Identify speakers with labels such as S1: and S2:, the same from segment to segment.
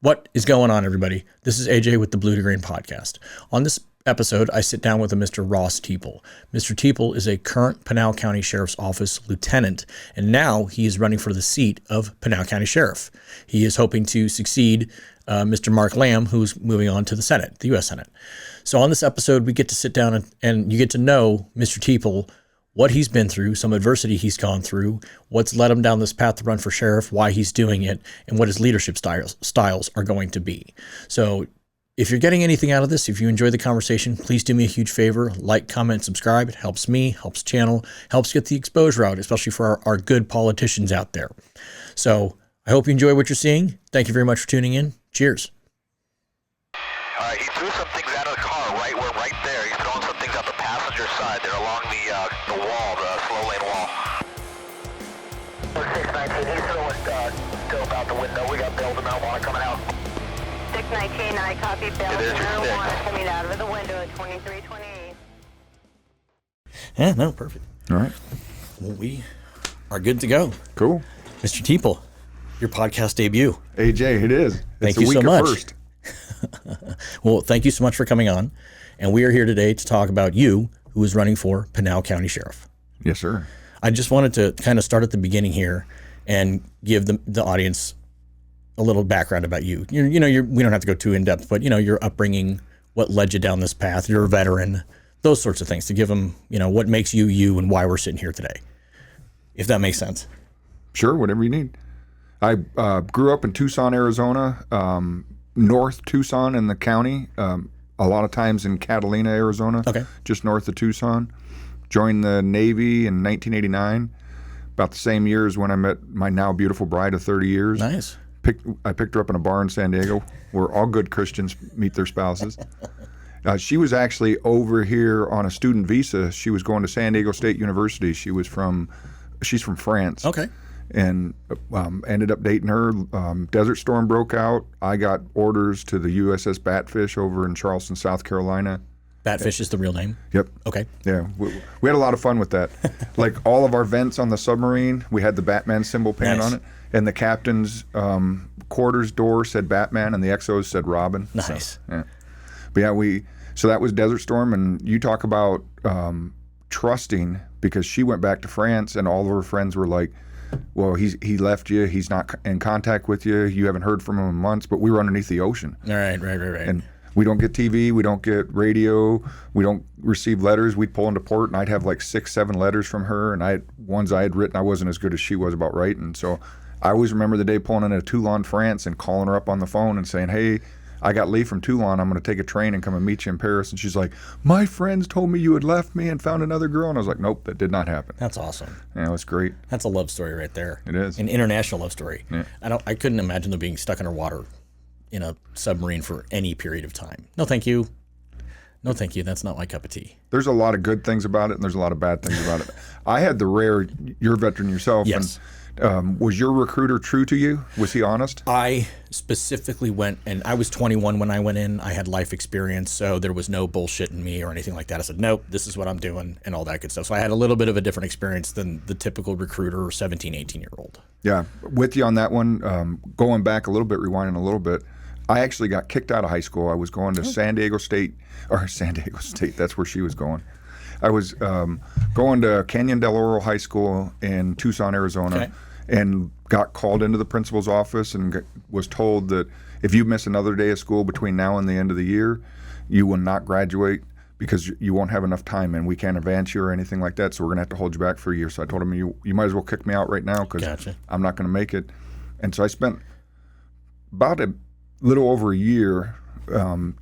S1: What is going on, everybody? This is AJ with the Blue to Green podcast. On this episode, I sit down with a Mr. Ross Teeple. Mr. Teeple is a current Pinal County Sheriff's Office lieutenant, and now he is running for the seat of Pinal County Sheriff. He is hoping to succeed Mr. Mark Lamb, who's moving on to the Senate, the U.S. Senate. So on this episode, we get to sit down and you get to know Mr. Teeple, what he's been through, some adversity he's gone through, what's led him down this path to run for sheriff, why he's doing it, and what his leadership styles are going to be. So if you're getting anything out of this, if you enjoy the conversation, please do me a huge favor, like, comment, subscribe. It helps me, helps the channel, helps get the exposure out, especially for our good politicians out there. So I hope you enjoy what you're seeing. Thank you very much for tuning in. Cheers.
S2: All right, he threw some things out of the car right there. He's throwing some things out the passenger side. They're along the wall, the slow lane wall. 619, he's throwing dope out the window. We got bail to marijuana coming out.
S3: 619, I copy bail to marijuana coming out of the window at 2328.
S1: Yeah, no, perfect.
S4: All right.
S1: Well, we are good to go.
S4: Cool.
S1: Mr. Teeple, your podcast debut.
S4: AJ, it is.
S1: Thank
S4: It's
S1: you
S4: a
S1: so
S4: week
S1: much.
S4: of first.
S1: Well, thank you so much for coming on. And we are here today to talk about you, who is running for Pinal County Sheriff.
S4: Yes, sir.
S1: I just wanted to kind of start at the beginning here and give the audience a little background about you. We don't have to go too in depth, but your upbringing, what led you down this path. You're a veteran, those sorts of things to give them, what makes you you and why we're sitting here today. If that makes sense.
S4: Sure, whatever you need. I grew up in Tucson, Arizona, North Tucson in the county, a lot of times in Catalina, Arizona, just north of Tucson. Joined the Navy in 1989, about the same year as when I met my now beautiful bride of 30 years.
S1: Nice.
S4: I picked her up in a bar in San Diego where all good Christians meet their spouses. She was actually over here on a student visa. She was going to San Diego State University. She's from France.
S1: Okay.
S4: And ended up dating her. Desert storm broke out. I got orders to the USS Batfish over in Charleston, South Carolina.
S1: Batfish is the real name?
S4: Yep.
S1: Okay.
S4: Yeah, we had a lot of fun with that. Like all of our vents on the submarine, we had the Batman symbol painted on it, and the captain's quarters door said Batman, and the XOs said Robin.
S1: Nice.
S4: So, yeah. But yeah, so that was Desert Storm, and you talk about trusting, because she went back to France, and all of her friends were like, well, he left you. He's not in contact with you. You haven't heard from him in months. But we were underneath the ocean.
S1: Right.
S4: And we don't get TV. We don't get radio. We don't receive letters. We'd pull into port, and I'd have like 6-7 letters from her. And ones I had written, I wasn't as good as she was about writing. So I always remember the day pulling into Toulon, France, and calling her up on the phone and saying, hey, I got leave from Toulon. I'm going to take a train and come and meet you in Paris. And she's like, my friends told me you had left me and found another girl. And I was like, nope, that did not happen.
S1: That's awesome.
S4: Yeah, it was great.
S1: That's a love story right there.
S4: It is.
S1: An international love story.
S4: Yeah.
S1: I couldn't imagine them being stuck underwater in a submarine for any period of time. No, thank you. No, thank you. That's not my cup of tea.
S4: There's a lot of good things about it, and there's a lot of bad things about it. I had the rare, you're a veteran yourself.
S1: Yes.
S4: And, was your recruiter true to you? Was he honest?
S1: I specifically went, and I was 21 when I went in. I had life experience, so there was no bullshit in me or anything like that. I said, nope, this is what I'm doing, and all that good stuff. So I had a little bit of a different experience than the typical recruiter or 17, 18-year-old.
S4: Yeah, with you on that one. Going back a little bit, rewinding a little bit, I actually got kicked out of high school. I was going to San Diego State, that's where she was going. I was going to Canyon del Oro High School in Tucson, Arizona, and got called into the principal's office and was told that if you miss another day of school between now and the end of the year, you will not graduate because you won't have enough time, and we can't advance you or anything like that, so we're going to have to hold you back for a year. So I told him, you might as well kick me out right now because I'm not going to make it. And so I spent about a little over a year,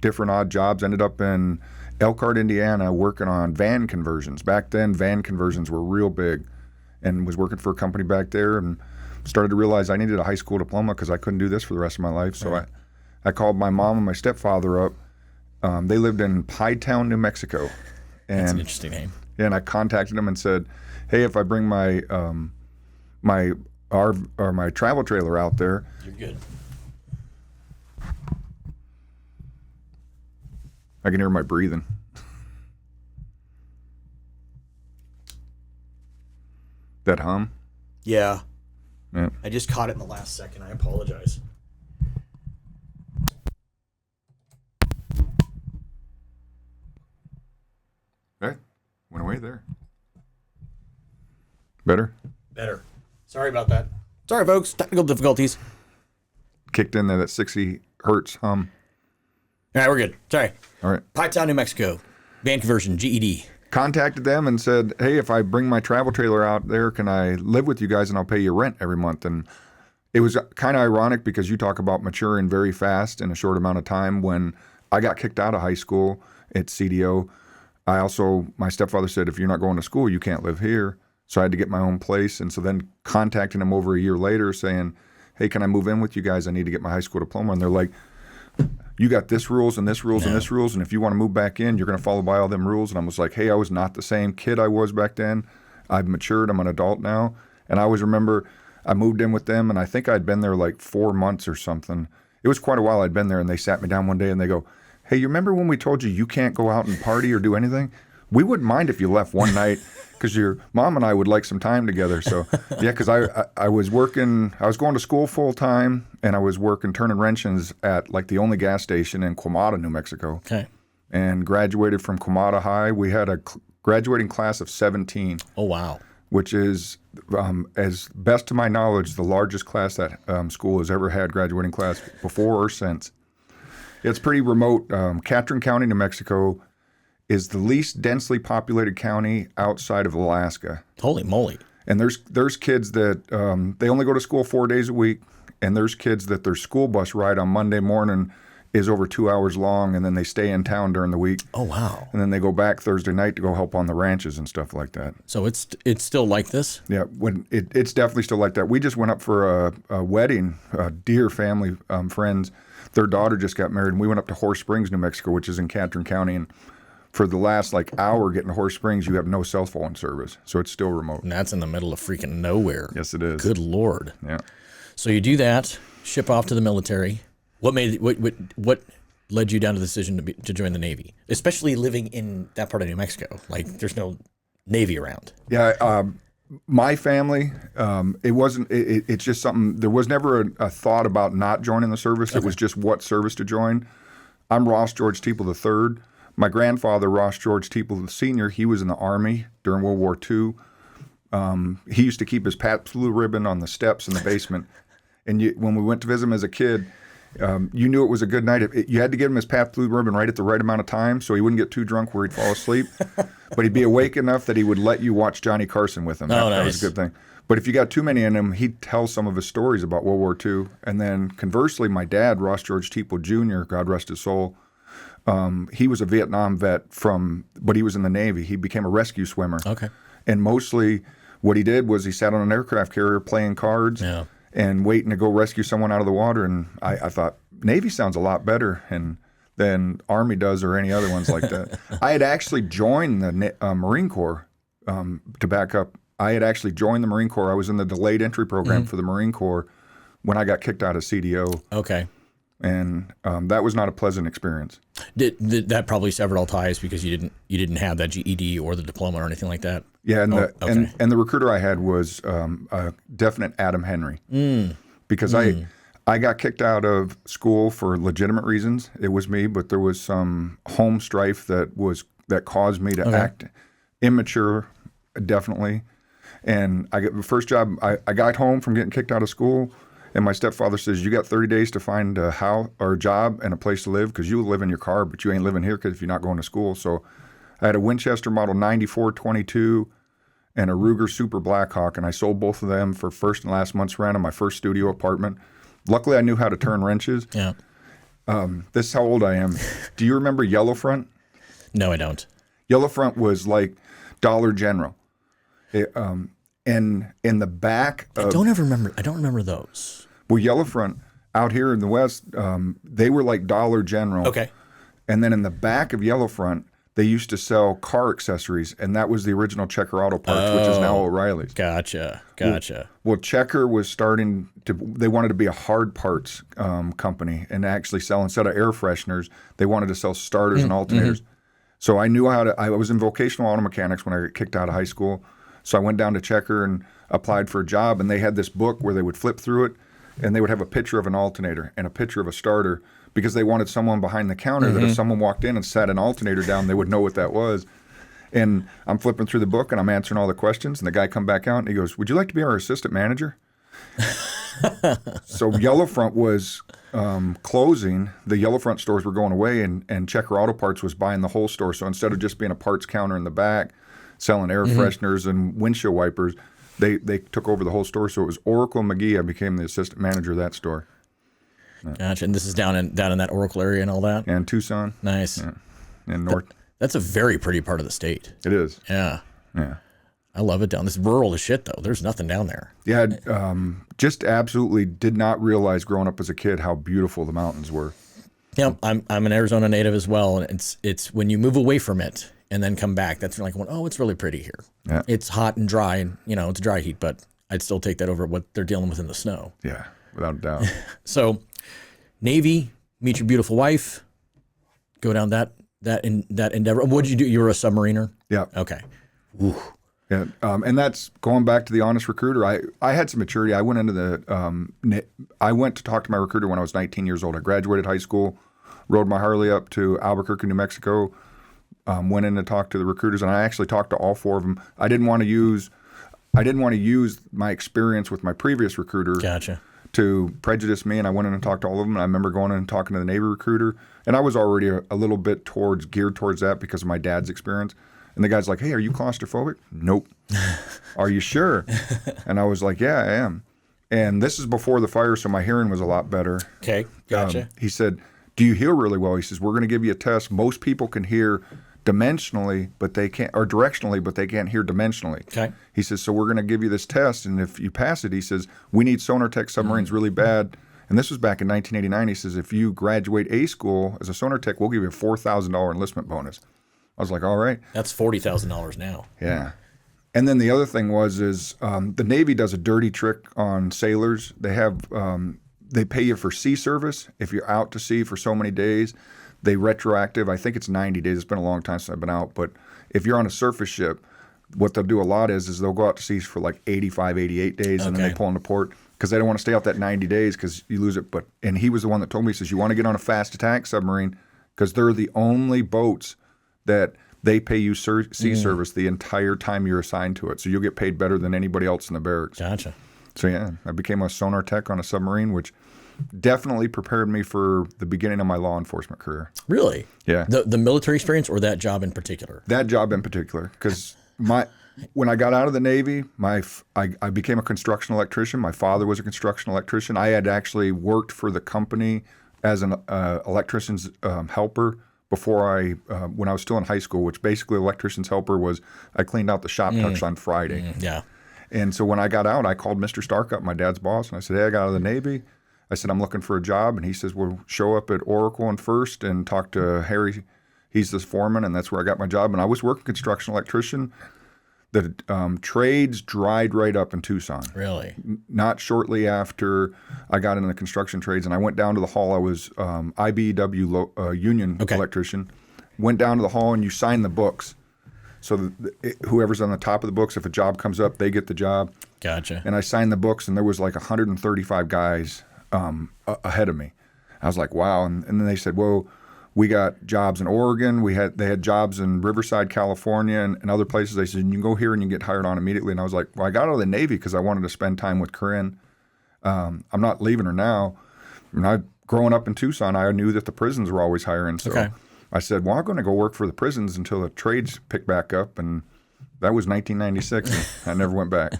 S4: different odd jobs, ended up in Elkhart, Indiana, working on van conversions. Back then, van conversions were real big, and was working for a company back there, and started to realize I needed a high school diploma because I couldn't do this for the rest of my life. So I called my mom and my stepfather up. They lived in Pie Town, New Mexico. And,
S1: that's an interesting name.
S4: And I contacted them and said, hey, if I bring my my travel trailer out there,
S1: you're good.
S4: I can hear my breathing. That hum?
S1: Yeah.
S4: Yeah.
S1: I just caught it in the last second. I apologize.
S4: there. Better?
S1: Better. Sorry about that. Sorry, folks. Technical difficulties.
S4: Kicked in there, that 60 hertz hum.
S1: All right, we're good. Sorry.
S4: All right.
S1: Pinal, New Mexico. Van conversion, GED.
S4: Contacted them and said, hey, if I bring my travel trailer out there, can I live with you guys and I'll pay you rent every month? And it was kind of ironic because you talk about maturing very fast in a short amount of time. When I got kicked out of high school at CDO, my stepfather said, if you're not going to school, you can't live here. So I had to get my own place. And so then contacting them over a year later saying, hey, can I move in with you guys? I need to get my high school diploma. And they're like, you got this rules and this rules and this rules. And if you want to move back in, you're going to follow by all them rules. And I was like, hey, I was not the same kid I was back then. I've matured. I'm an adult now. And I always remember I moved in with them and I think I'd been there like 4 months or something. It was quite a while I'd been there, and they sat me down one day and they go, hey, you remember when we told you can't go out and party or do anything? We wouldn't mind if you left one night because your mom and I would like some time together. So, yeah, because I was working, I was going to school full time, and I was working turning wrenches at like the only gas station in Quemada, New Mexico.
S1: Okay.
S4: And graduated from Quemada High. We had a graduating class of 17.
S1: Oh, wow.
S4: Which is, as best to my knowledge, the largest class that school has ever had, graduating class, before or since. It's pretty remote. Catron County, New Mexico, is the least densely populated county outside of Alaska.
S1: Holy moly.
S4: And there's kids that they only go to school 4 days a week, and there's kids that their school bus ride on Monday morning is over 2 hours long, and then they stay in town during the week.
S1: Oh, wow.
S4: And then they go back Thursday night to go help on the ranches and stuff like that.
S1: So it's still like this?
S4: Yeah, it's definitely still like that. We just went up for a wedding, dear family friends. Their daughter just got married, and we went up to Horse Springs, New Mexico, which is in Catron County. And for the last hour getting to Horse Springs, you have no cell phone service. So it's still remote.
S1: And that's in the middle of freaking nowhere.
S4: Yes, it is.
S1: Good Lord.
S4: Yeah.
S1: So you do that, ship off to the military. What led you down to the decision to join the Navy, especially living in that part of New Mexico? Like, there's no Navy around.
S4: Yeah, my family, it wasn't. It's just something. There was never a thought about not joining the service. Okay. It was just what service to join. I'm Ross George Teeple III. My grandfather, Ross George Teeple Sr., he was in the Army during World War II. He used to keep his Pabst Blue Ribbon on the steps in the basement. And when we went to visit him as a kid, you knew it was a good night. You had to give him his Pabst Blue Ribbon right at the right amount of time so he wouldn't get too drunk where he'd fall asleep. But he'd be awake enough that he would let you watch Johnny Carson with him. That was a good thing. But if you got too many in him, he'd tell some of his stories about World War II. And then conversely, my dad, Ross George Teeple Jr., God rest his soul, he was a Vietnam vet but he was in the Navy. He became a rescue swimmer.
S1: Okay.
S4: And mostly what he did was he sat on an aircraft carrier playing cards and waiting to go rescue someone out of the water. And I thought, Navy sounds a lot better than Army does or any other ones like that. I had actually joined the Marine Corps, to back up. I had actually joined the Marine Corps. I was in the delayed entry program for the Marine Corps when I got kicked out of CDO. Okay. And that was not a pleasant experience.
S1: Did that probably severed all ties because you didn't have that GED or the diploma or anything like that?
S4: Yeah, and the recruiter I had was a definite Adam Henry because I got kicked out of school for legitimate reasons. It was me, but there was some home strife that caused me to act immature, definitely. And I got the first job. I got home from getting kicked out of school. And my stepfather says, you got 30 days to find a house or a job and a place to live because you live in your car, but you ain't living here because if you're not going to school. So I had a Winchester Model 9422 and a Ruger Super Blackhawk, and I sold both of them for first and last month's rent on my first studio apartment. Luckily, I knew how to turn wrenches. Yeah. This is how old I am. Do you remember Yellowfront?
S1: No, I don't.
S4: Yellowfront was like Dollar General. And in the back of... I don't
S1: remember those.
S4: Well, Yellowfront out here in the West, they were like Dollar General. Okay. And then in the back of Yellowfront, they used to sell car accessories, and that was the original Checker Auto Parts, which is now O'Reilly's.
S1: Gotcha.
S4: Well, Checker was they wanted to be a hard parts company and actually sell, instead of air fresheners, they wanted to sell starters and alternators. So I knew I was in vocational auto mechanics when I got kicked out of high school. So I went down to Checker and applied for a job, and they had this book where they would flip through it, and they would have a picture of an alternator and a picture of a starter because they wanted someone behind the counter that if someone walked in and sat an alternator down, they would know what that was. And I'm flipping through the book and I'm answering all the questions. And the guy come back out and he goes, "Would you like to be our assistant manager?" So Yellowfront was closing. The Yellowfront stores were going away, and Checker Auto Parts was buying the whole store. So instead of just being a parts counter in the back, selling air fresheners and windshield wipers, they took over the whole store. So it was Oracle and McGee. I became the assistant manager of that store.
S1: Gotcha. And this is down in that Oracle area and all that?
S4: And Tucson.
S1: Nice.
S4: Yeah. And North.
S1: That's a very pretty part of the state.
S4: It is.
S1: Yeah.
S4: Yeah.
S1: I love it down. This is rural as shit, though. There's nothing down there.
S4: Yeah, just absolutely did not realize growing up as a kid how beautiful the mountains were.
S1: Yeah, I'm an Arizona native as well, and it's when you move away from it and then come back, that's like, oh, it's really pretty here.
S4: Yeah.
S1: It's hot and dry, and it's dry heat, but I'd still take that over what they're dealing with in the snow.
S4: Yeah, without a doubt.
S1: So, Navy, meet your beautiful wife, go down that endeavor. What did you do? You were a submariner?
S4: Yeah.
S1: Okay. Ooh.
S4: Yeah, and that's going back to the honest recruiter. I had some maturity. I went into I went to talk to my recruiter when I was 19 years old. I graduated high school, rode my Harley up to Albuquerque, New Mexico, went in to talk to the recruiters, and I actually talked to all 4 of them. I didn't want to use my experience with my previous recruiter.
S1: Gotcha.
S4: To prejudice me, and I went in and talked to all of them. And I remember going in and talking to the Navy recruiter, and I was already a little bit geared towards that because of my dad's experience. And the guy's like, "Hey, are you claustrophobic?" "Nope." "Are you sure?" And I was like, "Yeah, I am." And this is before the fire, so my hearing was a lot better.
S1: Okay, gotcha.
S4: He said, "Do you hear really well?" He says, "We're going to give you a test. Most people can hear dimensionally, but they can't, or directionally, but they can't hear dimensionally."
S1: Okay.
S4: He says, "So we're going to give you this test, and if you pass it," he says, "we need sonar tech submarines really bad." And this was back in 1989. He says, "If you graduate A school as a sonar tech, we'll give you a $4,000 enlistment bonus." I was like, all right.
S1: That's $40,000 now.
S4: Yeah. And then the other thing is the Navy does a dirty trick on sailors. They have they pay you for sea service. If you're out to sea for so many days, they retroactive. I think it's 90 days. It's been a long time since I've been out. But if you're on a surface ship, what they'll do a lot is they'll go out to sea for like 85, 88 days, and then they pull into port because they don't want to stay out that 90 days because you lose it. And he was the one that told me, he says, you want to get on a fast attack submarine because they're the only boats that they pay you sea service the entire time you're assigned to it. So you'll get paid better than anybody else in the barracks.
S1: Gotcha.
S4: So yeah, I became a sonar tech on a submarine, which definitely prepared me for the beginning of my law enforcement career.
S1: Really?
S4: Yeah.
S1: The military experience or that job in particular?
S4: That job in particular, because when I got out of the Navy, I became a construction electrician. My father was a construction electrician. I had actually worked for the company as an electrician's helper before when I was still in high school, which basically electrician's helper was I cleaned out the shop tucks on Friday.
S1: Yeah.
S4: And so when I got out, I called Mr. Stark up, my dad's boss, and I said, "Hey, I got out of the Navy." I said, "I'm looking for a job." And he says, "Well, show up at Oracle and First and talk to Harry. He's the foreman," and that's where I got my job. And I was working construction electrician. The trades dried right up in Tucson.
S1: Really?
S4: Not shortly after I got into the construction trades, and I went down to the hall. I was IBEW union electrician. Went down to the hall, and you sign the books. So whoever's on the top of the books, if a job comes up, they get the job.
S1: Gotcha.
S4: And I signed the books, and there was like 135 guys ahead of me. I was like, wow. And then they said, well, we got jobs in Oregon. They had jobs in Riverside, California, and other places. They said, you can go here and you can get hired on immediately. And I was like, well, I got out of the Navy because I wanted to spend time with Corinne. I'm not leaving her now. Growing up in Tucson, I knew that the prisons were always hiring. So I said, well, I'm going to go work for the prisons until the trades pick back up. And that was 1996. And I never went back.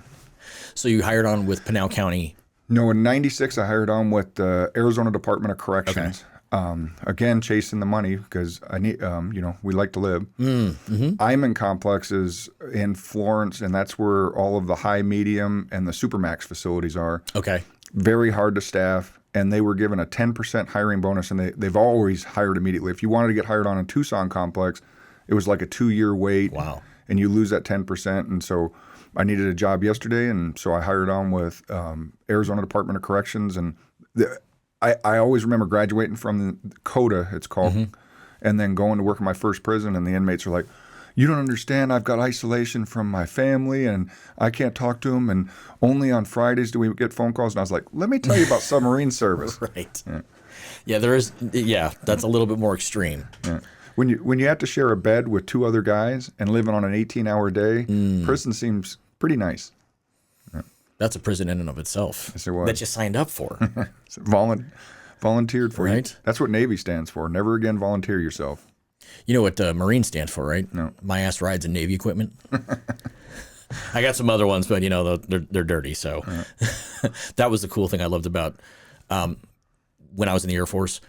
S1: So you hired on with Pinal County?
S4: No, in 96, I hired on with the Arizona Department of Corrections. Okay. Again, chasing the money because I need, we like to live. Iman Complex is in Florence, and that's where all of the high, medium, and the Supermax facilities are. Okay. Very hard to staff, and they were given a 10% hiring bonus, and they've always hired immediately. If you wanted to get hired on a Tucson complex, it was like a 2-year wait. Wow. And you lose that 10%, and so I needed a job yesterday, and so I hired on with Arizona Department of Corrections, and I always remember graduating from the CODA, it's called, and then going to work in my first prison, and the inmates are like, you don't understand, I've got isolation from my family, and I can't talk to them, and only on Fridays do we get phone calls. And I was like, let me tell you about submarine service.
S1: Right. Yeah, there is, that's a little bit more extreme.
S4: Yeah. When you have to share a bed with 2 other guys and living on an 18-hour day, prison seems pretty nice.
S1: That's a prison in and of itself.
S4: Yes, it was.
S1: That you signed up for.
S4: Volunteered for.
S1: Right.
S4: That's what Navy stands for. Never again volunteer yourself.
S1: You know what Marine stands for, right?
S4: No.
S1: My ass rides in Navy equipment. I got some other ones, but they're dirty. So that was the cool thing I loved about when I was in the Air Force.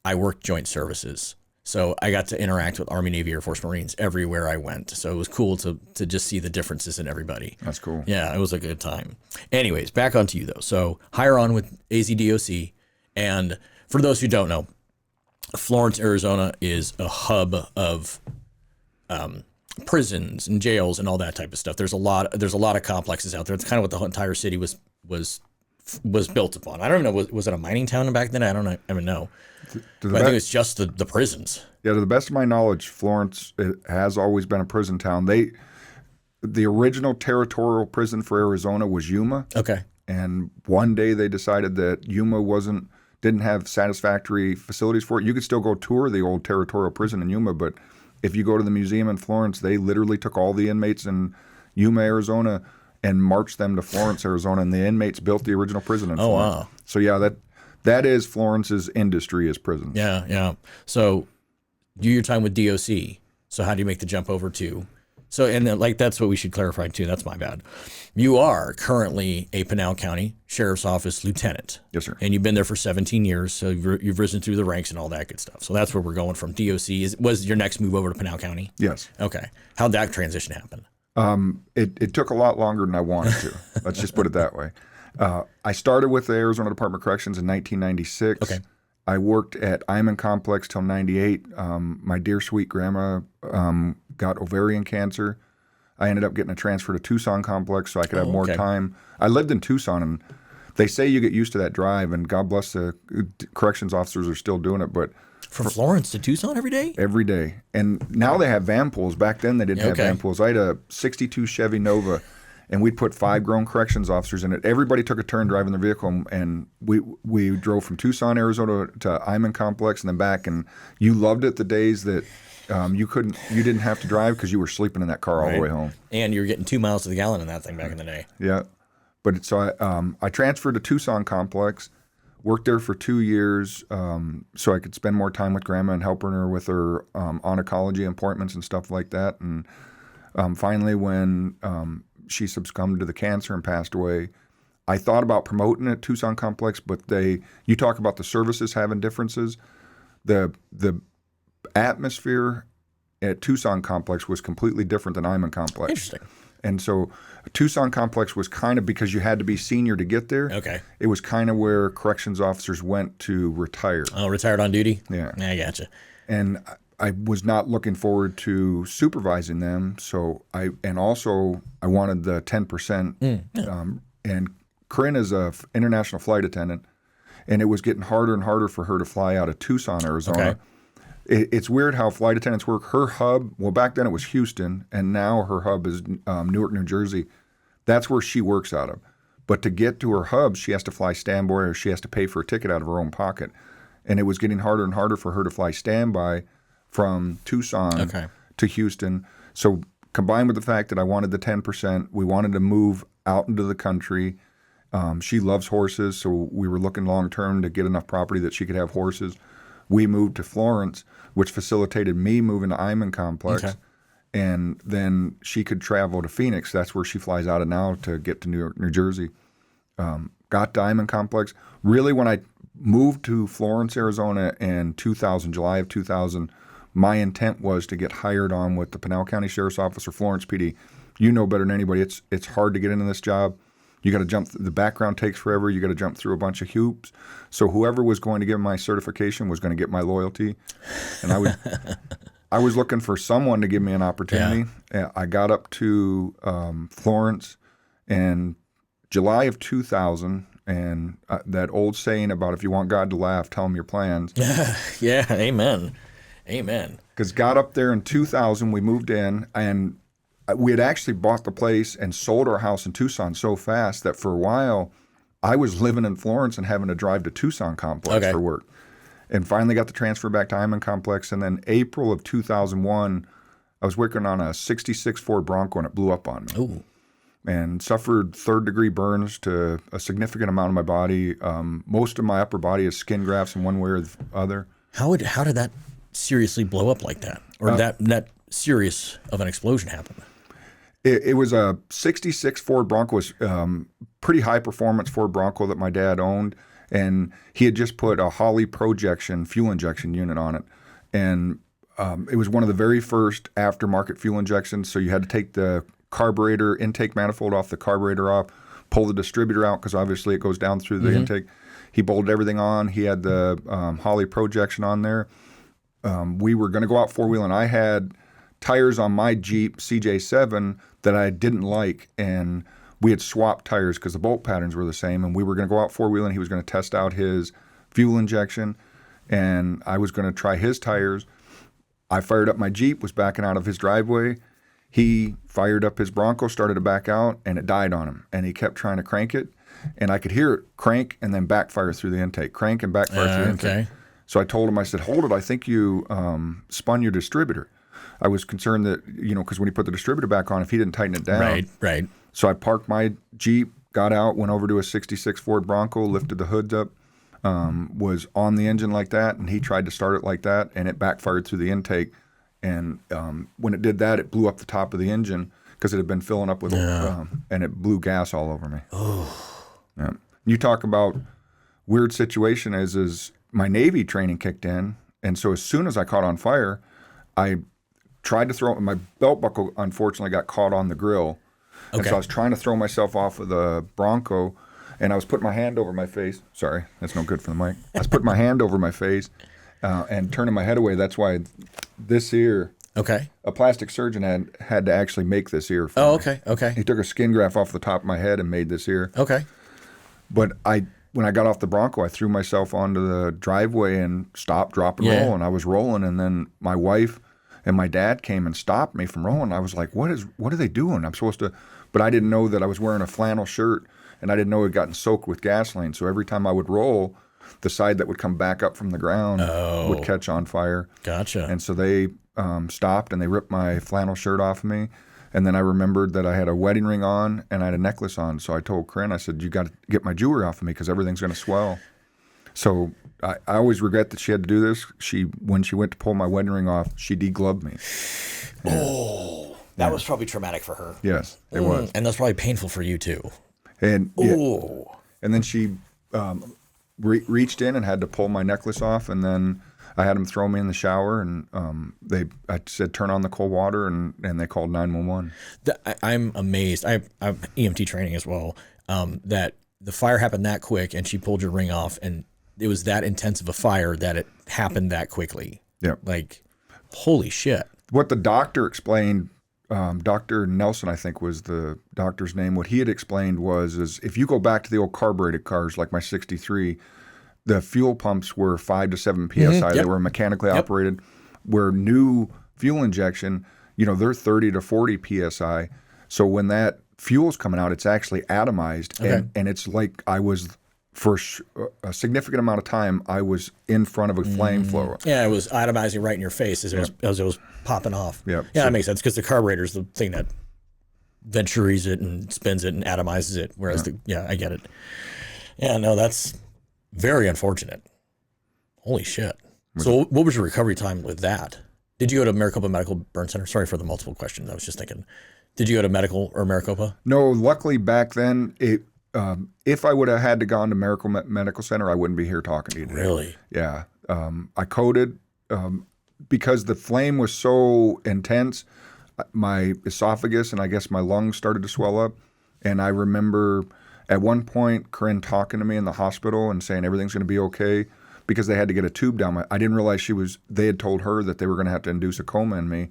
S1: I worked joint services, so I got to interact with Army, Navy, Air Force, Marines everywhere I went. So it was cool to just see the differences in everybody.
S4: That's cool.
S1: Yeah, it was a good time. Anyways, back onto you though. So hire on with AZDOC, and for those who don't know, Florence, Arizona is a hub of prisons and jails and all that type of stuff. There's a lot of complexes out there. It's kind of what the entire city was built upon. I don't even know, was it a mining town back then? I don't even know. But I think it's just the prisons.
S4: Yeah, to the best of my knowledge, Florence has always been a prison town. The original territorial prison for Arizona was Yuma.
S1: Okay.
S4: And one day they decided that Yuma didn't have satisfactory facilities for it. You could still go tour the old territorial prison in Yuma, but if you go to the museum in Florence, they literally took all the inmates in Yuma, Arizona, and marched them to Florence, Arizona, and the inmates built the original prison in Florence.
S1: Wow. So
S4: yeah, that is Florence's industry is prisons.
S1: Yeah, yeah. So do your time with DOC. So how do you make the jump over to? So, and then, that's what we should clarify too. That's my bad. You are currently a Pinal County Sheriff's Office lieutenant.
S4: Yes, sir.
S1: And you've been there for 17 years. So you've risen through the ranks and all that good stuff. So that's where we're going from. DOC was your next move over to Pinal County?
S4: Yes.
S1: Okay. How'd that transition happen?
S4: It took a lot longer than I wanted to. Let's just put it that way. I started with the Arizona Department of Corrections in 1996.
S1: Okay.
S4: I worked at Iman Complex till 98. My dear sweet grandma got ovarian cancer. I ended up getting a transfer to Tucson Complex so I could have more time. I lived in Tucson, and they say you get used to that drive, and God bless the corrections officers are still doing it, but
S1: From Florence to Tucson every day?
S4: every day. And now they have van pools. Back then they didn't have
S1: Okay.
S4: van pools. I had a 62 Chevy Nova, and we'd put 5 grown corrections officers in it. Everybody took a turn driving their vehicle, and we drove from Tucson, Arizona to Iman Complex and then back. And you loved it the days that you didn't have to drive because you were sleeping in that car all the way home.
S1: And you were getting 2 miles to the gallon in that thing back in the day.
S4: Yeah. But so I transferred to Tucson Complex, worked there for 2 years so I could spend more time with Grandma and helping her with her oncology appointments and stuff like that. And finally, when she succumbed to the cancer and passed away, I thought about promoting at Tucson Complex, but you talk about the services having differences. The atmosphere at Tucson Complex was completely different than Iman Complex.
S1: Interesting.
S4: And so Tucson Complex was kind of, because you had to be senior to get there,
S1: Okay.
S4: it was kind of where corrections officers went to retire.
S1: Oh, retired on duty?
S4: Yeah.
S1: I gotcha.
S4: And I was not looking forward to supervising them. So I wanted the 10%. And Corinne is a international flight attendant, and it was getting harder and harder for her to fly out of Tucson, Arizona.
S1: Okay.
S4: It's weird how flight attendants work. Her hub, well, back then it was Houston, and now her hub is Newark, New Jersey. That's where she works out of. But to get to her hub, she has to fly standby, or she has to pay for a ticket out of her own pocket. And it was getting harder and harder for her to fly standby from Tucson to Houston. So combined with the fact that I wanted the 10%, we wanted to move out into the country. She loves horses, so we were looking long-term to get enough property that she could have horses. We moved to Florence, which facilitated me moving to Iman Complex.
S1: Okay.
S4: And then she could travel to Phoenix. That's where she flies out of now to get to New York, New Jersey. Got to Iman Complex. Really, when I moved to Florence, Arizona in 2000, July of 2000, my intent was to get hired on with the Pinal County Sheriff's Office or Florence PD. You know better than anybody. It's hard to get into this job. You got to jump. The background takes forever. You got to jump through a bunch of hoops. So whoever was going to give my certification was going to get my loyalty, and I was looking for someone to give me an opportunity. Yeah. I got up to Florence in July of 2000, and that old saying about if you want God to laugh, tell him your plans.
S1: Yeah, amen. Amen.
S4: Because got up there in 2000, we moved in, and we had actually bought the place and sold our house in Tucson so fast that for a while I was living in Florence and having to drive to Tucson Complex for work. and finally got the transfer back to Hyman Complex. And then April of 2001, I was working on a 66 Ford Bronco, and it blew up on me.
S1: Ooh.
S4: And suffered third-degree burns to a significant amount of my body. Most of my upper body is skin grafts in one way or the other.
S1: How did that seriously blow up like that? Or that serious of an explosion happen?
S4: It was a 66 Ford Bronco. It was pretty high-performance Ford Bronco that my dad owned. And he had just put a Holley projection fuel injection unit on it. And it was one of the very first aftermarket fuel injections. So you had to take the carburetor intake manifold off the carburetor off, pull the distributor out because obviously it goes down through the intake. He bolted everything on. He had the Holley projection on there. We were going to go out four-wheeling. I had tires on my Jeep CJ7 that I didn't like, and we had swapped tires because the bolt patterns were the same, and we were going to go out four-wheeling. He was going to test out his fuel injection, and I was going to try his tires. I fired up my Jeep, was backing out of his driveway. He fired up his Bronco, started to back out, and it died on him. And he kept trying to crank it, and I could hear it crank and then backfire through the intake, crank and backfire through the intake. So I told him, I said, hold it, I think you spun your distributor. I was concerned that, because when he put the distributor back on, if he didn't tighten it down.
S1: Right.
S4: So I parked my Jeep, got out, went over to a 66 Ford Bronco, lifted the hoods up, was on the engine like that, and he tried to start it like that, and it backfired through the intake. And when it did that, it blew up the top of the engine because it had been filling up with, and it blew gas all over me. Oh, yeah. You talk about weird situation is my Navy training kicked in, and so as soon as I caught on fire, I tried to throw my belt buckle. Unfortunately, got caught on the grill, and so I was trying to throw myself off of the Bronco, and I was putting my hand over my face. Sorry, that's no good for the mic. I was putting my hand over my face. And turning my head away. That's why this ear.
S1: Okay.
S4: A plastic surgeon had to actually make this ear for me.
S1: Okay.
S4: He took a skin graft off the top of my head and made this ear.
S1: Okay.
S4: But when I got off the Bronco, I threw myself onto the driveway and stopped, drop, and roll. And I was rolling, and then my wife and my dad came and stopped me from rolling. I was like, what are they doing? I'm supposed to, but I didn't know that I was wearing a flannel shirt, and I didn't know it had gotten soaked with gasoline. So every time I would roll, the side that would come back up from the ground would catch on fire.
S1: Gotcha.
S4: And so they stopped and they ripped my flannel shirt off of me. And then I remembered that I had a wedding ring on and I had a necklace on. So I told Corinne, I said, you got to get my jewelry off of me because everything's going to swell. So I always regret that she had to do this. When she went to pull my wedding ring off, she degloved me.
S1: Oh, that was probably traumatic for her.
S4: Yes, it was.
S1: And that's probably painful for you too.
S4: And and then she reached in and had to pull my necklace off, and then I had them throw me in the shower, and I said turn on the cold water, and they called 911.
S1: I'm amazed. I have EMT training as well. That the fire happened that quick, and she pulled your ring off, and it was that intense of a fire that it happened that quickly.
S4: Yeah,
S1: like holy shit.
S4: What the doctor explained. Dr. Nelson, I think was the doctor's name. What he had explained is if you go back to the old carbureted cars like my 63, the fuel pumps were 5 to 7 PSI. They were mechanically operated. Where new fuel injection, they're 30 to 40 PSI. So when that fuel's coming out, it's actually atomized. And it's like I was, for a significant amount of time, I was in front of a flame flower.
S1: Yeah, it was atomizing right in your face as it was popping off. Yeah, that makes sense because the carburetor is the thing that ventures it and spins it and atomizes it. Whereas I get it. Yeah, no, that's very unfortunate. Holy shit. So what was your recovery time with that? Did you go to Maricopa Medical Burn Center? Sorry for the multiple questions. I was just thinking, did you go to medical or Maricopa?
S4: No, luckily back then, if I would have had to gone to Maricopa Medical Center, I wouldn't be here talking to you today.
S1: Really?
S4: Yeah. I coded because the flame was so intense, my esophagus and I guess my lungs started to swell up. And I remember at one point, Corinne talking to me in the hospital and saying everything's going to be okay because they had to get a tube down I didn't realize they had told her that they were going to have to induce a coma in me.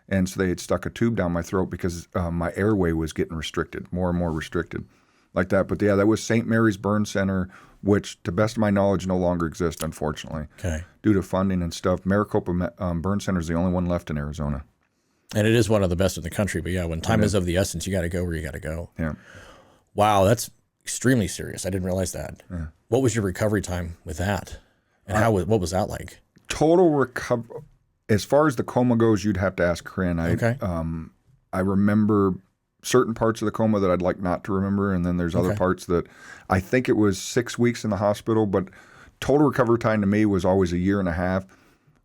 S4: And so they had stuck a tube down my throat because my airway was getting restricted, more and more restricted like that. But yeah, that was St. Mary's Burn Center, which to best of my knowledge no longer exists, unfortunately, due to funding and stuff. Maricopa Burn Center is the only one left in Arizona. And
S1: it is one of the best in the country. But yeah, when time is of the essence, you got to go where you got to go.
S4: Yeah.
S1: Wow, that's extremely serious. I didn't realize that. Yeah. What was your recovery time with that? And what was that like?
S4: Total recovery. As far as the coma goes, you'd have to ask Corinne.
S1: Okay.
S4: I remember certain parts of the coma that I'd like not to remember, and then there's other parts that I think it was 6 weeks in the hospital, but total recovery time to me was always a year and a half.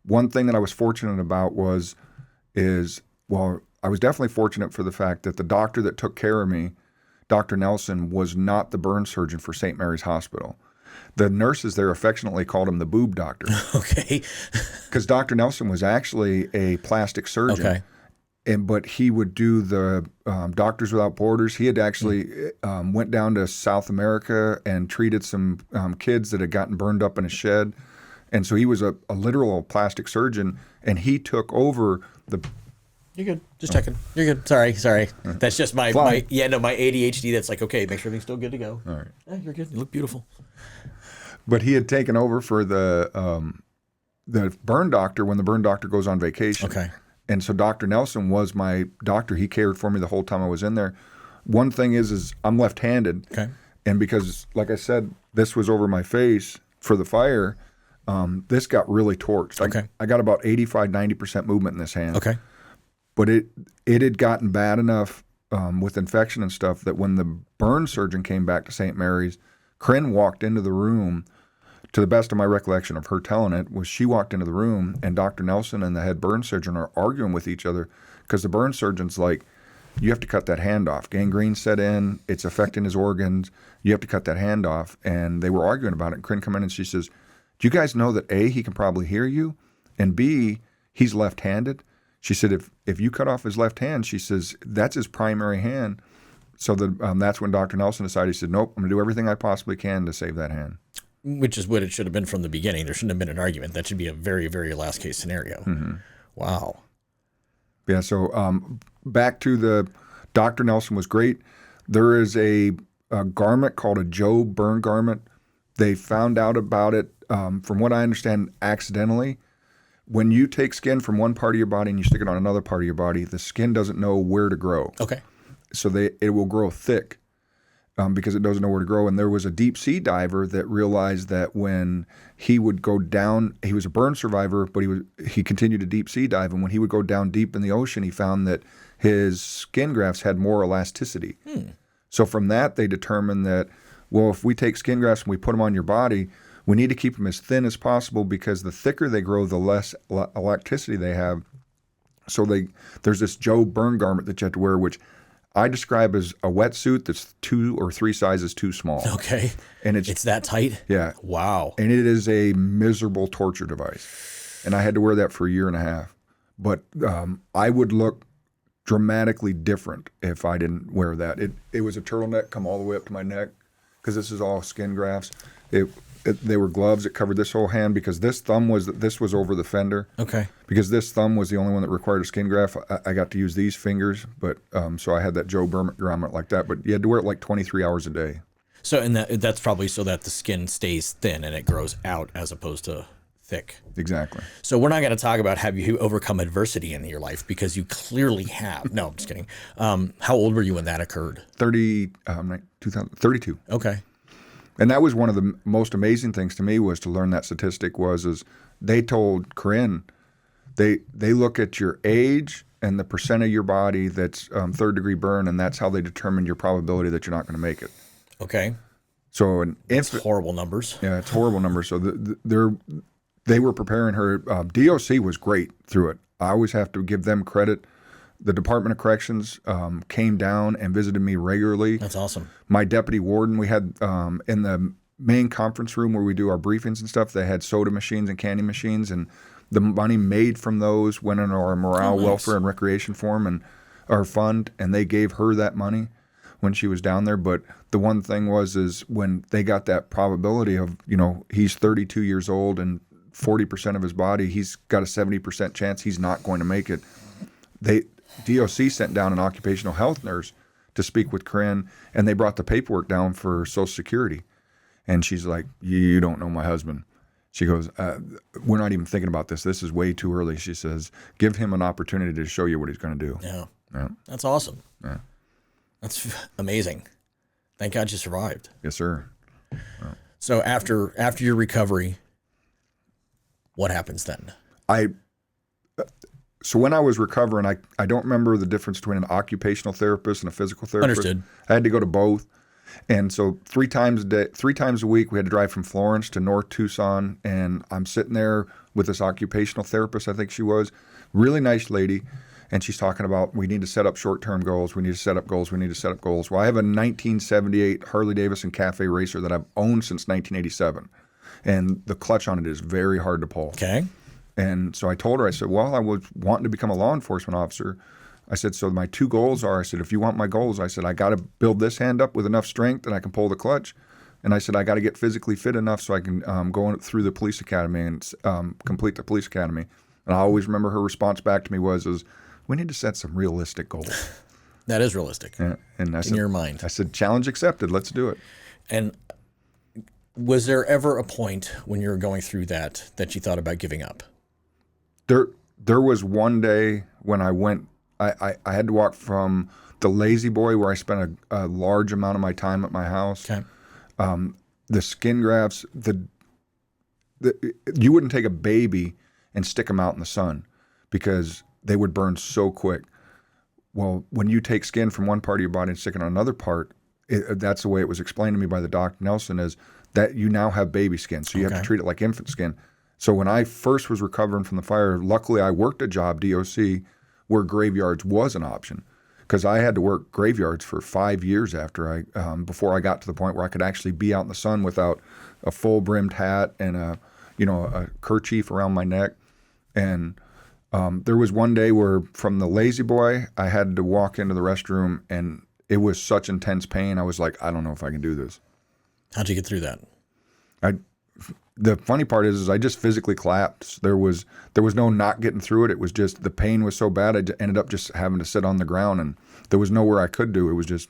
S4: One thing that I was fortunate about I was definitely fortunate for the fact that the doctor that took care of me, Dr. Nelson, was not the burn surgeon for St. Mary's Hospital. The nurses there affectionately called him the boob doctor.
S1: Okay.
S4: Because Dr. Nelson was actually a plastic surgeon.
S1: Okay.
S4: But he would do the Doctors Without Borders. He had actually went down to South America and treated some kids that had gotten burned up in a shed. And so he was a literal plastic surgeon, and he took over the...
S1: You're good. Just checking. You're good. Sorry. That's just my ADHD. That's like, okay, make sure everything's still good to go.
S4: All right.
S1: Yeah, you're good. You look beautiful.
S4: But he had taken over for the burn doctor when the burn doctor goes on vacation.
S1: Okay.
S4: And so Dr. Nelson was my doctor. He cared for me the whole time I was in there. One thing is I'm left-handed.
S1: Okay.
S4: And because, like I said, this was over my face for the fire, this got really torched.
S1: Okay.
S4: I got about 85, 90% movement in this hand.
S1: Okay.
S4: But it had gotten bad enough with infection and stuff that when the burn surgeon came back to St. Mary's, Corinne walked into the room. To the best of my recollection of her telling it, was she walked into the room and Dr. Nelson and the head burn surgeon are arguing with each other because the burn surgeon's like, you have to cut that hand off. Gangrene set in. It's affecting his organs. You have to cut that hand off. And they were arguing about it. And Corinne come in and she says, do you guys know that A, he can probably hear you, and B, he's left-handed? She said, if you cut off his left hand, she says, that's his primary hand. So that's when Dr. Nelson decided, he said, nope, I'm going to do everything I possibly can to save that hand.
S1: Which is what it should have been from the beginning. There shouldn't have been an argument. That should be a very, very last case scenario. Mm-hmm. Wow.
S4: Yeah, so back to the Dr. Nelson was great. There is a garment called a Joe burn garment. They found out about it, from what I understand, accidentally. When you take skin from one part of your body and you stick it on another part of your body, the skin doesn't know where to grow.
S1: Okay.
S4: So it will grow thick because it doesn't know where to grow. And there was a deep sea diver that realized that when he would go down, he was a burn survivor, but he continued to deep sea dive. And when he would go down deep in the ocean, he found that his skin grafts had more elasticity. So from that, they determined that, well, if we take skin grafts and we put them on your body, we need to keep them as thin as possible because the thicker they grow, the less elasticity they have. So there's this Joe burn garment that you have to wear, which I describe as a wetsuit that's 2 or 3 sizes too small.
S1: Okay.
S4: And
S1: it's that tight?
S4: Yeah.
S1: Wow.
S4: And it is a miserable torture device. And I had to wear that for a year and a half. But I would look dramatically different if I didn't wear that. It was a turtleneck come all the way up to my neck because this is all skin grafts. They were gloves that covered this whole hand because this was over the fender. Okay. Because this thumb was the only one that required a skin graft. I got to use these fingers, but so I had that Joe burn garment like that. But you had to wear it like 23 hours a day.
S1: So and that's probably so that the skin stays thin and it grows out as opposed to thick.
S4: Exactly.
S1: So we're not going to talk about have you overcome adversity in your life because you clearly have. No, I'm just kidding. How old were you when that occurred?
S4: 32.
S1: Okay.
S4: And that was one of the most amazing things to me was to learn that statistic is they told Corinne, they look at your age and the percent of your body that's third degree burn, and that's how they determine your probability that you're not going to make it.
S1: Okay.
S4: So
S1: it's horrible numbers.
S4: Yeah, it's horrible numbers. So they were preparing her. DOC was great through it. I always have to give them credit. The Department of Corrections came down and visited me regularly.
S1: That's awesome.
S4: My deputy warden, we had in the main conference room where we do our briefings and stuff, they had soda machines and candy machines, and the money made from those went into our morale, welfare, and recreation fund, and they gave her that money when she was down there. But the one thing is when they got that probability of, he's 32 years old and 40% of his body, he's got a 70% chance he's not going to make it. DOC sent down an occupational health nurse to speak with Corinne, and they brought the paperwork down for Social Security. And she's like, you don't know my husband. She goes, we're not even thinking about this. This is way too early. She says, give him an opportunity to show you what he's going to do.
S1: Yeah. That's awesome.
S4: Yeah.
S1: That's amazing. Thank God you survived.
S4: Yes, sir.
S1: So after your recovery, what happens then?
S4: So when I was recovering, I don't remember the difference between an occupational therapist and a physical therapist.
S1: Understood.
S4: I had to go to both. And so 3 times a week, we had to drive from Florence to North Tucson. And I'm sitting there with this occupational therapist, I think she was, really nice lady. And she's talking about, we need to set up short-term goals. We need to set up goals. We need to set up goals. Well, I have a 1978 Harley-Davidson Cafe Racer that I've owned since 1987. And the clutch on it is very hard to pull.
S1: Okay.
S4: And so I told her, I said, well, I was wanting to become a law enforcement officer. I said, so my 2 goals are, I said, if you want my goals, I said, I got to build this hand up with enough strength that I can pull the clutch. And I said, I got to get physically fit enough so I can go through the police academy and complete the police academy. And I always remember her response back to me was we need to set some realistic goals.
S1: That is realistic.
S4: And I said,
S1: in your mind.
S4: I said, challenge accepted. Let's do it.
S1: And was there ever a point when you were going through that you thought about giving up?
S4: There was one day when I went, I had to walk from the Lazy Boy where I spent a large amount of my time at my house.
S1: Okay.
S4: The skin grafts, you wouldn't take a baby and stick them out in the sun because they would burn so quick. Well, when you take skin from one part of your body and stick it on another part, that's the way it was explained to me by the Dr. Nelson, is that you now have baby skin. So you have to treat it like infant skin. So when I first was recovering from the fire, luckily I worked a job, DOC, where graveyards was an option. Because I had to work graveyards for 5 years after before I got to the point where I could actually be out in the sun without a full brimmed hat and a kerchief around my neck. And there was one day where from the Lazy Boy, I had to walk into the restroom and it was such intense pain. I was like, I don't know if I can do this.
S1: How'd you get through that?
S4: The funny part is I just physically collapsed. There was no not getting through it. It was just the pain was so bad. I ended up just having to sit on the ground, and there was nowhere I could do. It was just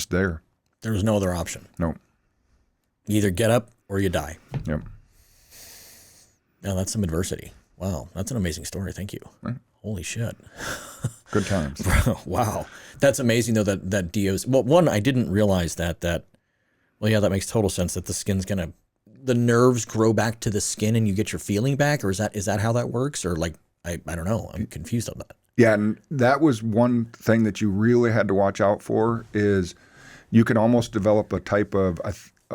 S4: there.
S1: There was no other option.
S4: No.
S1: You either get up or you die.
S4: Yep.
S1: Now that's some adversity. Wow, that's an amazing story. Thank you.
S4: Right.
S1: Holy shit.
S4: Good times.
S1: Wow, that's amazing though. That DOs. Well, one, I didn't realize that. Well, yeah, that makes total sense. That the nerves grow back to the skin, and you get your feeling back, or is that how that works? Or like, I don't know. I'm confused on that.
S4: Yeah, and that was one thing that you really had to watch out for. Is you can almost develop a type of,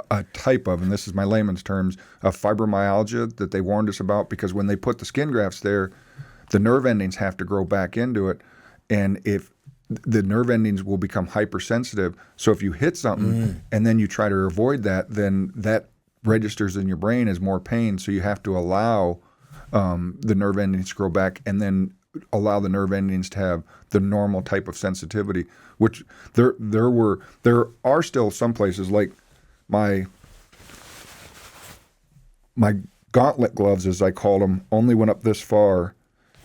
S4: and this is my layman's terms, of fibromyalgia that they warned us about, because when they put the skin grafts there, the nerve endings have to grow back into it, and if the nerve endings will become hypersensitive. So if you hit something and then you try to avoid that, then that registers in your brain as more pain. So you have to allow the nerve endings to grow back, and then allow the nerve endings to have the normal type of sensitivity. Which there are still some places, like my gauntlet gloves, as I call them, only went up this far,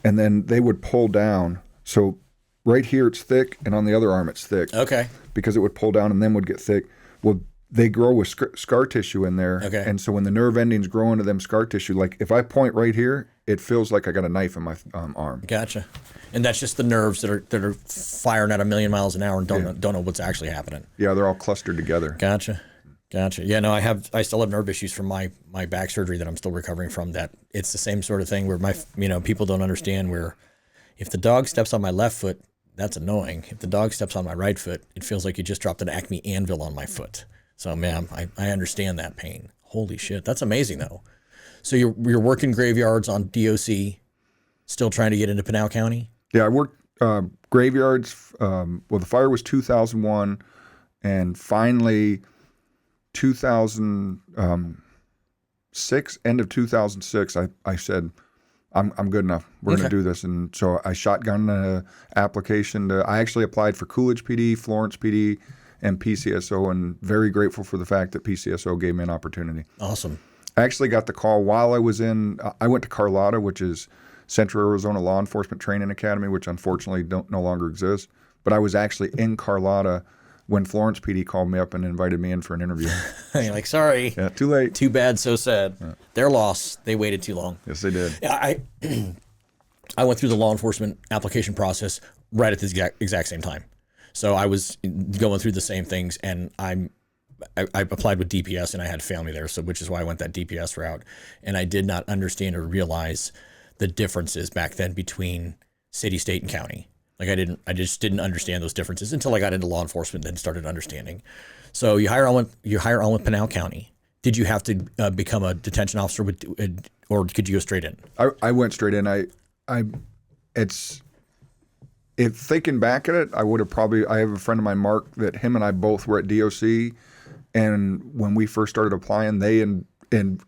S4: and then they would pull down. So right here it's thick, and on the other arm it's thick.
S1: Okay.
S4: Because it would pull down and then would get thick. Well, they grow with scar tissue in there.
S1: Okay.
S4: And so when the nerve endings grow into them scar tissue, like if I point right here, it feels like I got a knife in my arm.
S1: Gotcha. And that's just the nerves that are firing at 1,000,000 miles an hour and don't know what's actually happening.
S4: Yeah, they're all clustered together.
S1: Gotcha. Yeah, no, I still have nerve issues from my back surgery that I'm still recovering from. That it's the same sort of thing where people don't understand, where if the dog steps on my left foot, that's annoying. If the dog steps on my right foot, it feels like you just dropped an Acme anvil on my foot. So, man, I understand that pain. Holy shit. That's amazing, though. So you're working graveyards on DOC, still trying to get into Pinal County?
S4: Yeah, I worked graveyards. The fire was 2001, and finally 2006, end of 2006, I said, I'm good enough. We're going to do this. And so I shotgunned an application I actually applied for Coolidge PD, Florence PD, and PCSO, and very grateful for the fact that PCSO gave me an opportunity.
S1: Awesome.
S4: I actually got the call while I was I went to Carlotta, which is Central Arizona Law Enforcement Training Academy, which unfortunately no longer exists. But I was actually in Carlotta when Florence PD called me up and invited me in for an interview.
S1: You're like, sorry.
S4: Yeah, too late.
S1: Too bad, so sad.
S4: Yeah.
S1: Their loss. They waited too long.
S4: Yes, they did.
S1: Yeah, I went through the law enforcement application process right at the exact same time. So I was going through the same things, and I'm I applied with DPS and I had family there, so which is why I went that DPS route. And I did not understand or realize the differences back then between city, state, and county. Like I just didn't understand those differences until I got into law enforcement, then started understanding. So you hire on with Pinal County. Did you have to become a detention officer or could you go straight in?
S4: I went straight in. If thinking back at it, I would have I have a friend of mine, Mark, that him and I both were at DOC, and when we first started applying, they and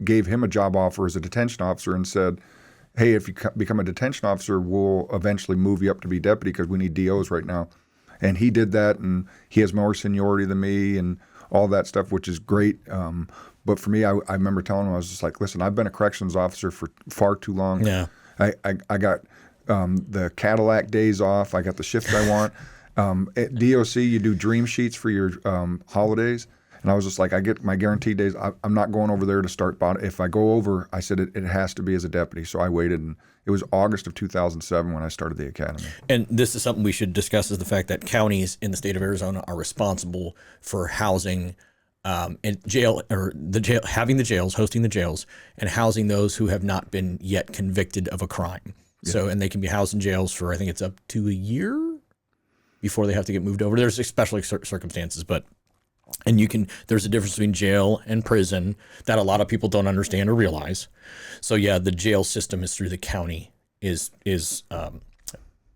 S4: gave him a job offer as a detention officer and said, hey, if you become a detention officer, we'll eventually move you up to be deputy because we need DOs right now. And he did that, and he has more seniority than me and all that stuff, which is great. But for me, I remember telling him, I was just like, listen, I've been a corrections officer for far too long.
S1: Yeah.
S4: I got the Cadillac days off. I got the shift I want. At DOC, you do dream sheets for your holidays. And I was just like, I get my guaranteed days. I'm not going over there to start. If I go over, I said it has to be as a deputy. So I waited, and it was August of 2007 when I started the academy.
S1: And this is something we should discuss, is the fact that counties in the state of Arizona are responsible for housing and having the jails, hosting the jails, and housing those who have not been yet convicted of a crime. Yeah. So, and they can be housed in jails for, I think it's up to a year before they have to get moved over. There's special circumstances, but there's a difference between jail and prison that a lot of people don't understand or realize. So yeah, the jail system is through the county, is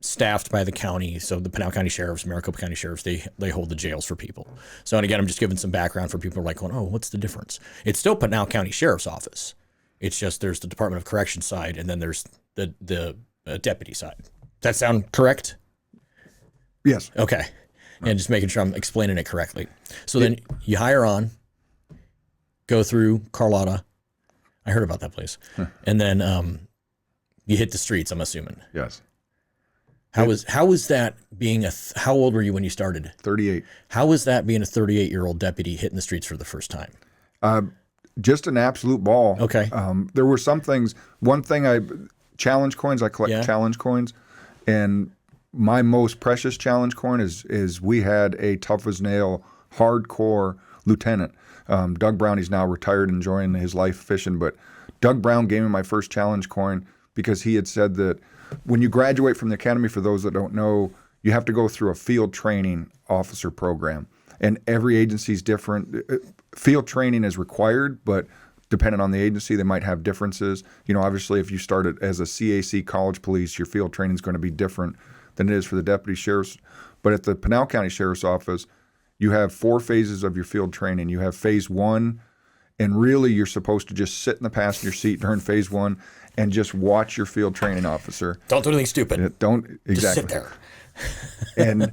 S1: staffed by the county. So the Pinal County Sheriffs, Maricopa County Sheriffs, they hold the jails for people. So, and again, I'm just giving some background for people who are like going, oh, what's the difference? It's still Pinal County Sheriff's Office. It's just there's the Department of Corrections side, and then there's the deputy side. Does that sound correct?
S4: Yes.
S1: Okay. And just making sure I'm explaining it correctly. So then you hire on, go through Carlotta. I heard about that place. And then you hit the streets, I'm assuming.
S4: Yes.
S1: How was that being how old were you when you started?
S4: 38.
S1: How was that being a 38-year-old deputy hitting the streets for the first time?
S4: Just an absolute ball.
S1: Okay.
S4: There were some things. One thing, challenge coins. I collect challenge coins, and my most precious challenge coin is we had a tough as nail, hardcore lieutenant. Doug Brown, he's now retired, enjoying his life fishing. But Doug Brown gave me my first challenge coin because he had said that when you graduate from the academy, for those that don't know, you have to go through a field training officer program. And every agency is different. Field training is required, but depending on the agency, they might have differences. You know, obviously, if you started as a CAC college police, your field training is going to be different than it is for the deputy sheriffs. But at the Pinal County Sheriff's Office, you have 4 phases of your field training. You have phase 1, and really you're supposed to just sit in the passenger seat during phase 1 and just watch your field training officer.
S1: Don't do anything stupid.
S4: Don't, exactly.
S1: Just sit there.
S4: And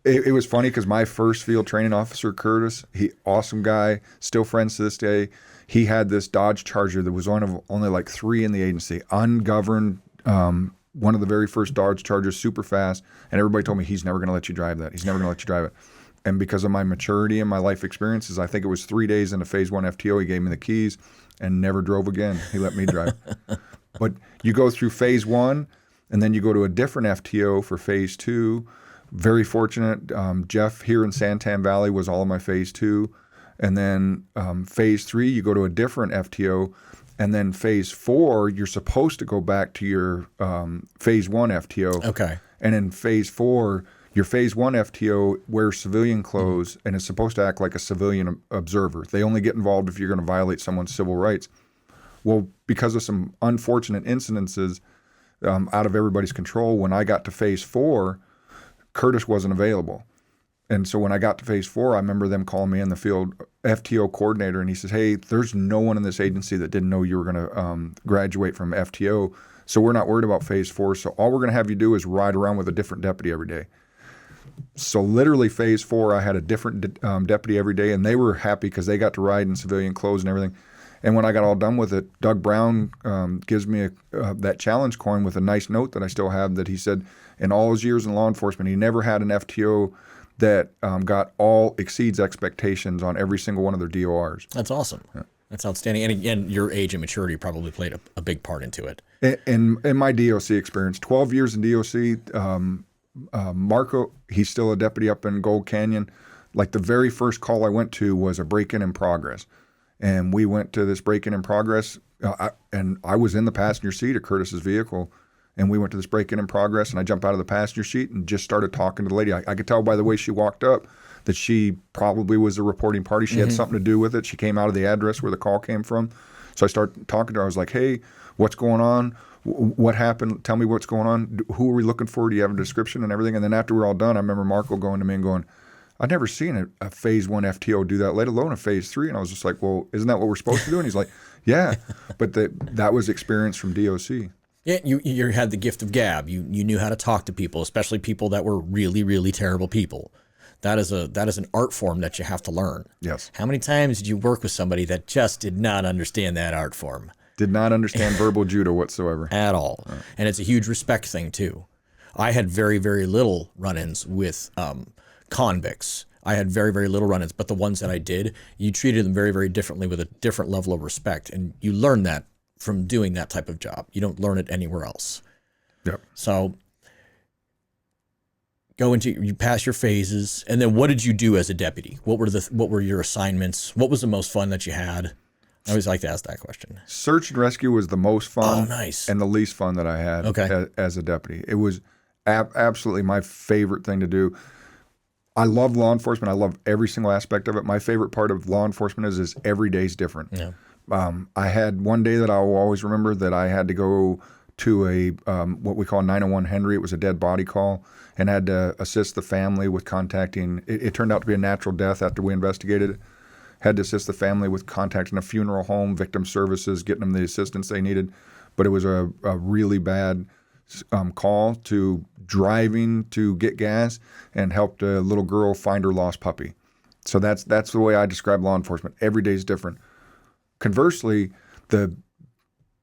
S4: it was funny because my first field training officer, Curtis, awesome guy, still friends to this day. He had this Dodge Charger that was one of only like 3 in the agency, ungoverned, one of the very first Dodge Chargers, super fast. And everybody told me, he's never going to let you drive that. He's never going to let you drive it. And because of my maturity and my life experiences, I think it was 3 days into phase 1 FTO, he gave me the keys and never drove again. He let me drive. But you go through phase 1, and then you go to a different FTO for phase 2. Very fortunate. Jeff here in Santan Valley was all of my phase 2. And then phase 3, you go to a different FTO. And then phase 4, you're supposed to go back to your phase 1 FTO.
S1: Okay.
S4: And in phase 4, your phase 1 FTO wears civilian clothes and is supposed to act like a civilian observer. They only get involved if you're going to violate someone's civil rights. Well, because of some unfortunate incidences out of everybody's control, when I got to phase 4, Curtis wasn't available. And so when I got to phase 4, I remember them calling me in the field FTO coordinator, and he says, hey, there's no one in this agency that didn't know you were going to graduate from FTO, so we're not worried about phase 4. So all we're going to have you do is ride around with a different deputy every day. So literally phase 4, I had a different deputy every day, and they were happy because they got to ride in civilian clothes and everything. And when I got all done with it, Doug Brown gives me that challenge coin with a nice note that I still have, that he said in all his years in law enforcement, he never had an FTO that exceeds expectations on every single one of their DORs.
S1: That's awesome. Yeah. That's outstanding. And again, your age and maturity probably played a big part into it.
S4: In my DOC experience, 12 years in DOC, Marco, he's still a deputy up in Gold Canyon. Like the very first call I went to was a break-in in progress. And we went to this break-in in progress, and I was in the passenger seat of Curtis's vehicle, and we went to this break-in in progress, and I jumped out of the passenger seat and just started talking to the lady. I could tell by the way she walked up that she probably was a reporting party. She had something to do with it. She came out of the address where the call came from. So I started talking to her. I was like, hey, what's going on? What happened? Tell me what's going on. Who are we looking for? Do you have a description and everything? And then after we're all done, I remember Marco going to me and going, I've never seen a phase 1 FTO do that, let alone a phase 3. And I was just like, well, isn't that what we're supposed to do? And he's like, yeah, but that was experience from DOC.
S1: Yeah, you had the gift of gab. You knew how to talk to people, especially people that were really, really terrible people. That is an art form that you have to learn.
S4: Yes.
S1: How many times did you work with somebody that just did not understand that art form?
S4: Did not understand verbal judo whatsoever.
S1: At all. Right. And it's a huge respect thing, too. I had very, very little run-ins with convicts. I had very, very little run-ins, but the ones that I did, you treated them very, very differently with a different level of respect. And you learn that from doing that type of job. You don't learn it anywhere else.
S4: Yep.
S1: So you pass your phases, and then what did you do as a deputy? What were your assignments? What was the most fun that you had? I always like to ask that question.
S4: Search and rescue was the most fun.
S1: Oh, nice.
S4: And the least fun that I had as a deputy. It was absolutely my favorite thing to do. I love law enforcement. I love every single aspect of it. My favorite part of law enforcement is every day's different.
S1: Yeah.
S4: I had one day that I will always remember that I had to go to a what we call 901 Henry. It was a dead body call, and had to assist the family with contacting. It turned out to be a natural death after we investigated it. Had to assist the family with contacting a funeral home, victim services, getting them the assistance they needed. But it was a really bad call to driving to get gas and helped a little girl find her lost puppy. So that's the way I describe law enforcement. Every day is different. Conversely,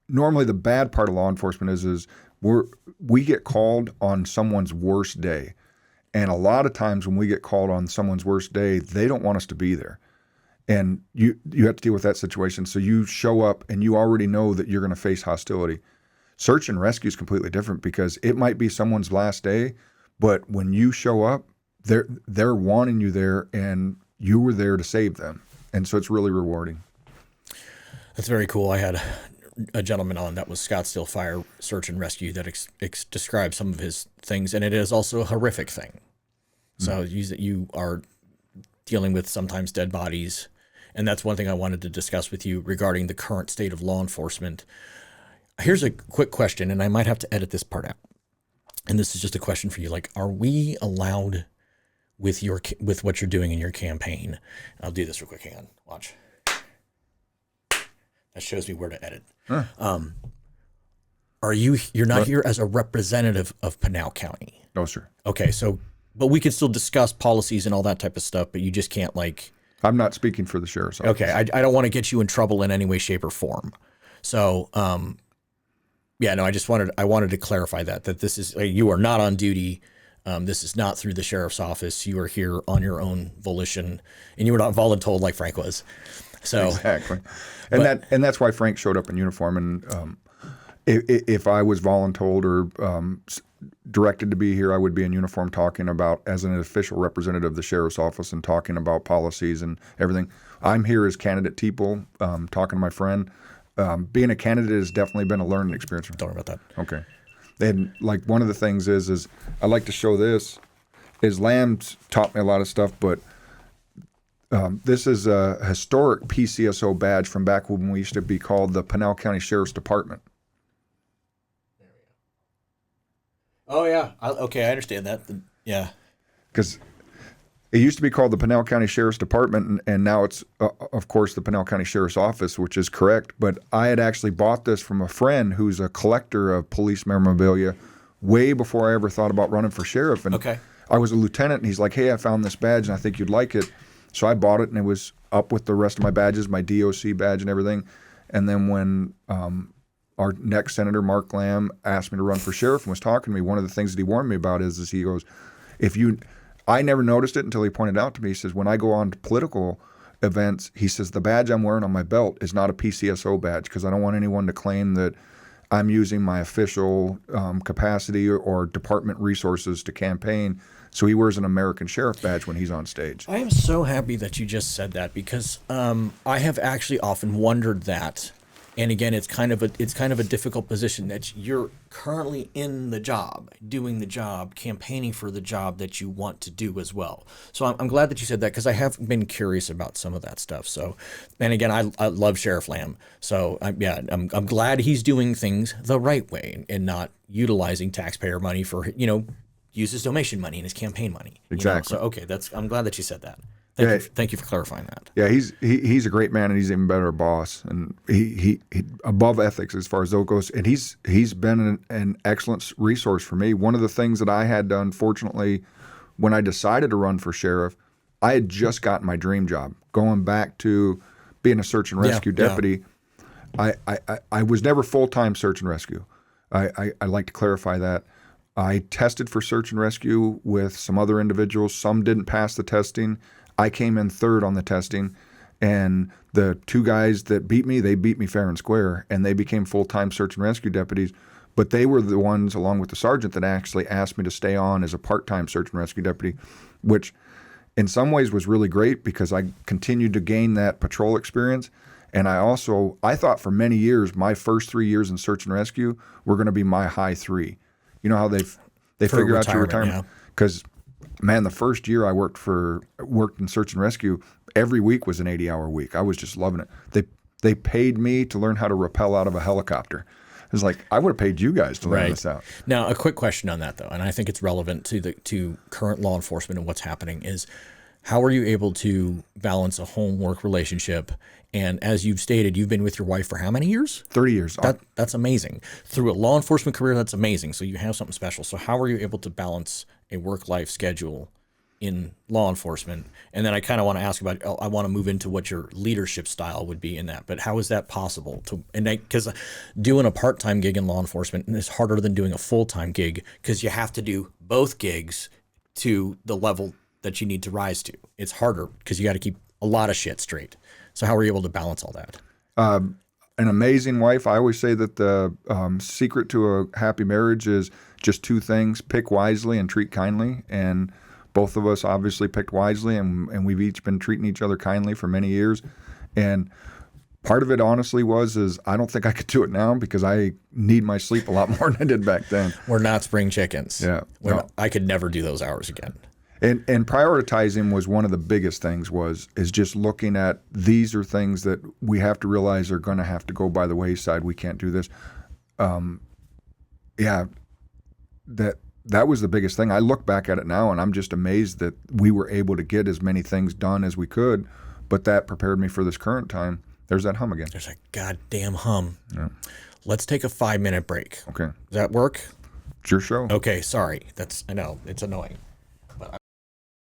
S4: normally the bad part of law enforcement is we get called on someone's worst day. And a lot of times when we get called on someone's worst day, they don't want us to be there. And you have to deal with that situation. So you show up and you already know that you're going to face hostility. Search and rescue is completely different because it might be someone's last day, but when you show up, they're wanting you there, and you were there to save them. And so it's really rewarding.
S1: That's very cool. I had a gentleman on that was Scottsdale Fire Search and Rescue that described some of his things, and it is also a horrific thing. So you are dealing with sometimes dead bodies, and that's one thing I wanted to discuss with you regarding the current state of law enforcement. Here's a quick question, and I might have to edit this part out. And this is just a question for you. Like, are we allowed with what you're doing in your campaign? I'll do this real quick. Hang on. Watch. That shows me where to edit. Huh. You're not here as a representative of Pinal County?
S4: No, sir.
S1: Okay. So, but we can still discuss policies and all that type of stuff, but you just can't
S4: I'm not speaking for the sheriff's office.
S1: Okay. I don't want to get you in trouble in any way, shape, or form. So, yeah, no, I wanted to clarify that this is, you are not on duty. This is not through the sheriff's office. You are here on your own volition, and you were not voluntold like Frank was. So
S4: exactly. And that's why Frank showed up in uniform. And if I was voluntold or directed to be here, I would be in uniform talking about, as an official representative of the sheriff's office, and talking about policies and everything. I'm here as candidate Teeple, talking to my friend. Being a candidate has definitely been a learning experience.
S1: Don't worry about that.
S4: Okay. And one of the things is I like to show this, is Lamb's taught me a lot of stuff, but this is a historic PCSO badge from back when we used to be called the Pinal County Sheriff's Department.
S1: There we go. Oh, yeah. Okay, I understand that. Yeah.
S4: Because it used to be called the Pinal County Sheriff's Department, and now it's, of course, the Pinal County Sheriff's Office, which is correct. But I had actually bought this from a friend who's a collector of police memorabilia way before I ever thought about running for sheriff. And
S1: okay.
S4: I was a lieutenant, and he's like, hey, I found this badge, and I think you'd like it. So I bought it, and it was up with the rest of my badges, my DOC badge and everything. And then when our next senator, Mark Lamb, asked me to run for sheriff and was talking to me, one of the things that he warned me about is he goes, I never noticed it until he pointed out to me. He says, when I go on to political events, he says, the badge I'm wearing on my belt is not a PCSO badge, because I don't want anyone to claim that I'm using my official capacity or department resources to campaign. So he wears an American Sheriff badge when he's on stage.
S1: I am so happy that you just said that because I have actually often wondered that. And again, it's kind of a difficult position that you're currently in the job, doing the job, campaigning for the job that you want to do as well. So I'm glad that you said that because I have been curious about some of that stuff. So, and again, I love Sheriff Lamb. So I'm glad he's doing things the right way and not utilizing taxpayer money for, use his donation money and his campaign money.
S4: Exactly.
S1: So, okay, I'm glad that you said that. Thank you for clarifying that.
S4: Yeah, he's a great man, and he's even better boss, and he above ethics as far as that goes. And he's been an excellent resource for me. One of the things that I had to, unfortunately, when I decided to run for sheriff, I had just gotten my dream job, going back to being a search and rescue deputy. Yeah. I was never full-time search and rescue. I like to clarify that. I tested for search and rescue with some other individuals. Some didn't pass the testing. I came in third on the testing, and the two guys that beat me, they beat me fair and square, and they became full-time search and rescue deputies. But they were the ones, along with the sergeant, that actually asked me to stay on as a part-time search and rescue deputy, which in some ways was really great because I continued to gain that patrol experience. And I thought for many years, my first 3 years in search and rescue were going to be my high three. You know how they figure out your retirement? Because man, the first year I worked in search and rescue, every week was an 80-hour week. I was just loving it. They paid me to learn how to rappel out of a helicopter. It was like, I would have paid you guys to learn this out.
S1: Now, a quick question on that, though, and I think it's relevant to current law enforcement and what's happening is, how are you able to balance a home-work relationship? And as you've stated, you've been with your wife for how many years?
S4: 30 years.
S1: That's amazing. Through a law enforcement career, that's amazing. So you have something special. So how are you able to balance a work-life schedule in law enforcement? And then I kind of want to ask about, I want to move into what your leadership style would be in that. But how is that possible? Because doing a part-time gig in law enforcement is harder than doing a full-time gig because you have to do both gigs to the level that you need to rise to. It's harder because you got to keep a lot of shit straight. So how are you able to balance all that?
S4: An amazing wife. I always say that the secret to a happy marriage is just two things: pick wisely and treat kindly. And both of us obviously picked wisely, and we've each been treating each other kindly for many years. And part of it, honestly, is I don't think I could do it now because I need my sleep a lot more than I did back then.
S1: We're not spring chickens.
S4: Yeah,
S1: I could never do those hours again.
S4: And prioritizing was one of the biggest things. Is just looking at, these are things that we have to realize are going to have to go by the wayside. We can't do this. That was the biggest thing. I look back at it now and I'm just amazed that we were able to get as many things done as we could, but that prepared me for this current time. There's that hum again.
S1: There's a goddamn hum.
S4: Yeah.
S1: Let's take a 5-minute break.
S4: Okay.
S1: Does that work?
S4: It's your show.
S1: Okay, sorry. I know, it's annoying.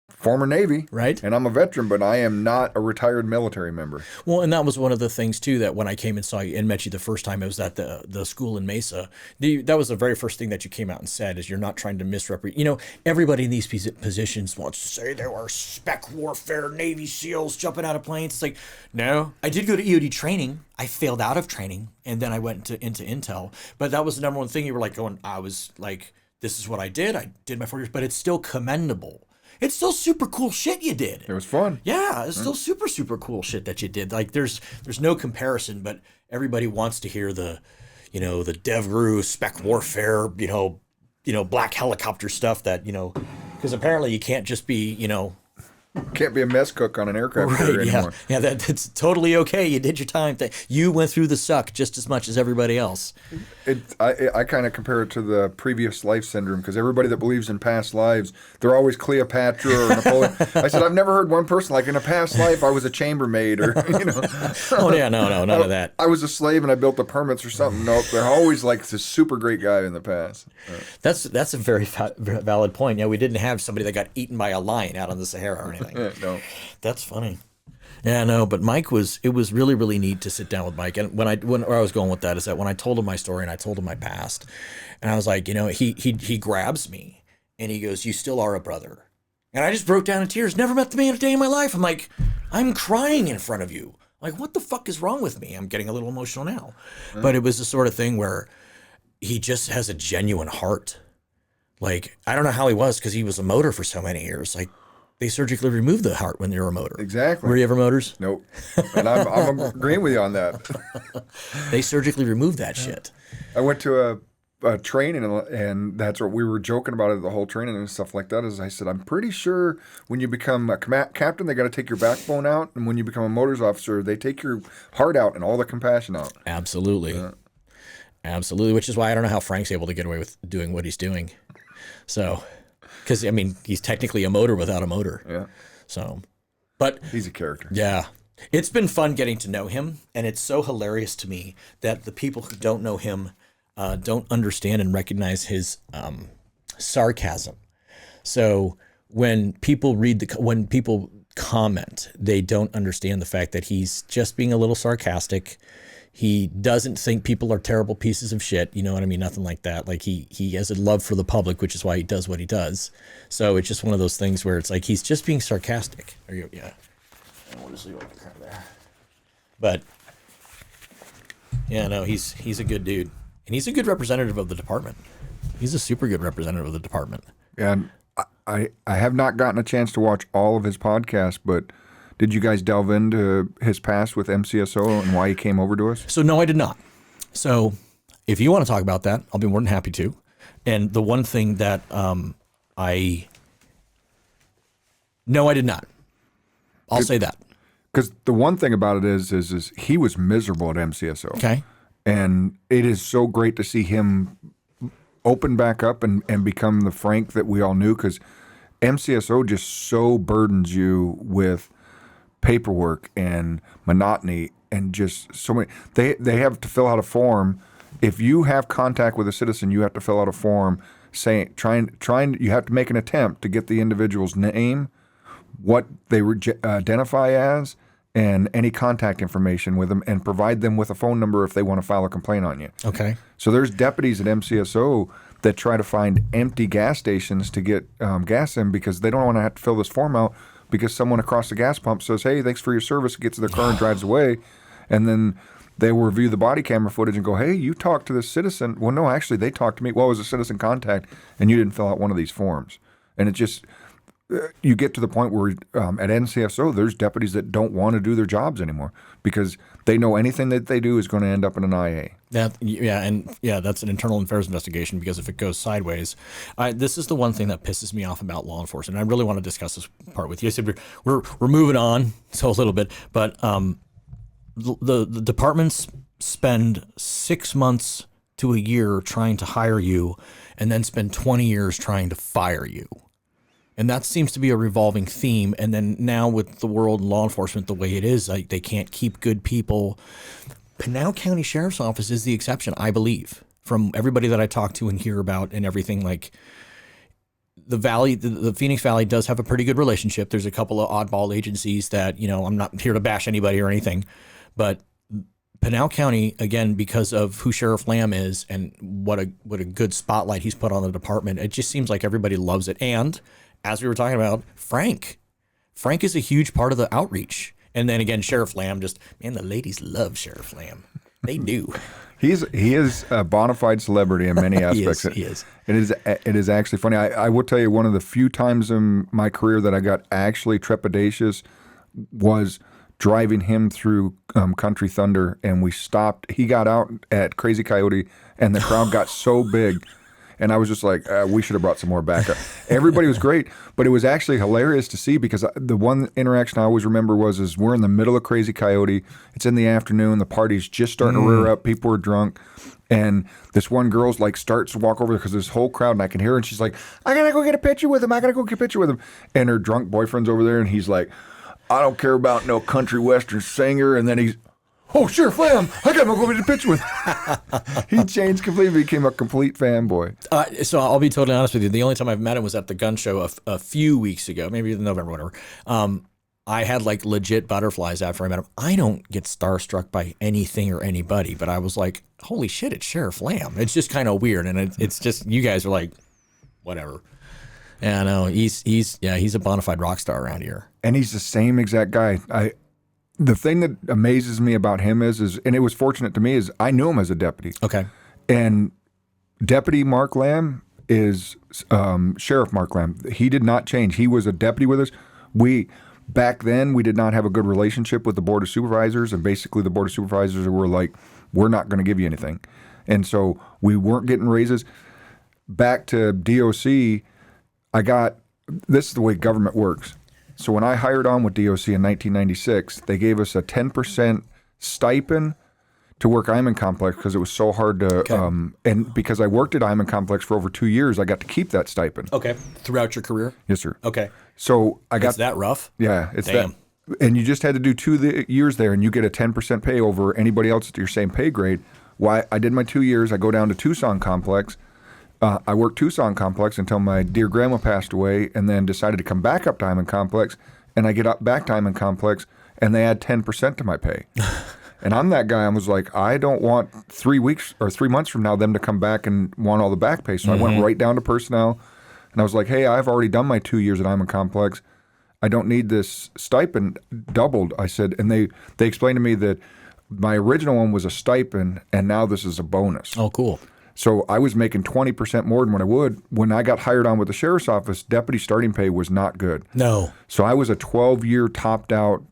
S4: Former Navy,
S1: right?
S4: And I'm a veteran, but I am not a retired military member.
S1: Well, and that was one of the things too, that when I came and saw you and met you the first time, it was at the school in Mesa. That was the very first thing that you came out and said, is you're not trying to misrepresent. Everybody in these positions wants to say they were spec warfare, Navy SEALs jumping out of planes. It's like, no, I did go to EOD training. I failed out of training, and then I went into Intel. But that was the number one thing you were like going. I was like, this is what I did. I did my 4 years, but it's still commendable. It's still super cool shit you did.
S4: It was fun.
S1: Yeah, it's still super, super cool shit that you did. Like there's no comparison, but everybody wants to hear the DevGru, spec warfare, black helicopter stuff that, because apparently you can't just be,
S4: Can't be a mess cook on an aircraft carrier anymore.
S1: Yeah, that's totally okay. You did your time. You went through the suck just as much as everybody else.
S4: I kind of compare it to the previous life syndrome, because everybody that believes in past lives, they're always Cleopatra or Napoleon. I said, I've never heard one person like, in a past life I was a chambermaid, or
S1: Oh yeah, no, none of that.
S4: I was a slave and I built the permits or something. Nope, they're always like this super great guy in the past.
S1: That's a very valid point. Yeah, we didn't have somebody that got eaten by a lion out on the Sahara or anything.
S4: No.
S1: That's funny. Yeah, no, but it was really, really neat to sit down with Mike. And where I was going with that is that when I told him my story and I told him my past, and I was like, he grabs me and he goes, "You still are a brother." And I just broke down in tears. Never met the man a day in my life. I'm like, I'm crying in front of you. Like, what the fuck is wrong with me? I'm getting a little emotional now. But it was the sort of thing where, he just has a genuine heart. Like, I don't know how he was, because he was a motor for so many years. Like, they surgically removed the heart when you're a motor.
S4: Exactly.
S1: Were you ever motors?
S4: Nope. And I'm agreeing with you on that.
S1: They surgically removed that shit.
S4: I went to a training, and that's what we were joking about it, the whole training and stuff like that. Is I said, I'm pretty sure when you become a captain, they got to take your backbone out, and when you become a motors officer, they take your heart out and all the compassion out.
S1: Absolutely. Absolutely, which is why I don't know how Frank's able to get away with doing what he's doing. So, because, I mean, he's technically a motor without a motor.
S4: Yeah.
S1: So, but
S4: he's a character.
S1: Yeah. It's been fun getting to know him, and it's so hilarious to me that the people who don't know him don't understand and recognize his sarcasm. So when people when people comment, they don't understand the fact that he's just being a little sarcastic. He doesn't think people are terrible pieces of shit. You know what I mean? Nothing like that. Like he has a love for the public, which is why he does what he does. So it's just one of those things where it's like he's just being sarcastic. Yeah. We'll just leave it kind of there. But yeah, no, he's a good dude, and he's a good representative of the department. He's a super good representative of the department.
S4: And I have not gotten a chance to watch all of his podcasts, but did you guys delve into his past with MCSO and why he came over to us?
S1: So no, I did not. So if you want to talk about that, I'll be more than happy to. And the one thing that no, I did not. I'll say that.
S4: Because the one thing about it is he was miserable at MCSO.
S1: Okay.
S4: And it is so great to see him open back up and become the Frank that we all knew, because MCSO just so burdens you with paperwork and monotony and just so many. They have to fill out a form. If you have contact with a citizen, you have to fill out a form saying you have to make an attempt to get the individual's name, what they identify as, and any contact information with them, and provide them with a phone number if they want to file a complaint on you.
S1: Okay.
S4: So there's deputies at MCSO that try to find empty gas stations to get gas in, because they don't want to have to fill this form out, because someone across the gas pump says, hey, thanks for your service, gets to their car and drives away. And then they will review the body camera footage and go, hey, you talked to this citizen. Well, no, actually, they talked to me. Well, it was a citizen contact, and you didn't fill out one of these forms. And it just, you get to the point where at NCSO, there's deputies that don't want to do their jobs anymore, because they know anything that they do is going to end up in an IA. That's
S1: an internal affairs investigation, because if it goes sideways, this is the one thing that pisses me off about law enforcement. And I really want to discuss this part with you. I said we're moving on so a little bit, but the departments spend 6 months to a year trying to hire you, and then spend 20 years trying to fire you. And that seems to be a revolving theme. And then now with the world and law enforcement the way it is, like, they can't keep good people. Pinal County Sheriff's Office is the exception, I believe, from everybody that I talk to and hear about and everything. Like, the Valley, the Phoenix Valley does have a pretty good relationship. There's a couple of oddball agencies that, I'm not here to bash anybody or anything, but Pinal County, again, because of who Sheriff Lamb is and what a good spotlight he's put on the department, it just seems like everybody loves it. And as we were talking about, Frank is a huge part of the outreach. And then again, Sheriff Lamb, the ladies love Sheriff Lamb. They do.
S4: He is a bona fide celebrity in many aspects.
S1: He is.
S4: It is actually funny. I will tell you, one of the few times in my career that I got actually trepidatious was driving him through Country Thunder, and we stopped. He got out at Crazy Coyote, and the crowd got so big. And I was just like, we should have brought some more backup. Everybody was great, but it was actually hilarious to see, because the one interaction I always remember is we're in the middle of Crazy Coyote. It's in the afternoon. The party's just starting to rear up. People are drunk. And this one girl's like starts to walk over because there's this whole crowd, and I can hear her, and she's like, I got to go get a picture with him. And her drunk boyfriend's over there, and he's like, I don't care about no country western singer. And then he's, oh, Sheriff Lamb, I got to go get a picture with him. He changed completely, became a complete fanboy.
S1: So I'll be totally honest with you. The only time I've met him was at the gun show a few weeks ago, maybe in November, whatever. I had like legit butterflies after I met him. I don't get starstruck by anything or anybody, but I was like, holy shit, it's Sheriff Lamb. It's just kind of weird. And it's just, you guys are like, whatever. Yeah, I know. He's a bona fide rock star around here.
S4: And he's the same exact guy. The thing that amazes me about him is, and it was fortunate to me, is I knew him as a deputy.
S1: Okay.
S4: And Deputy Mark Lamb is Sheriff Mark Lamb. He did not change. He was a deputy with us. Back then, we did not have a good relationship with the Board of Supervisors, and basically the Board of Supervisors were like, we're not going to give you anything. And so we weren't getting raises. Back to DOC, this is the way government works. So when I hired on with DOC in 1996, they gave us a 10% stipend to work Iman Complex because it was so hard to, and because I worked at Iman Complex for over 2 years, I got to keep that stipend.
S1: Okay. Throughout your career?
S4: Yes, sir.
S1: Okay.
S4: So I got
S1: Is that rough?
S4: Yeah, it's
S1: Damn.
S4: that. And you just had to do 2 years there, and you get a 10% pay over anybody else at your same pay grade. Why? I did my 2 years. I go down to Tucson Complex. I worked Tucson Complex until my dear grandma passed away, and then decided to come back up to Iman Complex. And I get up back to Iman Complex, and they add 10% to my pay. And I'm that guy. I was like, I don't want 3 weeks or 3 months from now them to come back and want all the back pay. So I went right down to personnel, and I was like, hey, I've already done my 2 years at Iman Complex. I don't need this stipend doubled. I said, and they explained to me that my original one was a stipend, and now this is a bonus.
S1: Oh, cool.
S4: So I was making 20% more than what I would. When I got hired on with the sheriff's office, deputy starting pay was not good.
S1: No.
S4: So I was a 12-year topped-out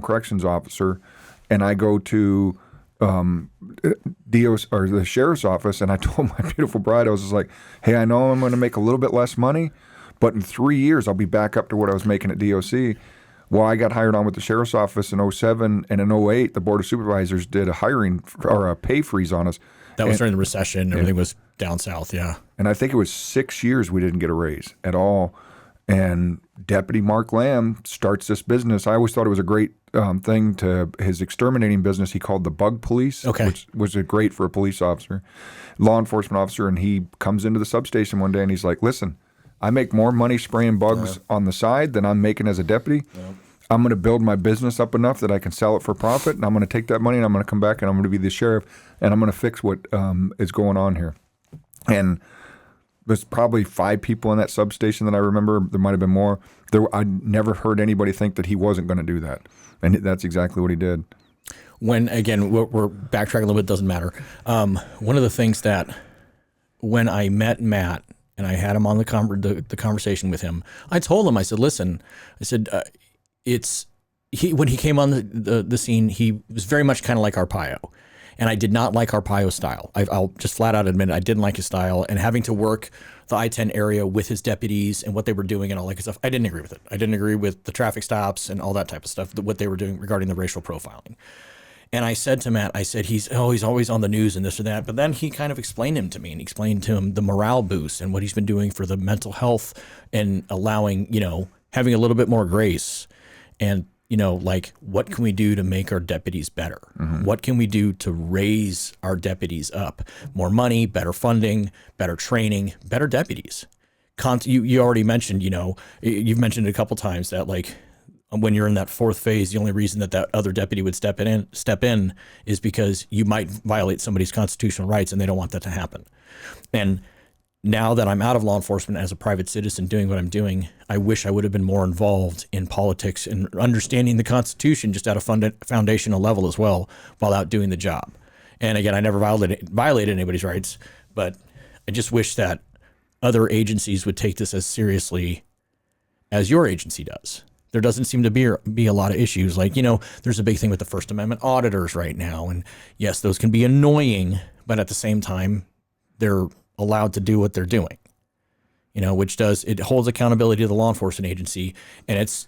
S4: corrections officer, and I go to DOS or the sheriff's office, and I told my beautiful bride, I was just like, hey, I know I'm going to make a little bit less money, but in 3 years I'll be back up to what I was making at DOC. Well, I got hired on with the sheriff's office in 2007, and in 2008, the Board of Supervisors did a hiring or a pay freeze on us.
S1: That was during the recession. Everything was down south, yeah.
S4: And I think it was 6 years we didn't get a raise at all. And Deputy Mark Lamb starts this business. I always thought it was a great thing to his exterminating business. He called the Bug Police, which was great for a police officer, law enforcement officer. And he comes into the substation one day and he's like, listen, I make more money spraying bugs on the side than I'm making as a deputy. I'm going to build my business up enough that I can sell it for profit, and I'm going to take that money and I'm going to come back and I'm going to be the sheriff, and I'm going to fix what is going on here. And there's probably 5 people in that substation that I remember. There might have been more. I never heard anybody think that he wasn't going to do that, and that's exactly what he did.
S1: When, again, we're backtracking a little bit, doesn't matter. One of the things that when I met Matt and I had him on the conversation with him, I told him, I said, listen, I said, when he came on the scene, he was very much kind of like Arpaio, and I did not like Arpaio's style. I'll just flat out admit it, I didn't like his style, and having to work the I-10 area with his deputies and what they were doing and all that stuff, I didn't agree with it. I didn't agree with the traffic stops and all that type of stuff, what they were doing regarding the racial profiling. And I said to Matt, I said, he's always on the news and this or that. But then he kind of explained him to me and explained to him the morale boost and what he's been doing for the mental health and allowing, having a little bit more grace. And, like, what can we do to make our deputies better? What can we do to raise our deputies up? More money, better funding, better training, better deputies. You already mentioned, you've mentioned it a couple times that, like, when you're in that 4th phase, the only reason that other deputy would step in is because you might violate somebody's constitutional rights, and they don't want that to happen. And now that I'm out of law enforcement as a private citizen doing what I'm doing, I wish I would have been more involved in politics and understanding the Constitution just at a foundational level as well while out doing the job. And again, I never violated anybody's rights, but I just wish that other agencies would take this as seriously as your agency does. There doesn't seem to be a lot of issues. Like, there's a big thing with the First Amendment auditors right now. And yes, those can be annoying, but at the same time, they're allowed to do what they're doing, which it holds accountability to the law enforcement agency. And it's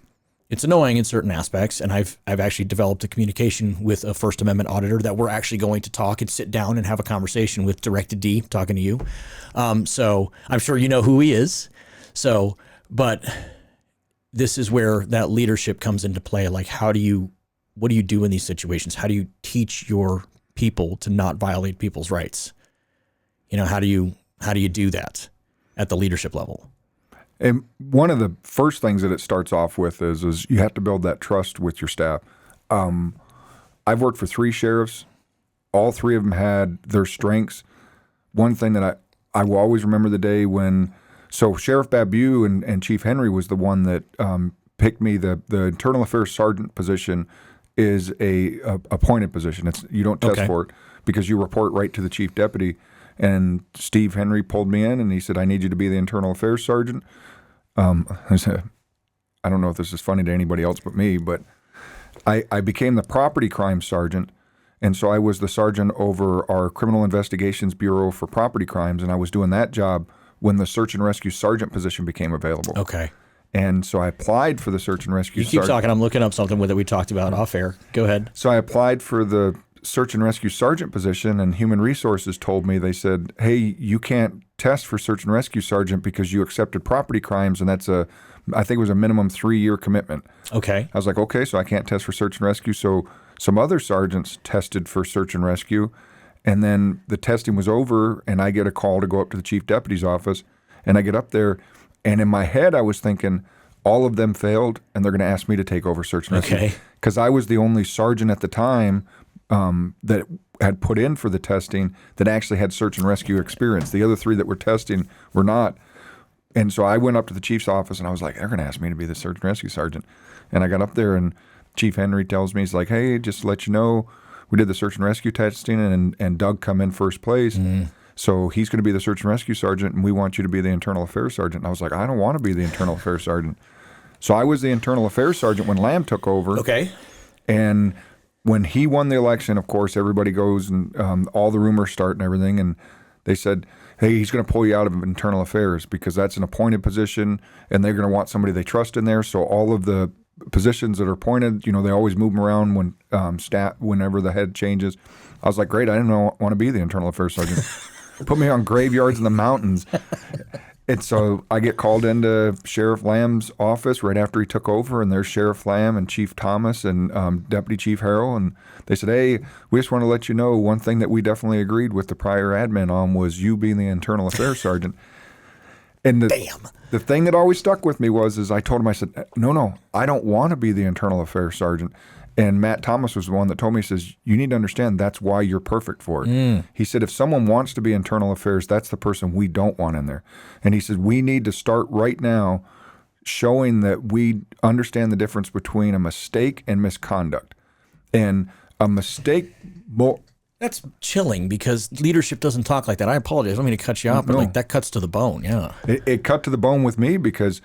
S1: annoying in certain aspects. And I've actually developed a communication with a First Amendment auditor that we're actually going to talk and sit down and have a conversation with Directed D, talking to you. So I'm sure you know who he is. So, but this is where that leadership comes into play. Like, what do you do in these situations? How do you teach your people to not violate people's rights? How do you do that at the leadership level?
S4: And one of the first things that it starts off with is you have to build that trust with your staff. I've worked for 3 sheriffs. All 3 of them had their strengths. One thing that I will always remember the day when, Sheriff Babu and Chief Henry was the one that picked me. The internal affairs sergeant position is a appointed position. You don't test for it because you report right to the chief deputy. And Steve Henry pulled me in, and he said, I need you to be the internal affairs sergeant. I said, I don't know if this is funny to anybody else but me, but I became the property crime sergeant. And so I was the sergeant over our criminal investigations bureau for property crimes, and I was doing that job when the search and rescue sergeant position became available.
S1: Okay.
S4: And so I applied for the search and rescue
S1: You keep
S4: sergeant.
S1: talking. I'm looking up something that we talked about off air. Go ahead.
S4: So I applied for the search and rescue sergeant position, and Human Resources told me, they said, hey, you can't test for search and rescue sergeant because you accepted property crimes, and that's I think it was a minimum 3-year commitment.
S1: Okay.
S4: I was like, okay, so I can't test for search and rescue. So some other sergeants tested for search and rescue, and then the testing was over, and I get a call to go up to the chief deputy's office, and I get up there, and in my head I was thinking, all of them failed, and they're going to ask me to take over search and rescue.
S1: Okay.
S4: Because I was the only sergeant at the time that had put in for the testing that actually had search and rescue experience. The other 3 that were testing were not. And so I went up to the chief's office, and I was like, they're going to ask me to be the search and rescue sergeant. And I got up there, and Chief Henry tells me, he's like, hey, just to let you know, we did the search and rescue testing, and Doug come in first place. So he's going to be the search and rescue sergeant, and we want you to be the internal affairs sergeant. And I was like, I don't want to be the internal affairs sergeant. So I was the internal affairs sergeant when Lamb took over.
S1: Okay.
S4: And when he won the election, of course, everybody goes and all the rumors start and everything. And they said, hey, he's going to pull you out of internal affairs because that's an appointed position, and they're going to want somebody they trust in there. So all of the positions that are appointed, they always move them around when whenever the head changes. I was like, great, I didn't want to be the internal affairs sergeant. Put me on graveyards in the mountains. And so I get called into Sheriff Lamb's office right after he took over, and there's Sheriff Lamb and Chief Thomas and Deputy Chief Harrell, and they said, hey, we just want to let you know one thing that we definitely agreed with the prior admin on was you being the internal affairs sergeant. And the thing that always stuck with me is I told him, I said, no, I don't want to be the internal affairs sergeant. And Matt Thomas was the one that told me, he says, you need to understand that's why you're perfect for it. He said, if someone wants to be internal affairs, that's the person we don't want in there. And he said, we need to start right now showing that we understand the difference between a mistake and misconduct. And a mistake,
S1: That's chilling because leadership doesn't talk like that. I apologize. I don't mean to cut you off, but that cuts to the bone. Yeah.
S4: It cut to the bone with me because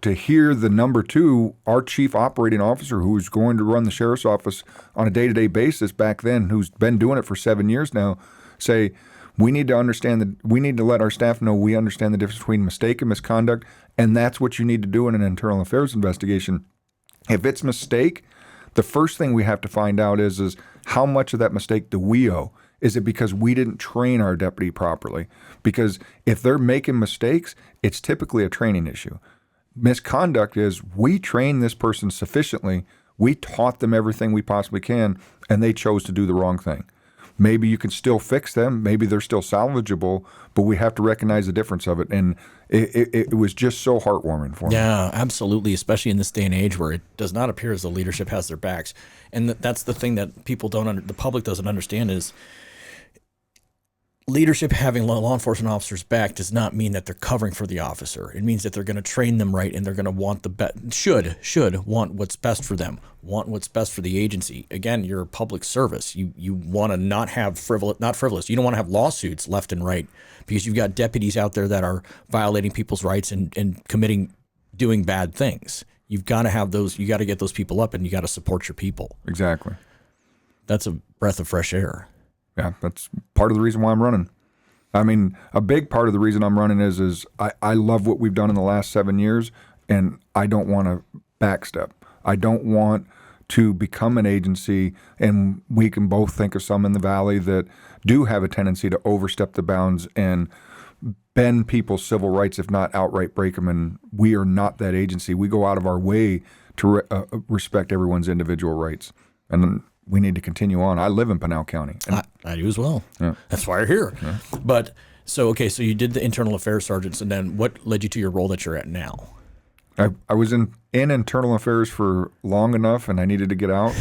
S4: to hear the number 2, our chief operating officer, who was going to run the sheriff's office on a day-to-day basis back then, who's been doing it for 7 years now, say, we need to understand we need to let our staff know we understand the difference between mistake and misconduct, and that's what you need to do in an internal affairs investigation. If it's mistake, the first thing we have to find out is how much of that mistake do we owe? Is it because we didn't train our deputy properly? Because if they're making mistakes, it's typically a training issue. Misconduct is we trained this person sufficiently, we taught them everything we possibly can, and they chose to do the wrong thing. Maybe you can still fix them, maybe they're still salvageable, but we have to recognize the difference of it. And it was just so heartwarming for me.
S1: Yeah, absolutely, especially in this day and age where it does not appear as though leadership has their backs. And that's the thing that people the public doesn't understand is leadership having law enforcement officers back does not mean that they're covering for the officer. It means that they're going to train them right, and they're going to want the best. Should want what's best for them. Want what's best for the agency. Again, you're a public service. You want to not have not frivolous. You don't want to have lawsuits left and right because you've got deputies out there that are violating people's rights and doing bad things. You've got to have those. You got to get those people up, and you got to support your people.
S4: Exactly.
S1: That's a breath of fresh air.
S4: Yeah, that's part of the reason why I'm running. I mean, a big part of the reason I'm running is I love what we've done in the last 7 years, and I don't want to backstep. I don't want to become an agency, and we can both think of some in the Valley that do have a tendency to overstep the bounds and bend people's civil rights, if not outright break them, and we are not that agency. We go out of our way to respect everyone's individual rights, and we need to continue on. I live in Pinal County.
S1: I do as well.
S4: Yeah.
S1: That's why you're here. Yeah. But so you did the internal affairs sergeants, and then what led you to your role that you're at now?
S4: I was in internal affairs for long enough, and I needed to get out.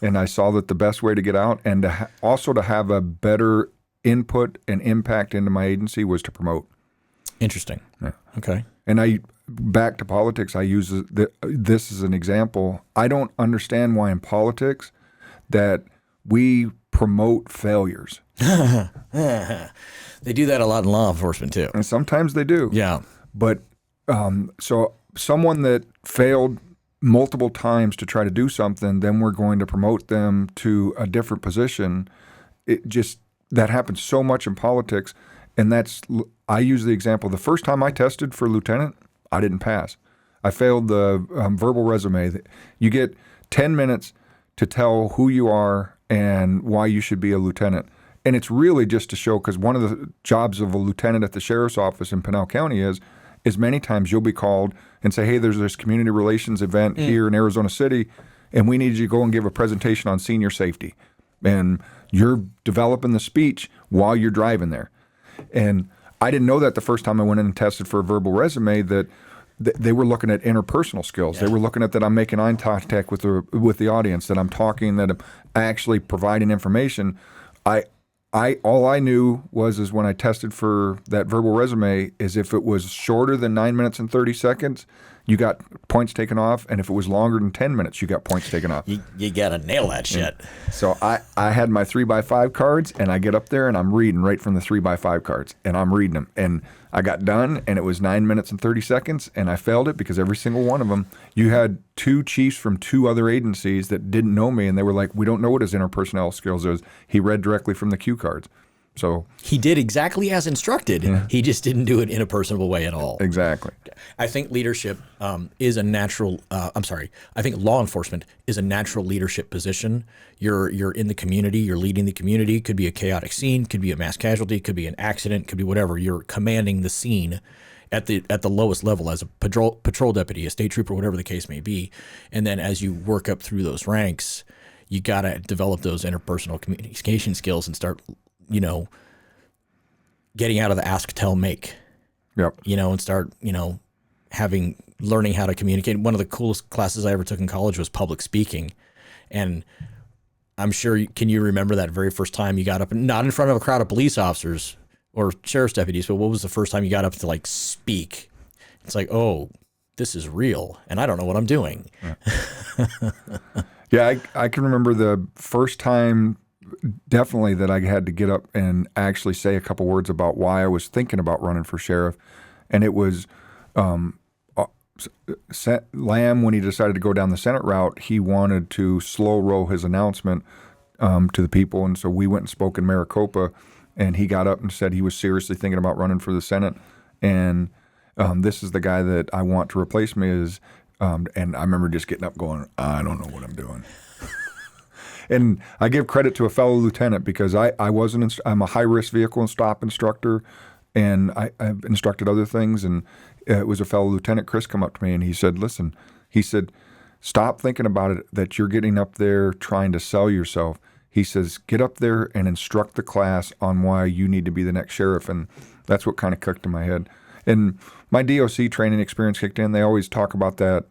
S4: And I saw that the best way to get out and also to have a better input and impact into my agency was to promote.
S1: Interesting.
S4: Yeah.
S1: Okay.
S4: And back to politics, I use this as an example. I don't understand why in politics that we promote failures.
S1: They do that a lot in law enforcement too.
S4: And sometimes they do.
S1: Yeah.
S4: But so someone that failed multiple times to try to do something, then we're going to promote them to a different position. That happens so much in politics. And I use the example, the first time I tested for lieutenant, I didn't pass. I failed the verbal resume. You get 10 minutes to tell who you are and why you should be a lieutenant. And it's really just to show, because one of the jobs of a lieutenant at the sheriff's office in Pinal County is many times you'll be called and say, hey, there's this community relations event here in Arizona City, and we need you to go and give a presentation on senior safety. And you're developing the speech while you're driving there. And I didn't know that the first time I went in and tested for a verbal resume, that they were looking at interpersonal skills. Yeah. They were looking at that I'm making eye contact with the audience, that I'm talking, that I'm actually providing information. All I knew was when I tested for that verbal resume is if it was shorter than 9 minutes and 30 seconds, you got points taken off, and if it was longer than 10 minutes, you got points taken off.
S1: You got to nail that shit.
S4: Yeah. So I had my 3x5 cards, and I get up there, and I'm reading right from the 3x5 cards, and I'm reading them. And I got done, and it was 9 minutes and 30 seconds, and I failed it because every single one of them, you had two chiefs from two other agencies that didn't know me, and they were like, we don't know what his interpersonnel skills is. He read directly from the cue cards. So
S1: he did exactly as instructed. Yeah. He just didn't do it in a personable way at all.
S4: Exactly.
S1: I think leadership is a natural. I think law enforcement is a natural leadership position. You're in the community. You're leading the community. Could be a chaotic scene. Could be a mass casualty. Could be an accident. Could be whatever. You're commanding the scene at the lowest level as a patrol deputy, a state trooper, whatever the case may be. And then as you work up through those ranks, you got to develop those interpersonal communication skills and start, getting out of the ask, tell, make.
S4: Yep.
S1: And start, learning how to communicate. One of the coolest classes I ever took in college was public speaking. And I'm sure, can you remember that very first time you got up, not in front of a crowd of police officers or sheriff's deputies, but what was the first time you got up to speak? It's like, oh, this is real, and I don't know what I'm doing.
S4: Yeah, I can remember the first time definitely that I had to get up and actually say a couple words about why I was thinking about running for sheriff. And it was Lamb, when he decided to go down the Senate route, he wanted to slow roll his announcement to the people. And so we went and spoke in Maricopa, and he got up and said he was seriously thinking about running for the Senate. And this is the guy that I want to replace me as. And I remember just getting up going, I don't know what I'm doing. And I give credit to a fellow lieutenant because I'm a high-risk vehicle and stop instructor, and I've instructed other things. And it was a fellow lieutenant, Chris, come up to me, and he said, listen, stop thinking about it, that you're getting up there trying to sell yourself. He says, get up there and instruct the class on why you need to be the next sheriff. And that's what kind of clicked in my head. And my DOC training experience kicked in. They always talk about that.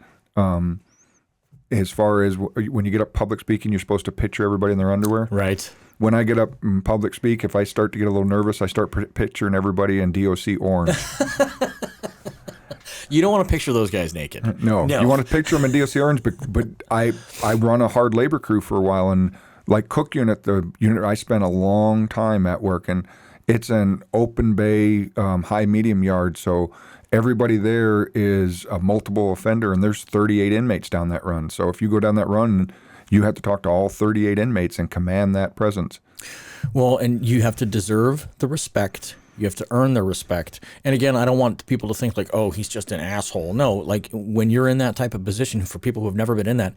S4: As far as when you get up public speaking, you're supposed to picture everybody in their underwear.
S1: Right.
S4: When I get up and public speak, if I start to get a little nervous, I start picturing everybody in DOC orange.
S1: You don't want to picture those guys naked.
S4: No. You want to picture them in DOC orange, but I run a hard labor crew for a while, and like cook unit, the unit I spent a long time at work, and it's an open bay, high medium yard, so everybody there is a multiple offender, and there's 38 inmates down that run. So if you go down that run, you have to talk to all 38 inmates and command that presence.
S1: Well, and you have to deserve the respect. You have to earn the respect. And again, I don't want people to think like, oh, he's just an asshole. No, like when you're in that type of position, for people who have never been in that,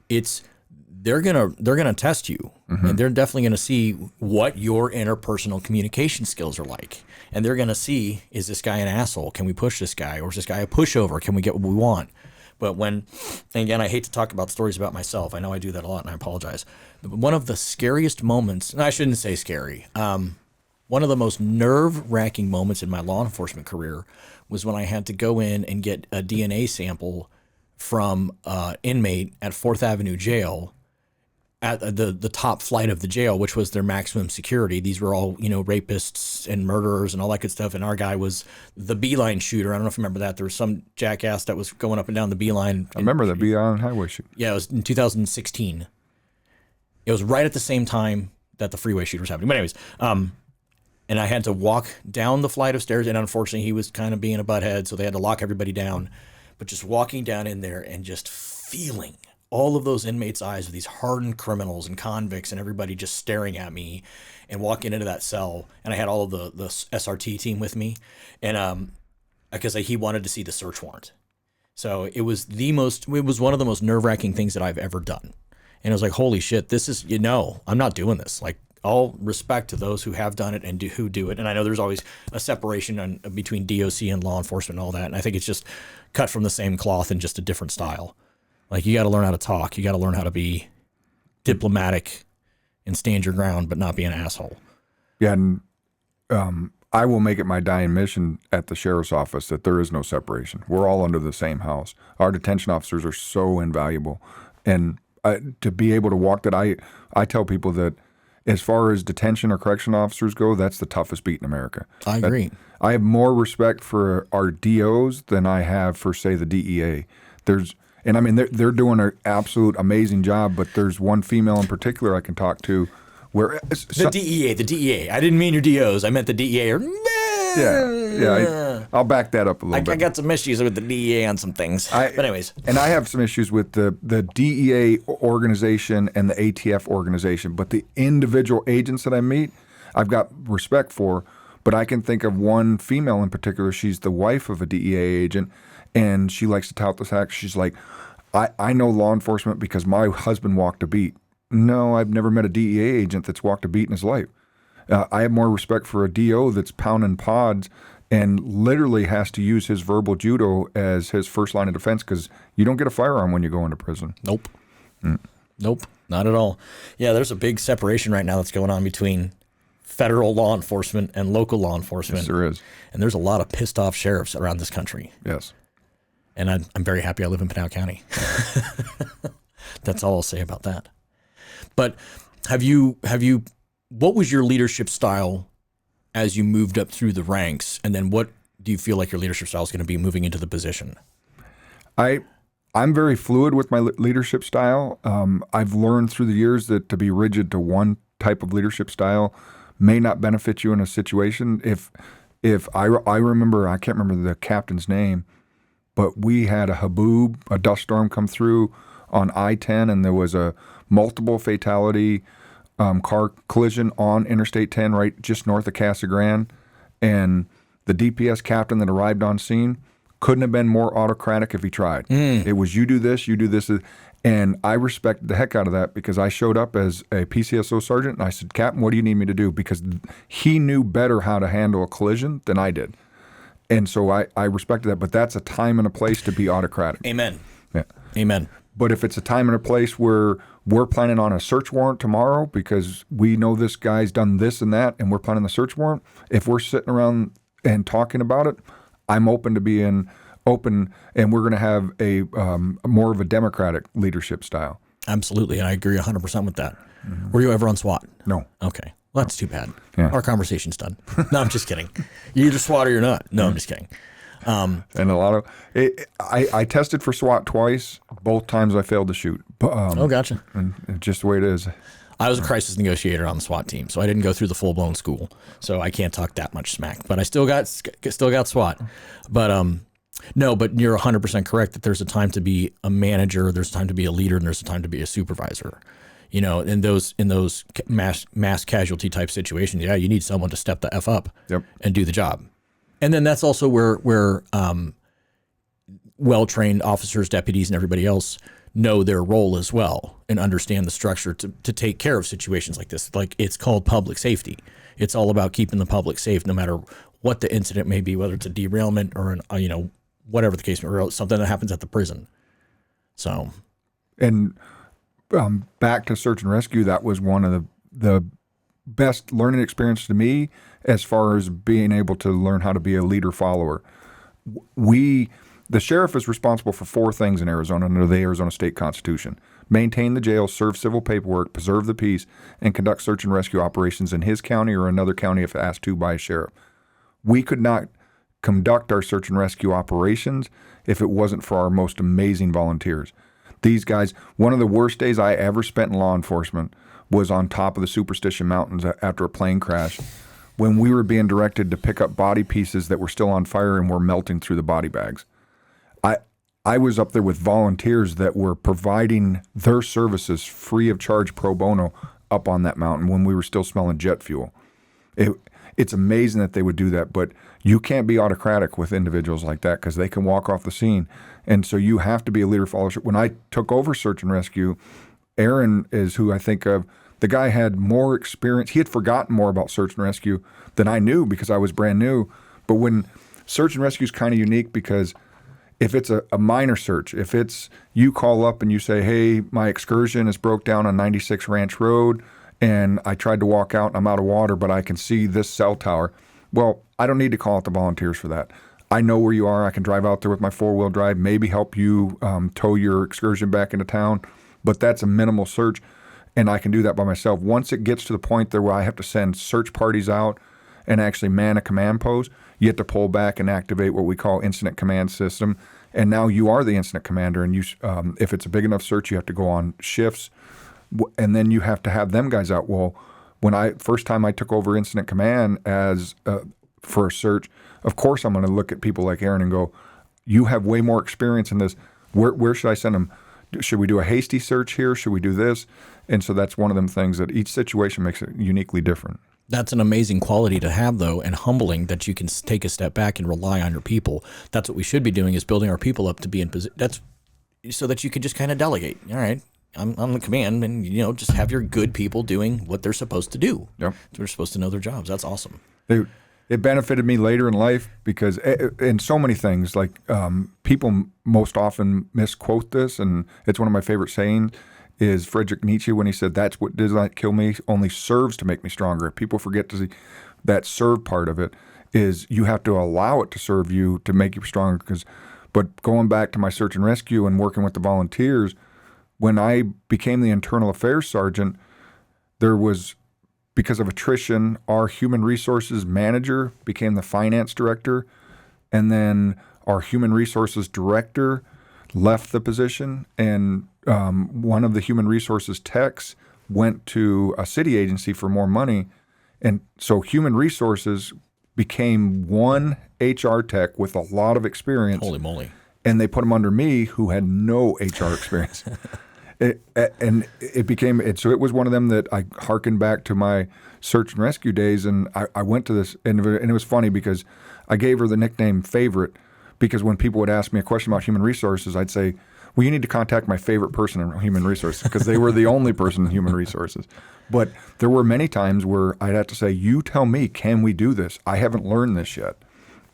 S1: they're gonna test you, and they're definitely gonna see what your interpersonal communication skills are like, and they're gonna see, is this guy an asshole? Can we push this guy, or is this guy a pushover? Can we get what we want? But and again, I hate to talk about stories about myself. I know I do that a lot, and I apologize. But one of the scariest moments, and I shouldn't say scary, one of the most nerve-wracking moments in my law enforcement career was when I had to go in and get a DNA sample from inmate at 4th Avenue Jail, at the top flight of the jail, which was their maximum security. These were all, rapists and murderers and all that good stuff. And our guy was the beeline shooter. I don't know if you remember that. There was some jackass that was going up and down the beeline.
S4: I remember the beeline highway shoot.
S1: Yeah, it was in 2016. It was right at the same time that the freeway shooter was happening. But anyways, and I had to walk down the flight of stairs, and unfortunately he was kind of being a butthead, so they had to lock everybody down. But just walking down in there and just feeling all of those inmates' eyes of these hardened criminals and convicts and everybody just staring at me, and walking into that cell, and I had all of the SRT team with me, and because he wanted to see the search warrant. So it was one of the most nerve-wracking things that I've ever done. And I was like, holy shit, this is, I'm not doing this. Like, all respect to those who have done it and who do it. And I know there's always a separation between DOC and law enforcement and all that. And I think it's just cut from the same cloth in just a different style. Like, you got to learn how to talk. You got to learn how to be diplomatic and stand your ground, but not be an asshole.
S4: Yeah. And I will make it my dying mission at the sheriff's office that there is no separation. We're all under the same house. Our detention officers are so invaluable. And to be able to walk that, I tell people that as far as detention or correction officers go, that's the toughest beat in America.
S1: I agree.
S4: I have more respect for our DOs than I have for, say, the DEA. And I mean, they're doing an absolute amazing job, but there's one female in particular I can talk to where...
S1: The DEA. I didn't mean your DOs. I meant the DEA.
S4: Yeah. I'll back that up a little bit.
S1: I got some issues with the DEA on some things. But anyways.
S4: And I have some issues with the DEA organization and the ATF organization. But the individual agents that I meet, I've got respect for. But I can think of one female in particular. She's the wife of a DEA agent. And she likes to tout the fact. She's like, I know law enforcement because my husband walked a beat. No, I've never met a DEA agent that's walked a beat in his life. I have more respect for a DO that's pounding pods and literally has to use his verbal judo as his first line of defense because you don't get a firearm when you go into prison.
S1: Nope. Nope, not at all. Yeah, there's a big separation right now that's going on between federal law enforcement and local law enforcement.
S4: Yes, there is.
S1: And there's a lot of pissed off sheriffs around this country.
S4: Yes.
S1: And I'm very happy I live in Pinal County. That's all I'll say about that. But what was your leadership style as you moved up through the ranks? And then what do you feel like your leadership style is going to be moving into the position?
S4: I'm very fluid with my leadership style. I've learned through the years that to be rigid to one type of leadership style may not benefit you in a situation. If I remember, I can't remember the captain's name, but we had a dust storm come through on I-10, and there was a multiple fatality car collision on Interstate 10 right just north of Casa Grande. And the DPS captain that arrived on scene couldn't have been more autocratic if he tried. It was you do this. And I respected the heck out of that because I showed up as a PCSO sergeant and I said, Captain, what do you need me to do? Because he knew better how to handle a collision than I did. And so I respected that. But that's a time and a place to be autocratic.
S1: Amen.
S4: Yeah.
S1: Amen.
S4: But if it's a time and a place where we're planning on a search warrant tomorrow because we know this guy's done this and that and we're planning the search warrant, if we're sitting around and talking about it, I'm open to being open, and we're going to have a more of a democratic leadership style.
S1: Absolutely, and I agree 100% with that. Mm-hmm. Were you ever on SWAT?
S4: No.
S1: Okay. Well, that's too bad.
S4: Yeah.
S1: Our conversation's done. No, I'm just kidding. You're either SWAT or you're not. No, I'm just kidding.
S4: And a lot of I tested for SWAT twice. Both times I failed to shoot.
S1: Oh, gotcha.
S4: And just the way it is.
S1: I was a crisis negotiator on the SWAT team, so I didn't go through the full-blown school, so I can't talk that much smack. But I still got SWAT. But no, but you're 100% correct that there's a time to be a manager, there's a time to be a leader, and there's a time to be a supervisor. You know, in those mass casualty type situations, yeah, you need someone to step the F up and do the job. And then that's also where well-trained officers, deputies, and everybody else know their role as well and understand the structure to take care of situations like this. Like, it's called public safety. It's all about keeping the public safe, no matter what the incident may be, whether it's a derailment or whatever the case may be, or something that happens at the prison. So,
S4: and back to search and rescue, that was one of the best learning experience to me as far as being able to learn how to be a leader follower. The sheriff is responsible for 4 things in Arizona under the Arizona State Constitution: maintain the jail, serve civil paperwork, preserve the peace, and conduct search and rescue operations in his county or another county if asked to by a sheriff. We could not conduct our search and rescue operations if it wasn't for our most amazing volunteers. These guys, one of the worst days I ever spent in law enforcement was on top of the Superstition Mountains after a plane crash when we were being directed to pick up body pieces that were still on fire and were melting through the body bags. I was up there with volunteers that were providing their services free of charge pro bono up on that mountain when we were still smelling jet fuel. It's amazing that they would do that, but you can't be autocratic with individuals like that because they can walk off the scene. And so you have to be a leader of followership. When I took over search and rescue, Aaron is who I think of. The guy had more experience. He had forgotten more about search and rescue than I knew because I was brand new. But when search and rescue is kind of unique because if it's a minor search, if it's you call up and you say, hey, my excursion is broke down on 96 Ranch Road and I tried to walk out and I'm out of water, but I can see this cell tower. Well, I don't need to call out the volunteers for that. I know where you are. I can drive out there with my 4-wheel drive, maybe help you tow your excursion back into town, but that's a minimal search, and I can do that by myself. Once it gets to the point there where I have to send search parties out and actually man a command post, you have to pull back and activate what we call incident command system, and now you are the incident commander, and you, if it's a big enough search, you have to go on shifts, and then you have to have them guys out. Well, when first time I took over incident command as for a search, of course I'm going to look at people like Aaron and go, you have way more experience in this. Where should I send them? Should we do a hasty search here? Should we do this? And so that's one of them things that each situation makes it uniquely different.
S1: That's an amazing quality to have, though, and humbling that you can take a step back and rely on your people. That's what we should be doing, is building our people up to be in position. That's so that you can just kind of delegate. All right, I'm the command, and just have your good people doing what they're supposed to do.
S4: Yep.
S1: They're supposed to know their jobs. That's awesome.
S4: It benefited me later in life because in so many things, like people most often misquote this, and it's one of my favorite sayings, is Friedrich Nietzsche when he said, that's what does not kill me, only serves to make me stronger. People forget to see that serve part of it is you have to allow it to serve you to make you stronger. But going back to my search and rescue and working with the volunteers, when I became the internal affairs sergeant, there was, because of attrition, our human resources manager became the finance director, and then our human resources director left the position, and one of the human resources techs went to a city agency for more money. And so human resources became one HR tech with a lot of experience.
S1: Holy moly.
S4: And they put him under me, who had no HR experience. So it was one of them that I hearkened back to my search and rescue days, and I went to this, and it was funny because I gave her the nickname Favorite, because when people would ask me a question about human resources, I'd say, well, you need to contact my favorite person in human resources, because they were the only person in human resources. But there were many times where I'd have to say, you tell me, can we do this? I haven't learned this yet.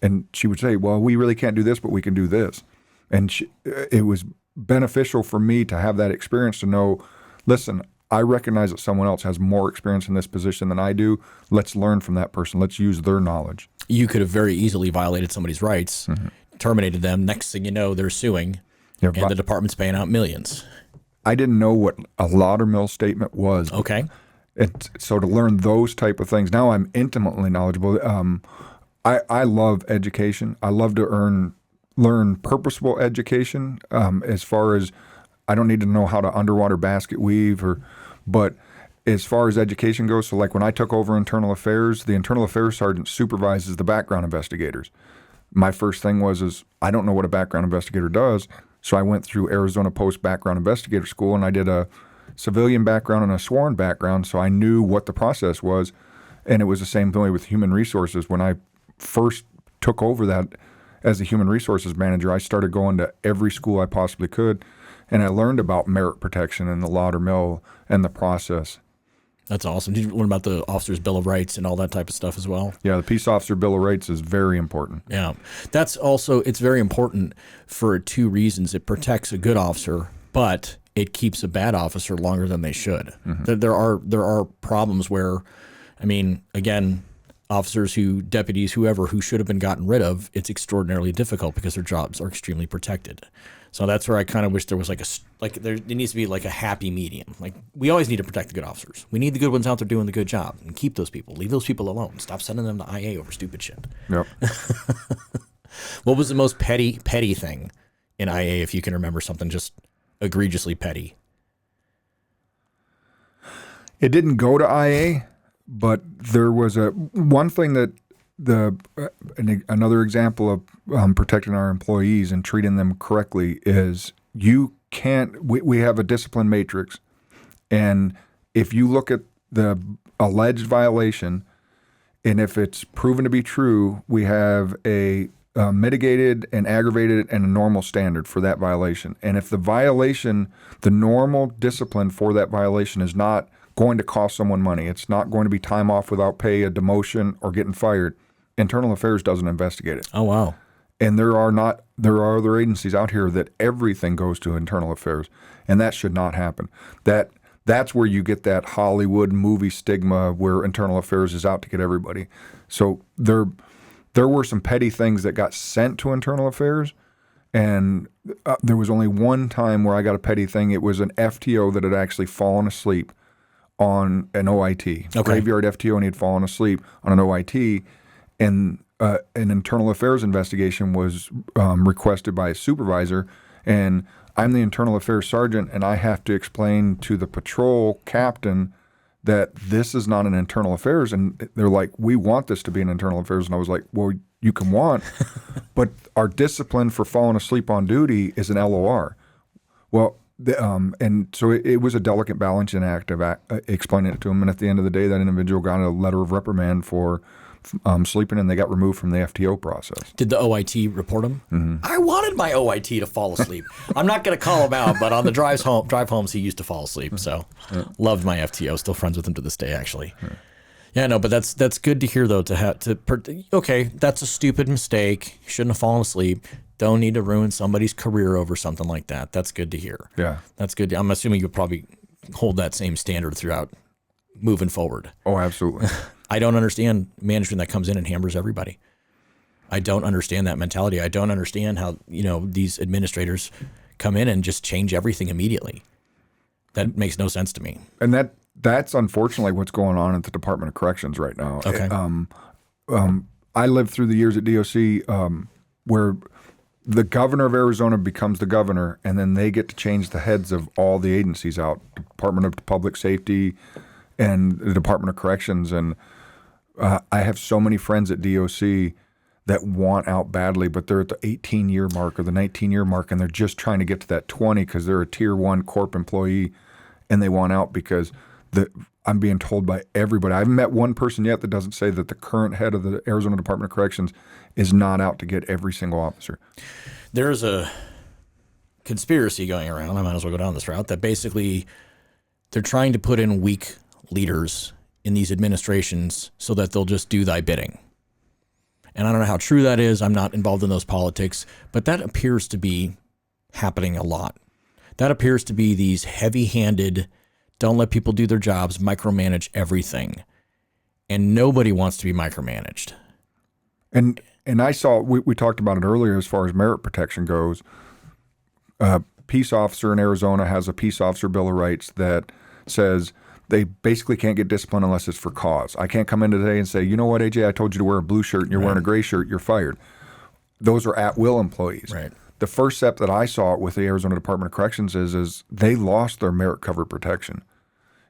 S4: And she would say, well, we really can't do this, but we can do this. And it was beneficial for me to have that experience to know, listen, I recognize that someone else has more experience in this position than I do. Let's learn from that person. Let's use their knowledge.
S1: You could have very easily violated somebody's rights, terminated them. Next thing you know, they're suing, and the department's paying out millions.
S4: I didn't know what a Laudermill statement was.
S1: Okay.
S4: So to learn those type of things, now I'm intimately knowledgeable. I love education. I love to learn purposeful education. As far as I don't need to know how to underwater basket weave, but as far as education goes, so like when I took over internal affairs, the internal affairs sergeant supervises the background investigators. My first thing was I don't know what a background investigator does, so I went through Arizona Post Background Investigator School, and I did a civilian background and a sworn background, so I knew what the process was. And it was the same thing with human resources. When I first took over that as a human resources manager, I started going to every school I possibly could, and I learned about merit protection and the Laudermill and the process.
S1: That's awesome. Did you learn about the Officer's Bill of Rights and all that type of stuff as well?
S4: Yeah, the Peace Officer Bill of Rights is very important.
S1: Yeah. It's very important for two reasons. It protects a good officer, but it keeps a bad officer longer than they should. Mm-hmm. There are problems where, again, officers, deputies, whoever, who should have been gotten rid of, it's extraordinarily difficult because their jobs are extremely protected. So that's where I kind of wish there was there needs to be like a happy medium. Like, we always need to protect the good officers. We need the good ones out there doing the good job, and keep those people. Leave those people alone. Stop sending them to IA over stupid shit.
S4: Yep.
S1: What was the most petty thing in IA, if you can remember something just egregiously petty?
S4: It didn't go to IA, but there was one thing that another example of protecting our employees and treating them correctly is we have a discipline matrix, and if you look at the alleged violation, and if it's proven to be true, we have a mitigated and aggravated and a normal standard for that violation. And if the normal discipline for that violation is not going to cost someone money, it's not going to be time off without pay, a demotion, or getting fired, Internal Affairs doesn't investigate it.
S1: Oh, wow.
S4: And there are other agencies out here that everything goes to Internal Affairs, and that should not happen. That's where you get that Hollywood movie stigma where Internal Affairs is out to get everybody. So there were some petty things that got sent to Internal Affairs, and there was only one time where I got a petty thing. It was an FTO that had actually fallen asleep on an OIT, graveyard FTO, and he had fallen asleep on an OIT, and an Internal Affairs investigation was requested by a supervisor, and I'm the Internal Affairs sergeant, and I have to explain to the patrol captain that this is not an Internal Affairs. And they're like, we want this to be an Internal Affairs. And I was like, well, you can want, but our discipline for falling asleep on duty is an LOR. Well, and so it was a delicate balancing act of explaining it to him. And at the end of the day, that individual got a letter of reprimand for sleeping, and they got removed from the FTO process.
S1: Did the OIT report him?
S4: Mm-hmm.
S1: I wanted my OIT to fall asleep. I'm not going to call him out, but on the drive homes, he used to fall asleep. So loved my FTO. Still friends with him to this day, actually. Yeah, no, but that's good to hear though. Okay, that's a stupid mistake. Shouldn't have fallen asleep. Don't need to ruin somebody's career over something like that. That's good to hear.
S4: Yeah,
S1: that's good. I'm assuming you'll probably hold that same standard throughout moving forward.
S4: Oh, absolutely.
S1: I don't understand management that comes in and hammers everybody. I don't understand that mentality. I don't understand how, these administrators come in and just change everything immediately. That makes no sense to me.
S4: And that's unfortunately what's going on at the Department of Corrections right now.
S1: Okay.
S4: I lived through the years at DOC where the governor of Arizona becomes the governor, and then they get to change the heads of all the agencies out, Department of Public Safety and the Department of Corrections. And I have so many friends at DOC that want out badly, but they're at the 18-year mark or the 19-year mark, and they're just trying to get to that 20 because they're a Tier 1 corp employee, and they want out because I'm being told by everybody. I haven't met one person yet that doesn't say that the current head of the Arizona Department of Corrections is not out to get every single officer.
S1: There's a conspiracy going around, I might as well go down this route, that basically they're trying to put in weak leaders in these administrations so that they'll just do thy bidding. And I don't know how true that is. I'm not involved in those politics, but that appears to be happening a lot. That appears to be these heavy-handed, don't let people do their jobs, micromanage everything. And nobody wants to be micromanaged.
S4: And I saw, we talked about it earlier as far as merit protection goes. A peace officer in Arizona has a peace officer bill of rights that says they basically can't get disciplined unless it's for cause. I can't come in today and say, you know what, AJ, I told you to wear a blue shirt and you're wearing a gray shirt, you're fired. Those are at-will employees.
S1: Right.
S4: The first step that I saw with the Arizona Department of Corrections is they lost their merit-covered protection.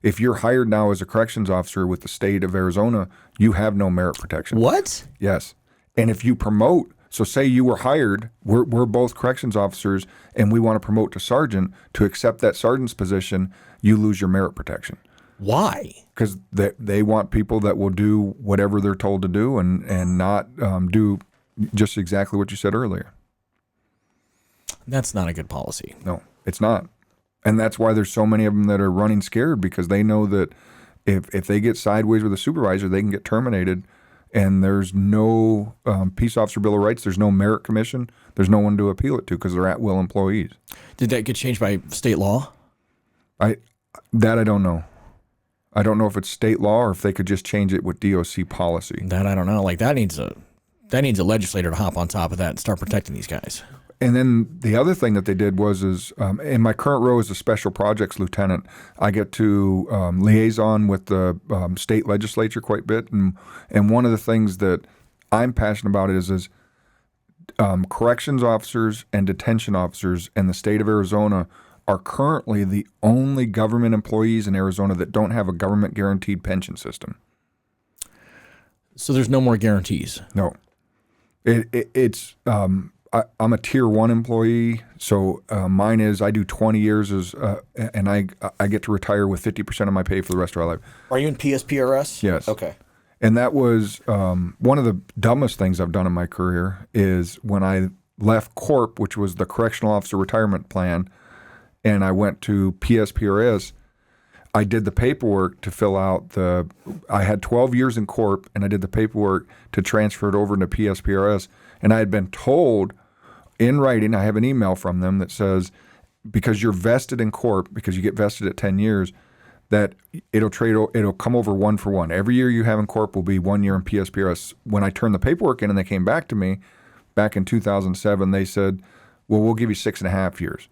S4: If you're hired now as a corrections officer with the state of Arizona, you have no merit protection.
S1: What?
S4: Yes. And if you promote, so say you were hired, we're both corrections officers, and we want to promote to sergeant, to accept that sergeant's position, you lose your merit protection.
S1: Why?
S4: Because they want people that will do whatever they're told to do and not do just exactly what you said earlier.
S1: That's not a good policy.
S4: No, it's not. And that's why there's so many of them that are running scared, because they know that if they get sideways with a supervisor, they can get terminated. And there's no peace officer bill of rights. There's no merit commission. There's no one to appeal it to because they're at-will employees.
S1: Did that get changed by state law?
S4: I don't know. I don't know if it's state law or if they could just change it with DOC policy.
S1: That I don't know. Like that needs a legislator to hop on top of that and start protecting these guys.
S4: And then the other thing that they did was in my current role as a special projects lieutenant, I get to liaison with the state legislature quite a bit. And one of the things that I'm passionate about is corrections officers and detention officers in the state of Arizona are currently the only government employees in Arizona that don't have a government guaranteed pension system.
S1: So there's no more guarantees.
S4: No. I'm a tier 1 employee, so mine is I do 20 years and I get to retire with 50% of my pay for the rest of my life.
S1: Are you in PSPRS?
S4: Yes.
S1: Okay.
S4: And that was one of the dumbest things I've done in my career is when I left Corp, which was the Correctional Officer Retirement Plan, and I went to PSPRS. I did the paperwork to fill out I had 12 years in Corp, and I did the paperwork to transfer it over into PSPRS. And I had been told in writing, I have an email from them that says, because you're vested in Corp, because you get vested at 10 years, that it'll come over 1 for 1. Every year you have in Corp will be 1 year in PSPRS. When I turned the paperwork in and they came back to me back in 2007, they said, well, we'll give you 6.5 years.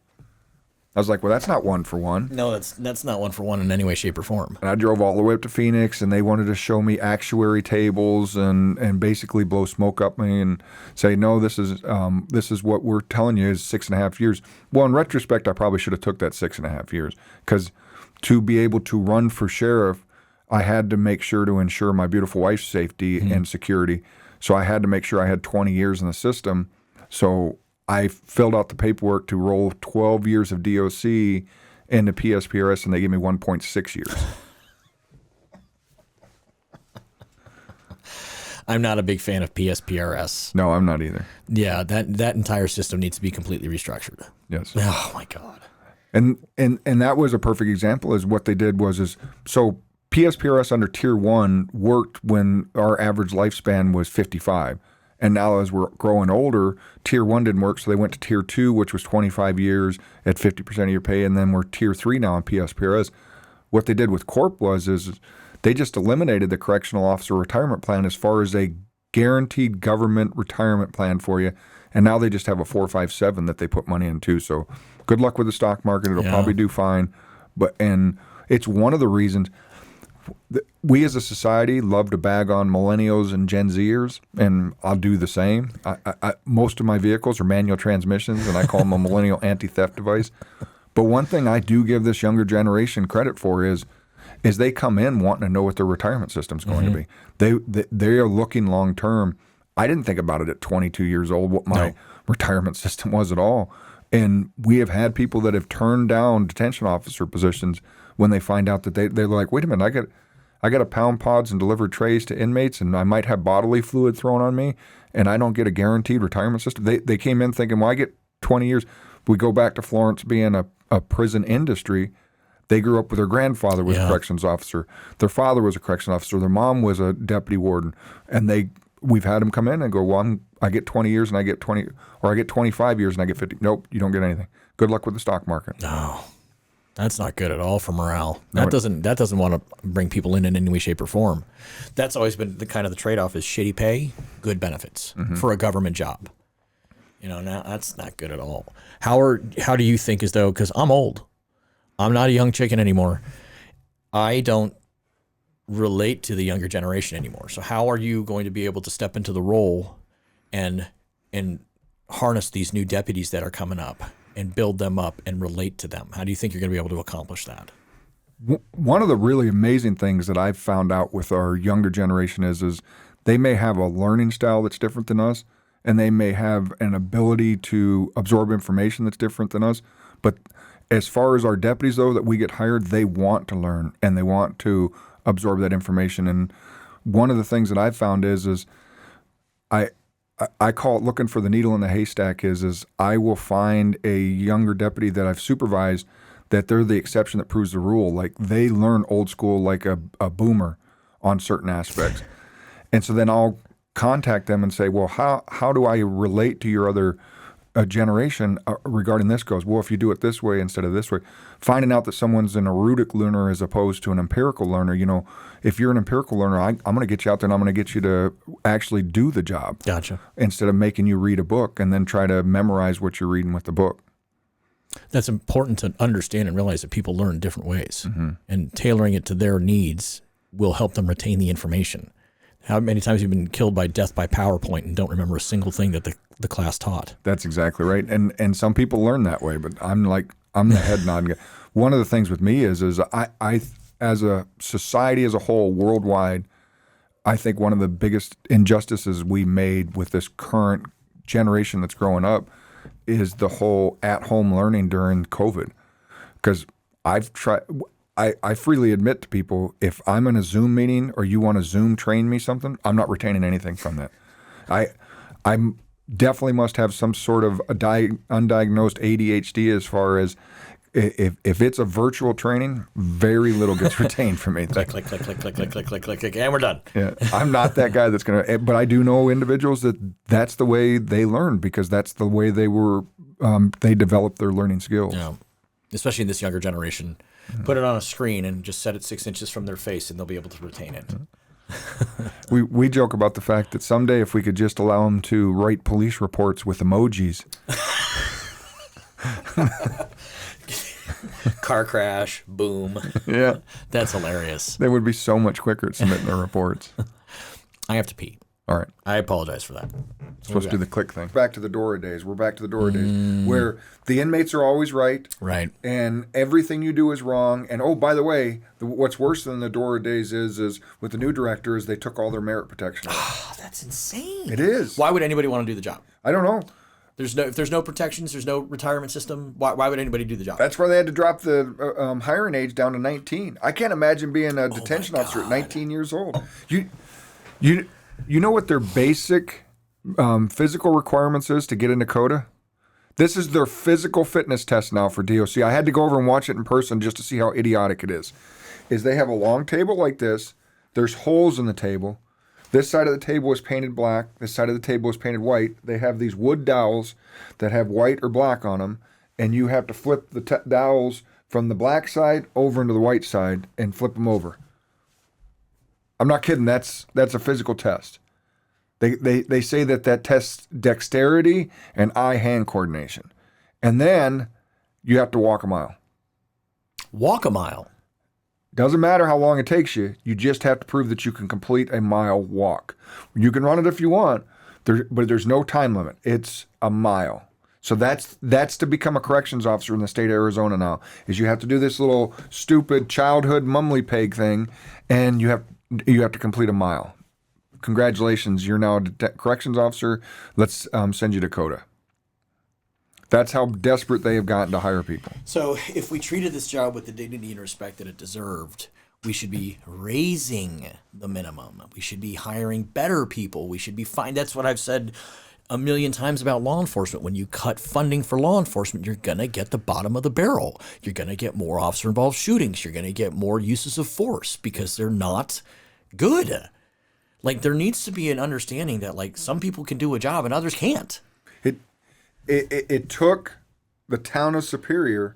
S4: I was like, well, that's not 1 for 1.
S1: No, that's not 1 for 1 in any way, shape, or form.
S4: And I drove all the way up to Phoenix, and they wanted to show me actuary tables and basically blow smoke up me and say, no, this is what we're telling you is 6.5 years. Well, in retrospect, I probably should have took that 6.5 years, because to be able to run for sheriff, I had to make sure to ensure my beautiful wife's safety and security. So I had to make sure I had 20 years in the system. So I filled out the paperwork to roll 12 years of DOC into PSPRS, and they gave me 1.6 years.
S1: I'm not a big fan of PSPRS.
S4: No, I'm not either.
S1: Yeah, that entire system needs to be completely restructured.
S4: Yes.
S1: Oh my God.
S4: And that was a perfect example. Is what they did was so PSPRS under Tier 1 worked when our average lifespan was 55. And now as we're growing older, Tier 1 didn't work, so they went to Tier 2, which was 25 years at 50% of your pay, and then we're Tier 3 now in PSPRS. What they did with Corp is they just eliminated the Correctional Officer Retirement Plan as far as a guaranteed government retirement plan for you, and now they just have a 457 that they put money into. So good luck with the stock market. It'll probably do fine. And it's one of the reasons we as a society love to bag on millennials and Gen Zers, and I'll do the same. Most of my vehicles are manual transmissions, and I call them a millennial anti-theft device. But one thing I do give this younger generation credit for is they come in wanting to know what their retirement system's going to be. They are looking long term. I didn't think about it at 22 years old what my retirement system was at all. And we have had people that have turned down detention officer positions when they find out that they're like, wait a minute, I got to pound pods and deliver trays to inmates, and I might have bodily fluid thrown on me, and I don't get a guaranteed retirement system. They came in thinking, well, I get 20 years. We go back to Florence being a prison industry. They grew up with their grandfather was a corrections officer. Their father was a corrections officer. Their mom was a deputy warden. And we've had them come in and go, well, I get 20 years and I get 20, or I get 25 years and I get 50. Nope, you don't get anything. Good luck with the stock market.
S1: No, that's not good at all for morale. That doesn't want to bring people in any way, shape, or form. That's always been the kind of the trade-off is shitty pay, good benefits for a government job. Now that's not good at all. How do you think as though, because I'm old, I'm not a young chicken anymore. I don't relate to the younger generation anymore. So how are you going to be able to step into the role and harness these new deputies that are coming up and build them up and relate to them? How do you think you're going to be able to accomplish that?
S4: One of the really amazing things that I've found out with our younger generation is they may have a learning style that's different than us, and they may have an ability to absorb information that's different than us. But as far as our deputies, though, that we get hired, they want to learn and they want to absorb that information. And one of the things that I've found is I call it looking for the needle in the haystack is I will find a younger deputy that I've supervised that they're the exception that proves the rule. Like they learn old school like a boomer on certain aspects. And so then I'll contact them and say, well, how do I relate to your other generation regarding this? Goes, well, if you do it this way instead of this way, finding out that someone's an erudic learner as opposed to an empirical learner. If you're an empirical learner, I'm going to get you out there and I'm going to get you to actually do the job.
S1: Gotcha.
S4: Instead of making you read a book and then try to memorize what you're reading with the book.
S1: That's important to understand and realize that people learn different ways, and tailoring it to their needs will help them retain the information. How many times have you been killed by death by PowerPoint and don't remember a single thing that the class taught?
S4: That's exactly right. And some people learn that way, but I'm I'm the head nodding guy. One of the things with me is I as a society as a whole worldwide, I think one of the biggest injustices we made with this current generation that's growing up is the whole at-home learning during COVID. Because I've tried, I freely admit to people, if I'm in a Zoom meeting or you want to Zoom train me something, I'm not retaining anything from that. I definitely must have some sort of undiagnosed ADHD as far as if it's a virtual training, very little gets retained from me.
S1: click, click, click, click, click, click, click, click, click, click, and we're done.
S4: Yeah, I'm not that guy that's going to, but I do know individuals that's the way they learn because that's the way they were, they developed their learning skills.
S1: Yeah. Especially in this younger generation. Put it on a screen and just set it 6 inches from their face and they'll be able to retain it.
S4: We joke about the fact that someday if we could just allow them to write police reports with emojis.
S1: Car crash, boom.
S4: Yeah.
S1: That's hilarious.
S4: They would be so much quicker at submitting their reports.
S1: I have to pee.
S4: All right.
S1: I apologize for that.
S4: Supposed to do the click thing. Back to the Dora days. We're back to the Dora days where the inmates are always right.
S1: Right.
S4: And everything you do is wrong. And oh, by the way, what's worse than the Dora days is with the new director is they took all their merit protection away.
S1: Oh, that's insane.
S4: It is.
S1: Why would anybody want to do the job?
S4: I don't know.
S1: If there's no protections, there's no retirement system. Why would anybody do the job?
S4: That's why they had to drop the hiring age down to 19. I can't imagine being a detention officer at 19 years old. You know what their basic physical requirements is to get into CODA? This is their physical fitness test now for DOC. I had to go over and watch it in person just to see how idiotic it is. They have a long table like this. There's holes in the table. This side of the table is painted black. This side of the table is painted white. They have these wood dowels that have white or black on them, and you have to flip the dowels from the black side over into the white side and flip them over. I'm not kidding. That's a physical test. They say that tests dexterity and eye-hand coordination. And then you have to walk a mile.
S1: Walk a mile?
S4: Doesn't matter how long it takes you. You just have to prove that you can complete a mile walk. You can run it if you want, but there's no time limit. It's a mile. So that's to become a corrections officer in the state of Arizona now, is you have to do this little stupid childhood mumbly peg thing, and you have to complete a mile. Congratulations, you're now a corrections officer. Let's send you to CODA. That's how desperate they have gotten to hire people. So
S1: if we treated this job with the dignity and respect that it deserved, we should be raising the minimum. We should be hiring better people. We should be that's what I've said a million times about law enforcement. When you cut funding for law enforcement, you're going to get the bottom of the barrel. You're going to get more officer-involved shootings. You're going to get more uses of force because they're not good. Like, there needs to be an understanding that, like, some people can do a job and others can't.
S4: It took the town of Superior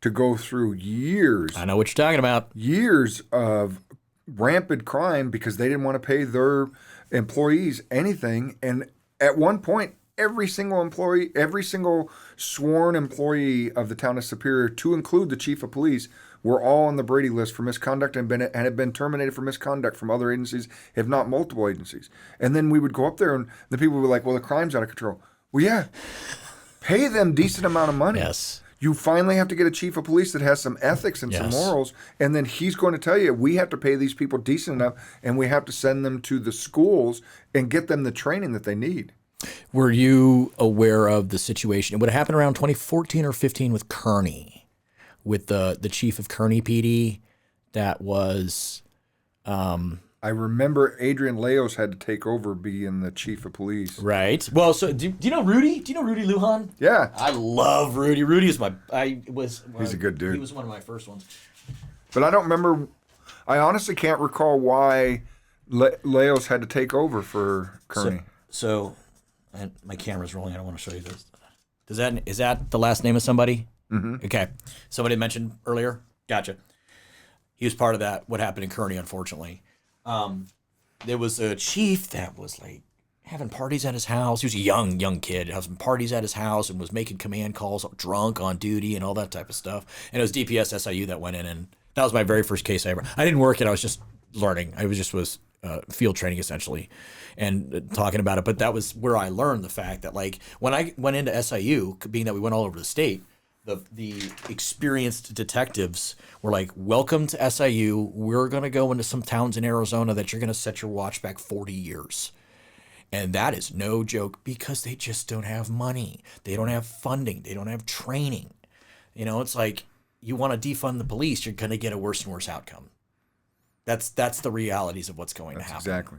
S4: to go through years.
S1: I know what you're talking about. Years
S4: of rampant crime because they didn't want to pay their employees anything. And at one point, every single sworn employee of the town of Superior, to include the chief of police, were all on the Brady list for misconduct and had been terminated for misconduct from other agencies, if not multiple agencies. And then we would go up there and the people would be like, well, the crime's out of control. Well, yeah. Pay them decent amount of money.
S1: Yes.
S4: You finally have to get a chief of police that has some ethics and some morals, and then he's going to tell you, we have to pay these people decent enough, and we have to send them to the schools and get them the training that they need.
S1: Were you aware of the situation? It would have happened around 2014 or 15 with Kearney, with the chief of Kearney PD that was...
S4: I remember Adrian Leos had to take over being the chief of police.
S1: Right. Well, so do you know Rudy? Do you know Rudy Lujan?
S4: Yeah.
S1: I love Rudy. Rudy is
S4: he's a good dude.
S1: He was one of my first ones.
S4: But I don't remember. I honestly can't recall why Leos had to take over for Kearney.
S1: So and my camera's rolling. I don't want to show you this. Is that the last name of somebody?
S4: Mm-hmm.
S1: Okay. Somebody mentioned earlier. Gotcha. He was part of that. What happened in Kearney, unfortunately. There was a chief that was like having parties at his house. He was a young kid, having parties at his house and was making command calls drunk on duty and all that type of stuff. And it was DPS SIU that went in, and that was my very first case I ever. I didn't work it. I was just learning. I was field training essentially and talking about it. But that was where I learned the fact that, like, when I went into SIU, being that we went all over the state, the experienced detectives were like, welcome to SIU. We're going to go into some towns in Arizona that you're going to set your watch back 40 years. And that is no joke because they just don't have money. They don't have funding. They don't have training. You know, it's like you want to defund the police, you're going to get a worse and worse outcome. That's the realities of what's going to happen.
S4: Exactly.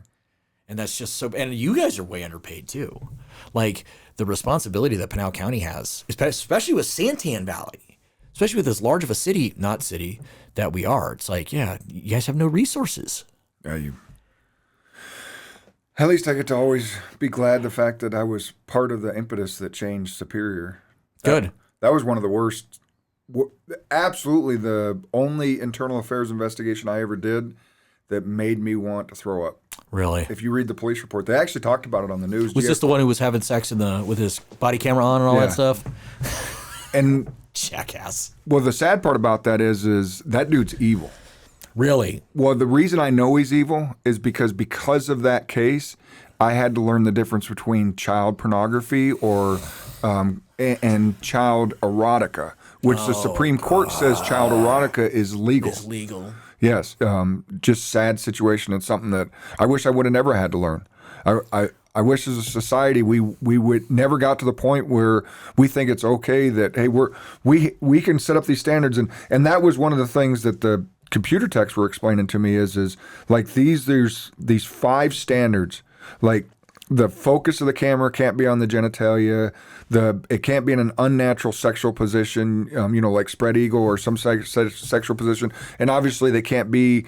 S1: And that's just so, and you guys are way underpaid too. Like the responsibility that Pinal County has, especially with Santan Valley, especially with as large of a city, not city that we are. It's like, yeah, you guys have no resources.
S4: Yeah, at least I get to always be glad the fact that I was part of the impetus that changed Superior.
S1: Good.
S4: That was one of the worst, absolutely the only internal affairs investigation I ever did that made me want to throw up.
S1: Really?
S4: If you read the police report, they actually talked about it on the news.
S1: Was this the one who was having sex with his body camera on and all that stuff?
S4: And
S1: jackass.
S4: Well, the sad part about that is that dude's evil.
S1: Really?
S4: Well, the reason I know he's evil is because of that case, I had to learn the difference between child pornography and child erotica, which the Supreme Court says child erotica is legal.
S1: It's legal.
S4: Yes. Just sad situation. It's something that I wish I would have never had to learn. I wish as a society we would never got to the point where we think it's okay that, hey, we can set up these standards. And that was one of the things that the computer techs were explaining to me is like there's these 5 standards, like the focus of the camera can't be on the genitalia, it can't be in an unnatural sexual position, like spread eagle or some sexual position, and obviously they can't be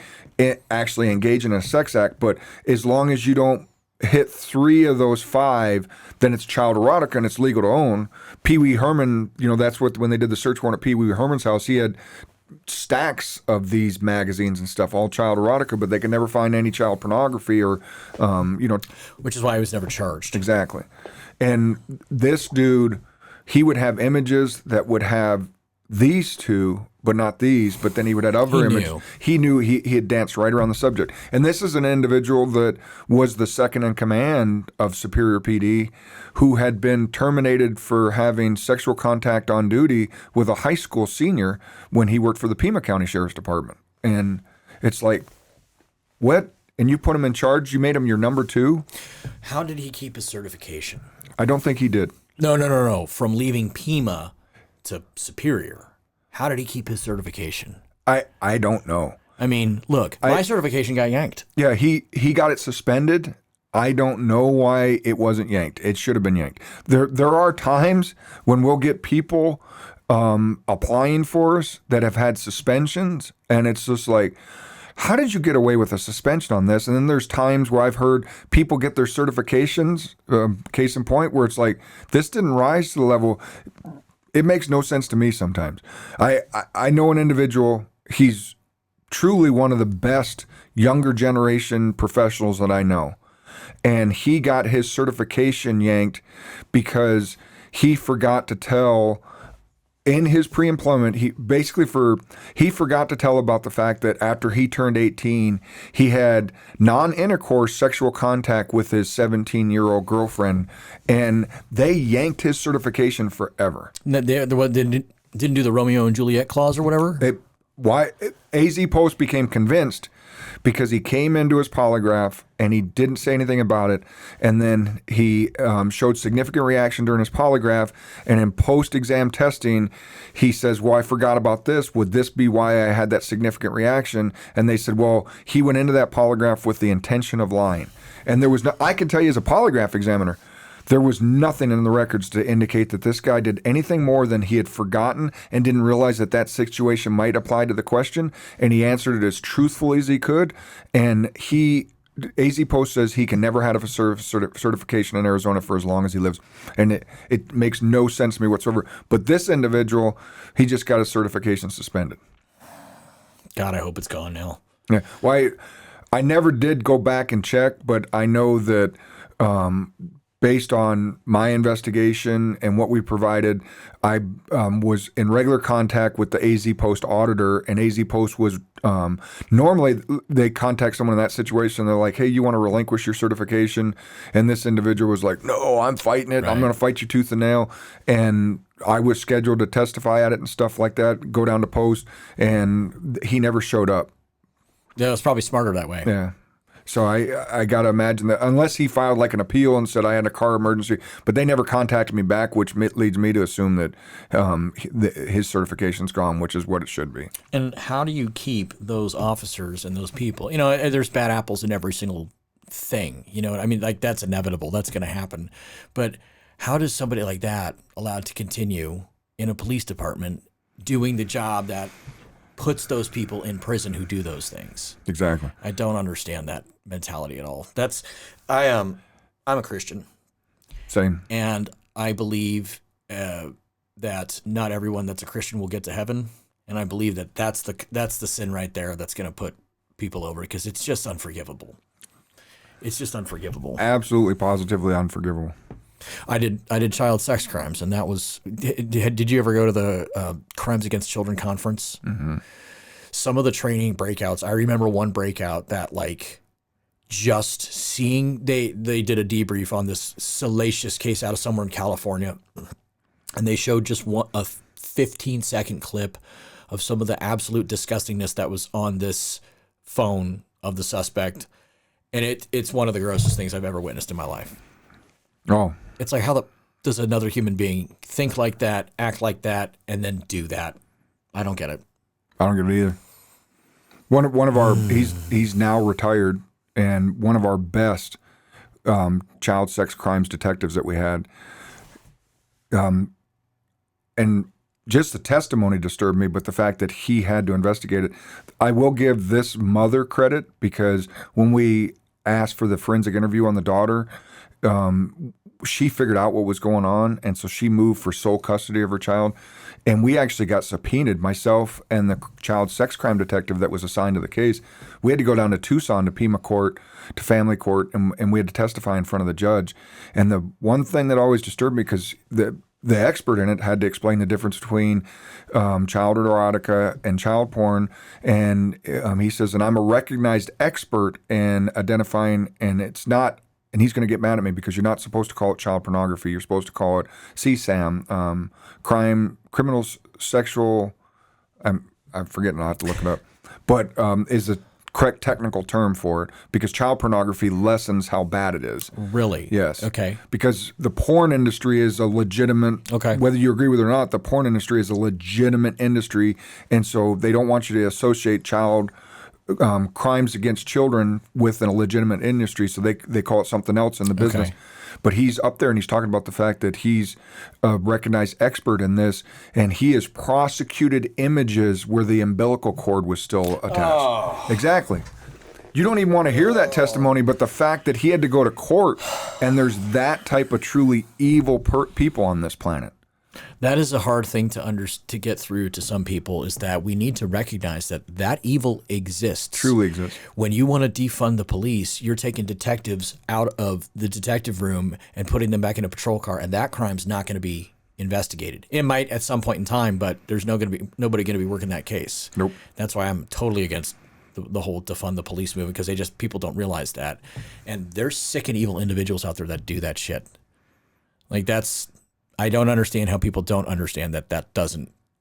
S4: actually engaged in a sex act. But as long as you don't hit 3 of those 5, then it's child erotica and it's legal to own. Pee Wee Herman, that's what when they did the search warrant at Pee Wee Herman's house, he had stacks of these magazines and stuff, all child erotica, but they could never find any child pornography or,
S1: which is why he was never charged.
S4: Exactly. And this dude, he would have images that would have these 2, but not these, but then he would have other images. He knew he had danced right around the subject. And this is an individual that was the second in command of Superior PD who had been terminated for having sexual contact on duty with a high school senior when he worked for the Pinal County Sheriff's Department. And it's like, what? And you put him in charge? You made him your number 2?
S1: How did he keep his certification?
S4: I don't think he did.
S1: No. From leaving Pima to Superior. How did he keep his certification?
S4: I don't know.
S1: I mean, look, my certification got yanked.
S4: Yeah, he got it suspended. I don't know why it wasn't yanked. It should have been yanked. There are times when we'll get people applying for us that have had suspensions, and it's just like, how did you get away with a suspension on this? And then there's times where I've heard people get their certifications, case in point, where it's like, this didn't rise to the level. It makes no sense to me sometimes. I know an individual, he's truly one of the best younger generation professionals that I know. And he got his certification yanked because he forgot to tell in his pre-employment, he forgot to tell about the fact that after he turned 18, he had non-intercourse sexual contact with his 17-year-old girlfriend, and they yanked his certification forever.
S1: They didn't do the Romeo and Juliet clause or whatever?
S4: AZ Post became convinced because he came into his polygraph and he didn't say anything about it, and then he showed significant reaction during his polygraph, and in post-exam testing, he says, well, I forgot about this. Would this be why I had that significant reaction? And they said, well, he went into that polygraph with the intention of lying. And there was no, I can tell you as a polygraph examiner, there was nothing in the records to indicate that this guy did anything more than he had forgotten and didn't realize that situation might apply to the question, and he answered it as truthfully as he could. And AZ Post says he can never have a certification in Arizona for as long as he lives. And it makes no sense to me whatsoever. But this individual, he just got his certification suspended.
S1: God, I hope it's gone now.
S4: Yeah. Well, I never did go back and check, but I know that based on my investigation and what we provided, I was in regular contact with the AZ Post auditor, and AZ Post was normally they contact someone in that situation. They're like, hey, you want to relinquish your certification? And this individual was like, no, I'm fighting it. Right. I'm going to fight you tooth and nail. And I was scheduled to testify at it and stuff like that, go down to post, and he never showed up.
S1: Yeah, it's probably smarter that way.
S4: Yeah. So I got to imagine that unless he filed like an appeal and said I had a car emergency, but they never contacted me back, which leads me to assume that his certification's gone, which is what it should be.
S1: And how do you keep those officers and those people? You know, there's bad apples in every single thing. You know what I mean? Like, that's inevitable. That's going to happen. But how does somebody like that allowed to continue in a police department doing the job that puts those people in prison who do those things?
S4: Exactly.
S1: I don't understand that mentality at all. I'm a Christian.
S4: Same.
S1: And I believe that not everyone that's a Christian will get to heaven. And I believe that that's the sin right there that's going to put people over, because it's just unforgivable. It's just unforgivable.
S4: Absolutely, positively unforgivable.
S1: I did child sex crimes, and that was. Did you ever go to the Crimes Against Children conference?
S4: Mm-hmm.
S1: Some of the training breakouts. I remember one breakout that, like, just seeing they did a debrief on this salacious case out of somewhere in California, and they showed just a 15-second clip of some of the absolute disgustingness that was on this phone of the suspect, and it's one of the grossest things I've ever witnessed in my life.
S4: Oh.
S1: It's like, how does another human being think like that, act like that, and then do that? I don't get it.
S4: I don't get it either. One of our he's now retired, and one of our best child sex crimes detectives that we had, and just the testimony disturbed me, but the fact that he had to investigate it. I will give this mother credit, because when we asked for the forensic interview on the daughter, she figured out what was going on, and so she moved for sole custody of her child. And we actually got subpoenaed, myself and the child sex crime detective that was assigned to the case. We had to go down to Tucson to Pima Court, to family court, and we had to testify in front of the judge. And the one thing that always disturbed me, because the expert in it had to explain the difference between child erotica and child porn. And he says, and I'm a recognized expert in identifying, and it's not, and he's going to get mad at me, because you're not supposed to call it child pornography. You're supposed to call it CSAM, criminal sexual, I'm forgetting, I'll have to look it up, but is the correct technical term for it, because child pornography lessens how bad it is.
S1: Really?
S4: Yes.
S1: Okay.
S4: Because the porn industry is a legitimate, whether you agree with it or not, the porn industry is a legitimate industry, and so they don't want you to associate child crimes against children with a legitimate industry, so they call it something else in the business. Okay. But he's up there and he's talking about the fact that he's a recognized expert in this, and he has prosecuted images where the umbilical cord was still attached. Oh. Exactly. You don't even want to hear that testimony, but the fact that he had to go to court, and there's that type of truly evil people on this planet.
S1: That is a hard thing to get through to some people, is that we need to recognize that evil exists.
S4: Truly exists.
S1: When you want to defund the police, you're taking detectives out of the detective room and putting them back in a patrol car, and that crime's not going to be investigated. It might at some point in time, but there's nobody going to be working that case.
S4: Nope.
S1: That's why I'm totally against the whole defund the police movement, because people don't realize that. And there's sick and evil individuals out there that do that shit. Like, I don't understand how people don't understand that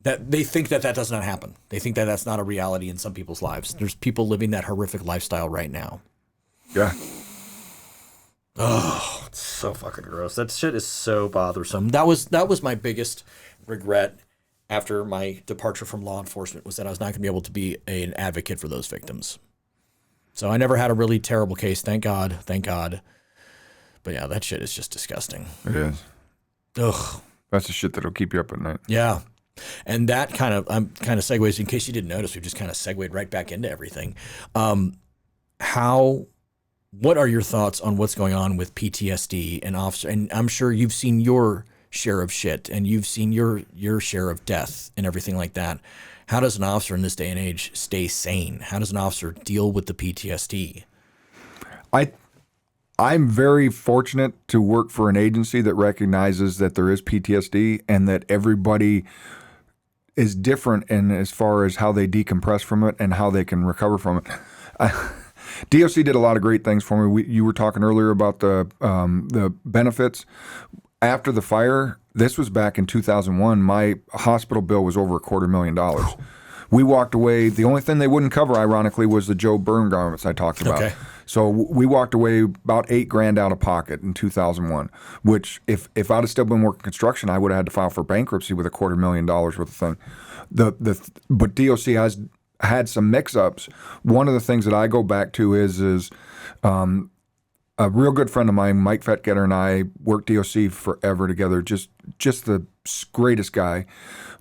S1: they think that does not happen. They think that that's not a reality in some people's lives. There's people living that horrific lifestyle right now.
S4: Yeah.
S1: Oh, it's so fucking gross. That shit is so bothersome. That was my biggest regret after my departure from law enforcement, was that I was not going to be able to be an advocate for those victims. So I never had a really terrible case. Thank God. But yeah, that shit is just disgusting.
S4: It is.
S1: Ugh. That's
S4: the shit that'll keep you up at night.
S1: Yeah. And that kind of segues, in case you didn't notice, we just kind of segued right back into everything. What are your thoughts on what's going on with PTSD and officer? And I'm sure you've seen your share of shit, and you've seen your share of death and everything like that. How does an officer in this day and age stay sane? How does an officer deal with the PTSD?
S4: I'm very fortunate to work for an agency that recognizes that there is PTSD, and that everybody is different in as far as how they decompress from it and how they can recover from it. DOC did a lot of great things for me. You were talking earlier about the benefits. After the fire, this was back in 2001. My hospital bill was over $250,000. We walked away. The only thing they wouldn't cover, ironically, was the Joe Byrne garments I talked about. Okay. So we walked away about $8,000 out of pocket in 2001, which if I'd have still been working construction, I would have had to file for bankruptcy with $250,000 worth of thing. But DOC has had some mix-ups. One of the things that I go back to is a real good friend of mine, Mike Fettgetter, and I worked DOC forever together. Just the greatest guy.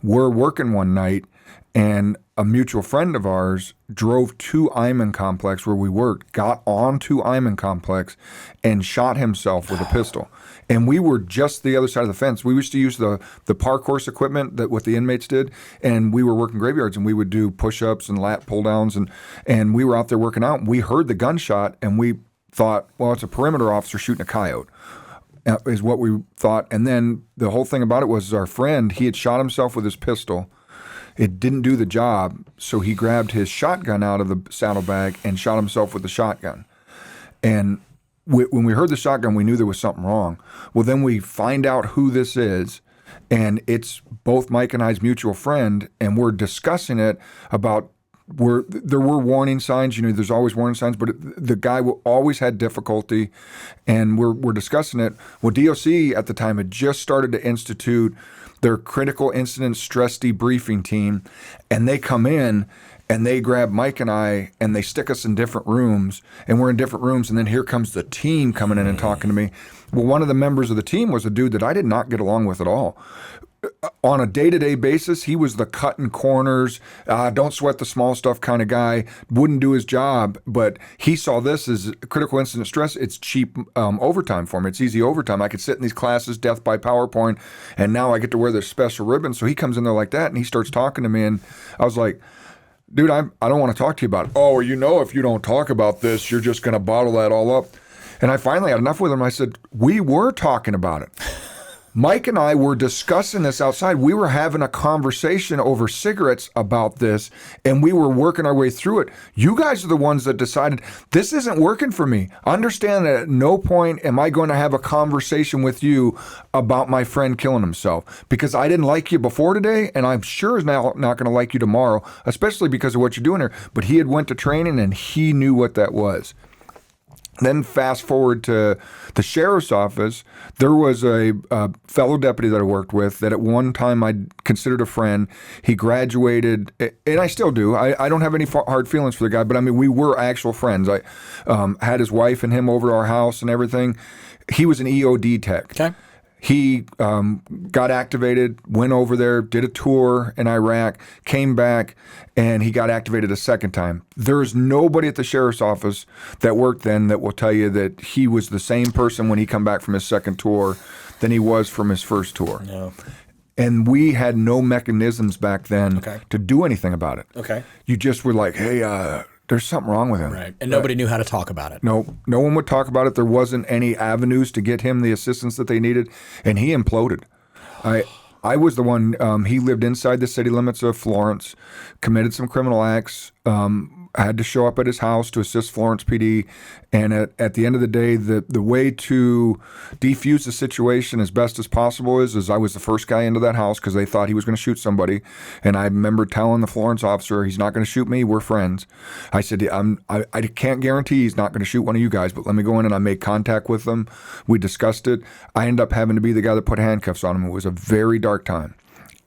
S4: We're working one night, and a mutual friend of ours drove to Iman Complex where we worked, got onto Iman Complex, and shot himself with a pistol. And we were just the other side of the fence. We used to use the park horse equipment that what the inmates did, and we were working graveyards, and we would do push-ups and lat pull-downs, and we were out there working out. And we heard the gunshot, and we thought, well, it's a perimeter officer shooting a coyote, is what we thought. And then the whole thing about it was our friend, he had shot himself with his pistol. It didn't do the job, so he grabbed his shotgun out of the saddlebag and shot himself with the shotgun. And when we heard the shotgun, we knew there was something wrong. Well, then we find out who this is, and it's both Mike and I's mutual friend, and we're discussing it about there were warning signs. There's always warning signs, but the guy always had difficulty, and we're discussing it. Well, DOC at the time had just started to institute their critical incident stress debriefing team, and they come in and they grab Mike and I and they stick us in different rooms, and we're in different rooms, and then here comes the team coming in and talking to me. Well, one of the members of the team was a dude that I did not get along with at all. On a day-to-day basis, he was the cutting corners, don't sweat the small stuff kind of guy, wouldn't do his job, but he saw this as critical incident stress. It's cheap overtime for me. It's easy overtime. I could sit in these classes, death by PowerPoint, and now I get to wear this special ribbon. So he comes in there like that, and he starts talking to me, and I was like, dude, I don't want to talk to you about it. Oh, if you don't talk about this, you're just going to bottle that all up. And I finally had enough with him. I said, we were talking about it. Mike and I were discussing this outside. We were having a conversation over cigarettes about this, and we were working our way through it. You guys are the ones that decided this isn't working for me. Understand that at no point am I going to have a conversation with you about my friend killing himself, because I didn't like you before today, and I'm sure is now not going to like you tomorrow, especially because of what you're doing here. But he had went to training, and he knew what that was. Then fast forward to the sheriff's office, there was a fellow deputy that I worked with that at one time I considered a friend. He graduated, and I still do. I don't have any hard feelings for the guy, but I mean, we were actual friends. I had his wife and him over to our house and everything. He was an EOD tech. Okay. He got activated, went over there, did a tour in Iraq, came back, and he got activated a second time. There's nobody at the sheriff's office that worked then that will tell you that he was the same person when he come back from his second tour than he was from his first tour. No. And we had no mechanisms back then to do anything about it. Okay. You just were like, hey, there's something wrong with him.
S1: Right. And nobody knew how to talk about it.
S4: No one would talk about it. There wasn't any avenues to get him the assistance that they needed. And he imploded. I was the one, he lived inside the city limits of Florence, committed some criminal acts, I had to show up at his house to assist Florence PD. And at the end of the day, the way to defuse the situation as best as possible is I was the first guy into that house because they thought he was going to shoot somebody. And I remember telling the Florence officer, he's not going to shoot me. We're friends. I said, I can't guarantee he's not going to shoot one of you guys, but let me go in. And I made contact with them. We discussed it. I ended up having to be the guy that put handcuffs on him. It was a very dark time.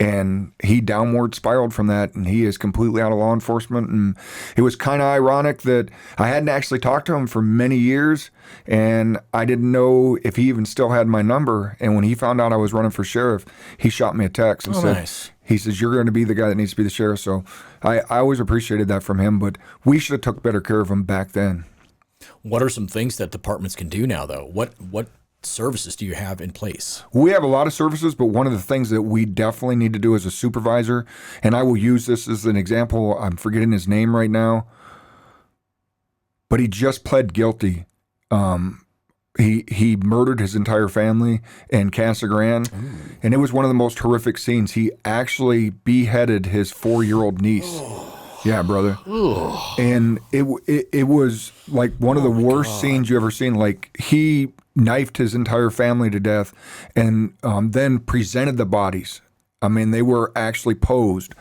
S4: And he downward spiraled from that, and he is completely out of law enforcement. And it was kind of ironic that I hadn't actually talked to him for many years, and I didn't know if he even still had my number. And when he found out I was running for sheriff, he shot me a text and said, nice. He says, you're going to be the guy that needs to be the sheriff. So I always appreciated that from him, but we should have took better care of him back then.
S1: What are some things that departments can do now, though? What services do you have in place?
S4: We have a lot of services, but one of the things that we definitely need to do as a supervisor, and I will use this as an example, I'm forgetting his name right now, but he just pled guilty. He murdered his entire family in Casa Grande, and it was one of the most horrific scenes. He actually beheaded his 4-year-old niece. Yeah, brother. And it was like one of the worst scenes you ever seen. Like, he knifed his entire family to death, and then presented the bodies. I mean, they were actually posed.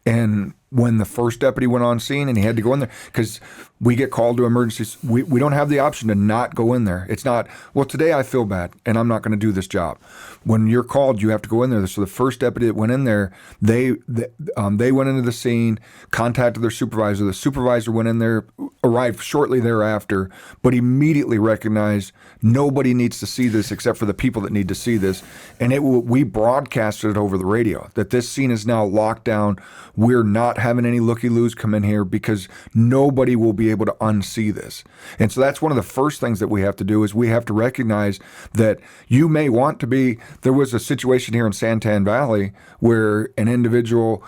S4: And when the first deputy went on scene and he had to go in there, because we get called to emergencies, we don't have the option to not go in there. It's not, well, today I feel bad and I'm not going to do this job. When you're called, you have to go in there. So the first deputy that went in there, they went into the scene, contacted their supervisor. The supervisor went in there, arrived shortly thereafter, but immediately recognized nobody needs to see this except for the people that need to see this. And we broadcasted it over the radio that this scene is now locked down. We're not having any looky-loos come in here because nobody will be able to unsee this. And so that's one of the first things that we have to do is we have to recognize that you may want to be. There was a situation here in Santan Valley where an individual,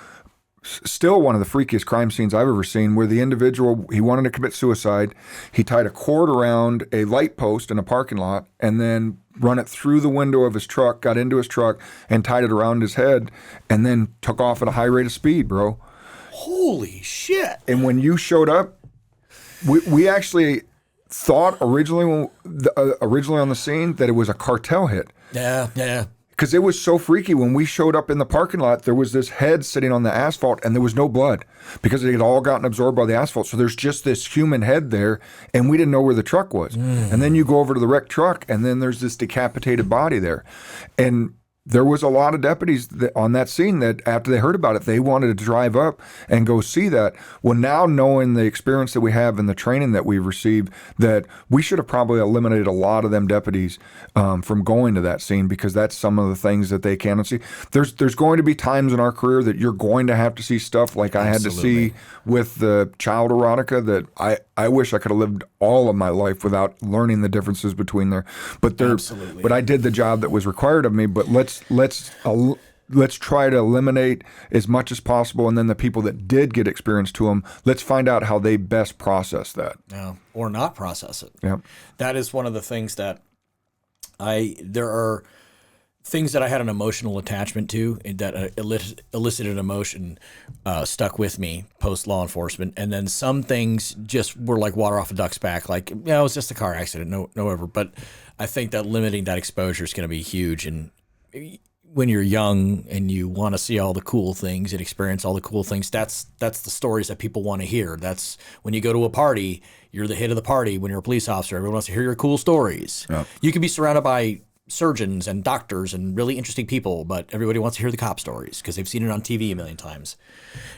S4: still one of the freakiest crime scenes I've ever seen, where the individual, he wanted to commit suicide. He tied a cord around a light post in a parking lot and then run it through the window of his truck, got into his truck and tied it around his head and then took off at a high rate of speed, bro.
S1: Holy shit.
S4: And when you showed up, we actually thought originally on the scene that it was a cartel hit.
S1: Yeah.
S4: Because it was so freaky. When we showed up in the parking lot, there was this head sitting on the asphalt and there was no blood because it had all gotten absorbed by the asphalt. So there's just this human head there and we didn't know where the truck was. And then you go over to the wrecked truck and then there's this decapitated body there. And there was a lot of deputies on that scene that after they heard about it, they wanted to drive up and go see that. Well, now knowing the experience that we have and the training that we've received, that we should have probably eliminated a lot of them deputies from going to that scene because that's some of the things that they cannot see. There's going to be times in our career that you're going to have to see stuff like I had to see with the child erotica that I wish I could have lived all of my life without learning the differences between there. But I did the job that was required of me. But let's try to eliminate as much as possible, and then the people that did get experience to them, let's find out how they best process that.
S1: Yeah, or not process it.
S4: Yeah,
S1: that is one of the things that there are things that I had an emotional attachment to that elicited emotion stuck with me post law enforcement, and then some things just were like water off a duck's back. Like, it was just a car accident, no ever. But I think that limiting that exposure is going to be huge. And when you're young and you want to see all the cool things and experience all the cool things, that's the stories that people want to hear. That's when you go to a party, you're the hit of the party. When you're a police officer, everyone wants to hear your cool stories. Yeah. You can be surrounded by surgeons and doctors and really interesting people, but everybody wants to hear the cop stories because they've seen it on TV a million times.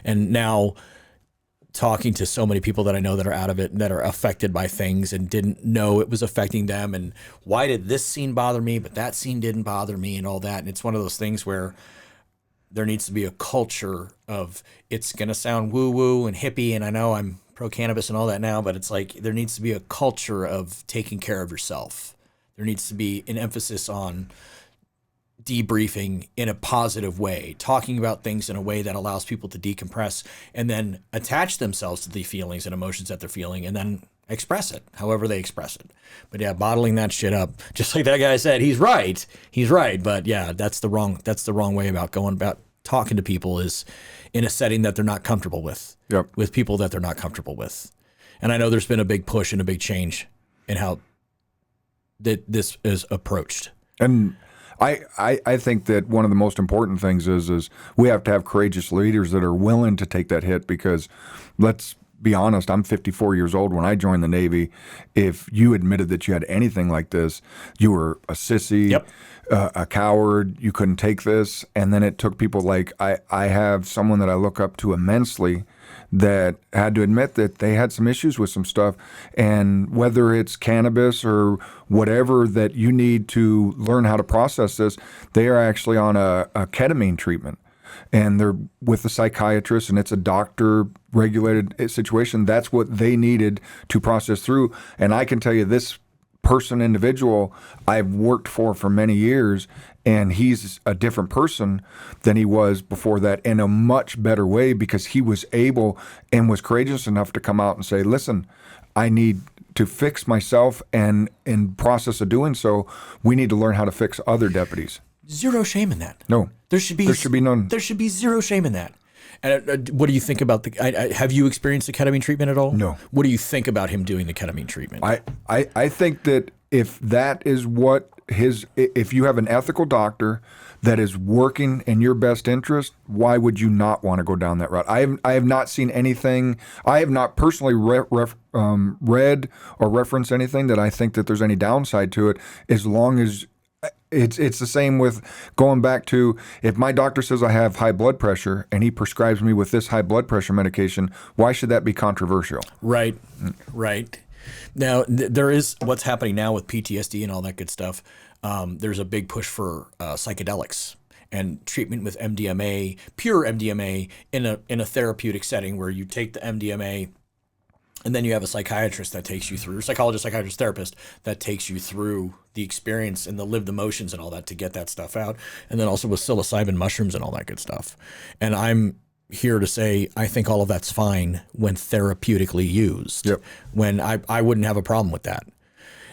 S1: And now talking to so many people that I know that are out of it and that are affected by things and didn't know it was affecting them, and why did this scene bother me but that scene didn't bother me and all that. And it's one of those things where there needs to be a culture of, it's going to sound woo-woo and hippie, and I know I'm pro-cannabis and all that now, but it's like there needs to be a culture of taking care of yourself. There needs to be an emphasis on debriefing in a positive way, talking about things in a way that allows people to decompress and then attach themselves to the feelings and emotions that they're feeling and then express it however they express it. But yeah, bottling that shit up, just like that guy said, he's right. But yeah, that's the wrong way about going about talking to people, is in a setting that they're not comfortable with, with people that they're not comfortable with. And I know there's been a big push and a big change in how that this is approached. And
S4: I think that one of the most important things is we have to have courageous leaders that are willing to take that hit, because let's be honest, I'm 54 years old. When I joined the Navy, if you admitted that you had anything like this, you were a sissy, a coward, you couldn't take this. And then it took people like, I have someone that I look up to immensely that had to admit that they had some issues with some stuff, and whether it's cannabis or whatever that you need to learn how to process this, they are actually on a ketamine treatment, and they're with a psychiatrist, and it's a doctor regulated situation. That's what they needed to process through. And I can tell you, this individual I've worked for many years, and he's a different person than he was before that, in a much better way, because he was able and was courageous enough to come out and say, listen, I need to fix myself, and in process of doing so, we need to learn how to fix other deputies.
S1: Zero shame in that.
S4: No.
S1: There should be none. There should be zero shame in that. And what do you think about have you experienced the ketamine treatment at all?
S4: No.
S1: What do you think about him doing the ketamine treatment?
S4: I think that if that is what if you have an ethical doctor that is working in your best interest, why would you not want to go down that route? I have not seen anything. I have not personally read or referenced anything that I think that there's any downside to it, as long as it's the same with going back to, if my doctor says I have high blood pressure and he prescribes me with this high blood pressure medication, why should that be controversial?
S1: Right, right. Now, there is what's happening now with PTSD and all that good stuff. There's a big push for psychedelics and treatment with MDMA, pure MDMA, in a therapeutic setting where you take the MDMA and then you have a psychiatrist that takes you through, psychologist, psychiatrist, therapist that takes you through the experience and the lived emotions and all that to get that stuff out. And then also with psilocybin mushrooms and all that good stuff. And I'm here to say I think all of that's fine when therapeutically used.
S4: Yep.
S1: When I wouldn't have a problem with that.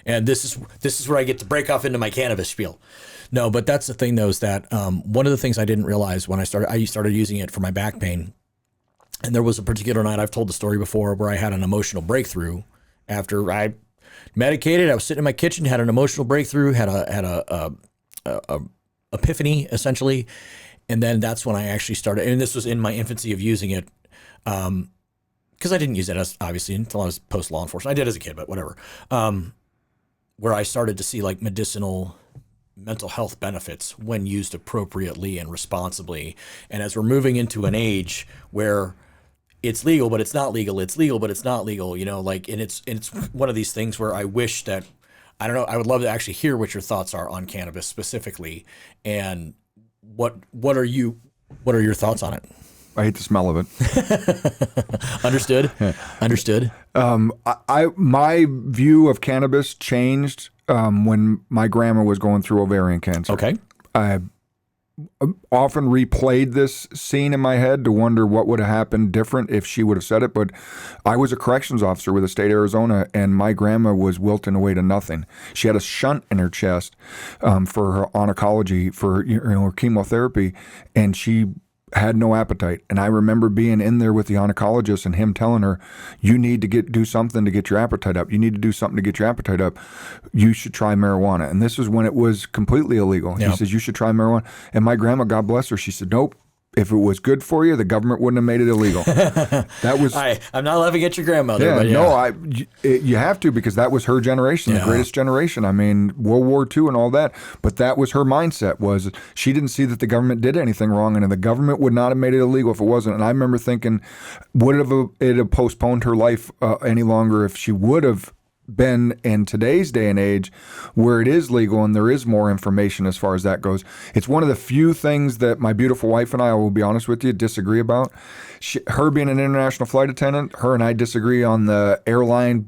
S1: And this is where I get to break off into my cannabis spiel. No, but that's the thing though, is that one of the things I didn't realize when I started using it for my back pain. And there was a particular night, I've told the story before, where I had an emotional breakthrough after I medicated. I was sitting in my kitchen, had an emotional breakthrough, had a epiphany essentially. And then that's when I actually started, and this was in my infancy of using it, because I didn't use it as obviously until I was post law enforcement. I did as a kid, but whatever. Where I started to see like medicinal mental health benefits when used appropriately and responsibly. And as we're moving into an age where it's legal, but it's not legal, it's legal, but it's not legal, you know, like, and it's one of these things where I wish that, I don't know, I would love to actually hear what your thoughts are on cannabis specifically, and what are your thoughts on it?
S4: I hate the smell of it.
S1: Understood. Understood.
S4: My view of cannabis changed when my grandma was going through ovarian cancer.
S1: Okay.
S4: I often replayed this scene in my head to wonder what would have happened different if she would have said it. But I was a corrections officer with the state of Arizona, and my grandma was wilting away to nothing. She had a shunt in her chest for her oncology, for her chemotherapy, and she had no appetite. And I remember being in there with the oncologist and him telling her, you need to do something to get your appetite up. You need to do something to get your appetite up. You should try marijuana. And this was when it was completely illegal.
S1: Yep.
S4: He says, you should try marijuana. And my grandma, God bless her, she said, nope. If it was good for you, the government wouldn't have made it illegal. That was.
S1: I'm not laughing at your grandmother.
S4: Yeah,
S1: but yeah.
S4: no, you have to, because that was her generation, the greatest generation. I mean, World War II and all that. But that was her mindset. Was she didn't see that the government did anything wrong, and the government would not have made it illegal if it wasn't. And I remember thinking, would it have postponed her life any longer if she would have been in today's day and age where it is legal and there is more information as far as that goes. It's one of the few things that my beautiful wife and I will be honest with you, disagree about. Her being an international flight attendant, her and I disagree on the airline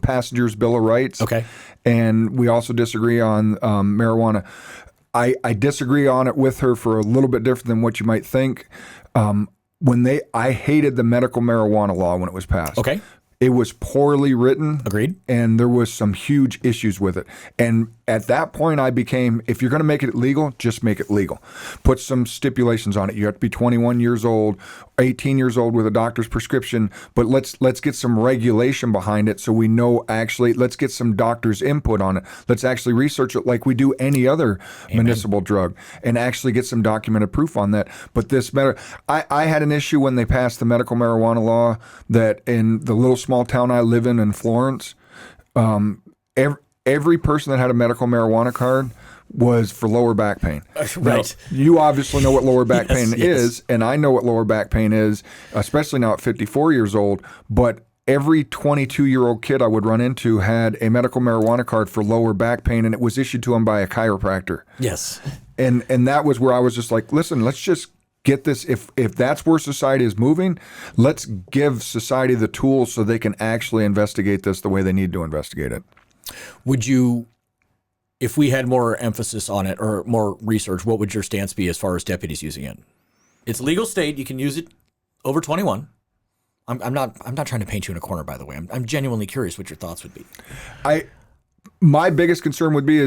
S4: passengers' Bill of Rights. Okay. And we also disagree on marijuana. I disagree on it with her for a little bit different than what you might think. I hated the medical marijuana law when it was passed.
S1: Okay.
S4: It was poorly written.
S1: Agreed.
S4: And there was some huge issues with it. And at that point, I became, if you're going to make it legal, just make it legal. Put some stipulations on it. You have to be 21 years old, 18 years old with a doctor's prescription. But let's get some regulation behind it so we know actually, let's get some doctor's input on it. Let's actually research it like we do any other municipal drug and actually get some documented proof on that. But this matter, I had an issue when they passed the medical marijuana law that in the little small town I live in Florence, every person that had a medical marijuana card was for lower back pain.
S1: Right.
S4: Now, you obviously know what lower back pain is, and I know what lower back pain is, especially now at 54 years old, but every 22-year-old kid I would run into had a medical marijuana card for lower back pain, and it was issued to them by a chiropractor.
S1: Yes.
S4: And that was where I was just like, listen, let's just get this. If that's where society is moving, let's give society the tools so they can actually investigate this the way they need to investigate it.
S1: Would you, if we had more emphasis on it or more research, what would your stance be as far as deputies using it? It's a legal state. You can use it over 21. I'm not trying to paint you in a corner, by the way. I'm genuinely curious what your thoughts would be.
S4: My biggest concern would be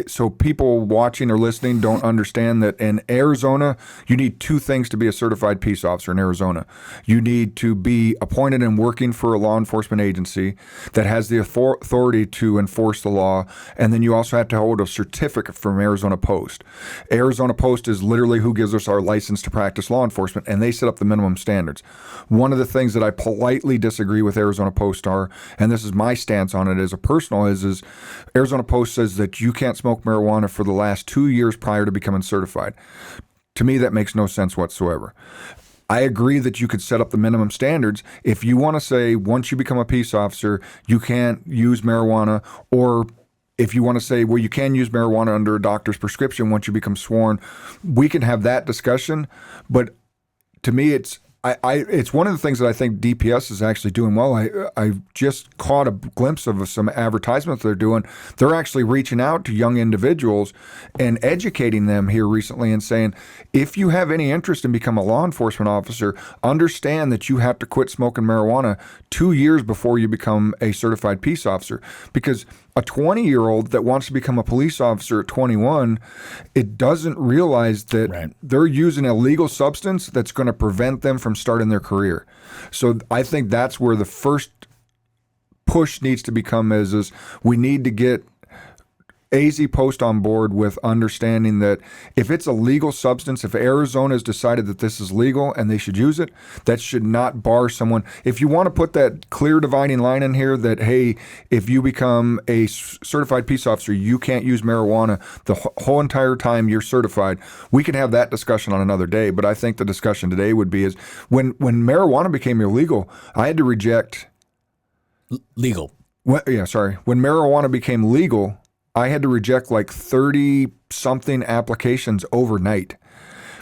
S4: so people watching or listening don't understand that in Arizona, you need two things to be a certified peace officer in Arizona. You need to be appointed and working for a law enforcement agency that has the authority to enforce the law, and then you also have to hold a certificate from Arizona Post. Arizona Post is literally who gives us our license to practice law enforcement, and they set up the minimum standards. One of the things that I politely disagree with Arizona Post and this is my stance on it as a personal, is Arizona Post says that you can't smoke marijuana for the last 2 years prior to becoming certified. To me, that makes no sense whatsoever. I agree that you could set up the minimum standards. If you want to say once you become a peace officer, you can't use marijuana, or if you want to say, well, you can use marijuana under a doctor's prescription once you become sworn, we can have that discussion. But to me, it's one of the things that I think DPS is actually doing well. I just caught a glimpse of some advertisements they're doing. They're actually reaching out to young individuals and educating them here recently and saying, if you have any interest in becoming a law enforcement officer, understand that you have to quit smoking marijuana 2 years before you become a certified peace officer. Because a 20-year-old that wants to become a police officer at 21, it doesn't realize that they're using a legal substance that's going to prevent them from starting their career. So I think that's where the first push needs to become is we need to get AZ Post on board with understanding that if it's a legal substance, if Arizona has decided that this is legal and they should use it, that should not bar someone. If you want to put that clear dividing line in here that, hey, if you become a certified peace officer, you can't use marijuana the whole entire time you're certified, we can have that discussion on another day. But I think the discussion today would be is when marijuana became illegal, I had to reject...
S1: Legal.
S4: When marijuana became legal, I had to reject like 30-something applications overnight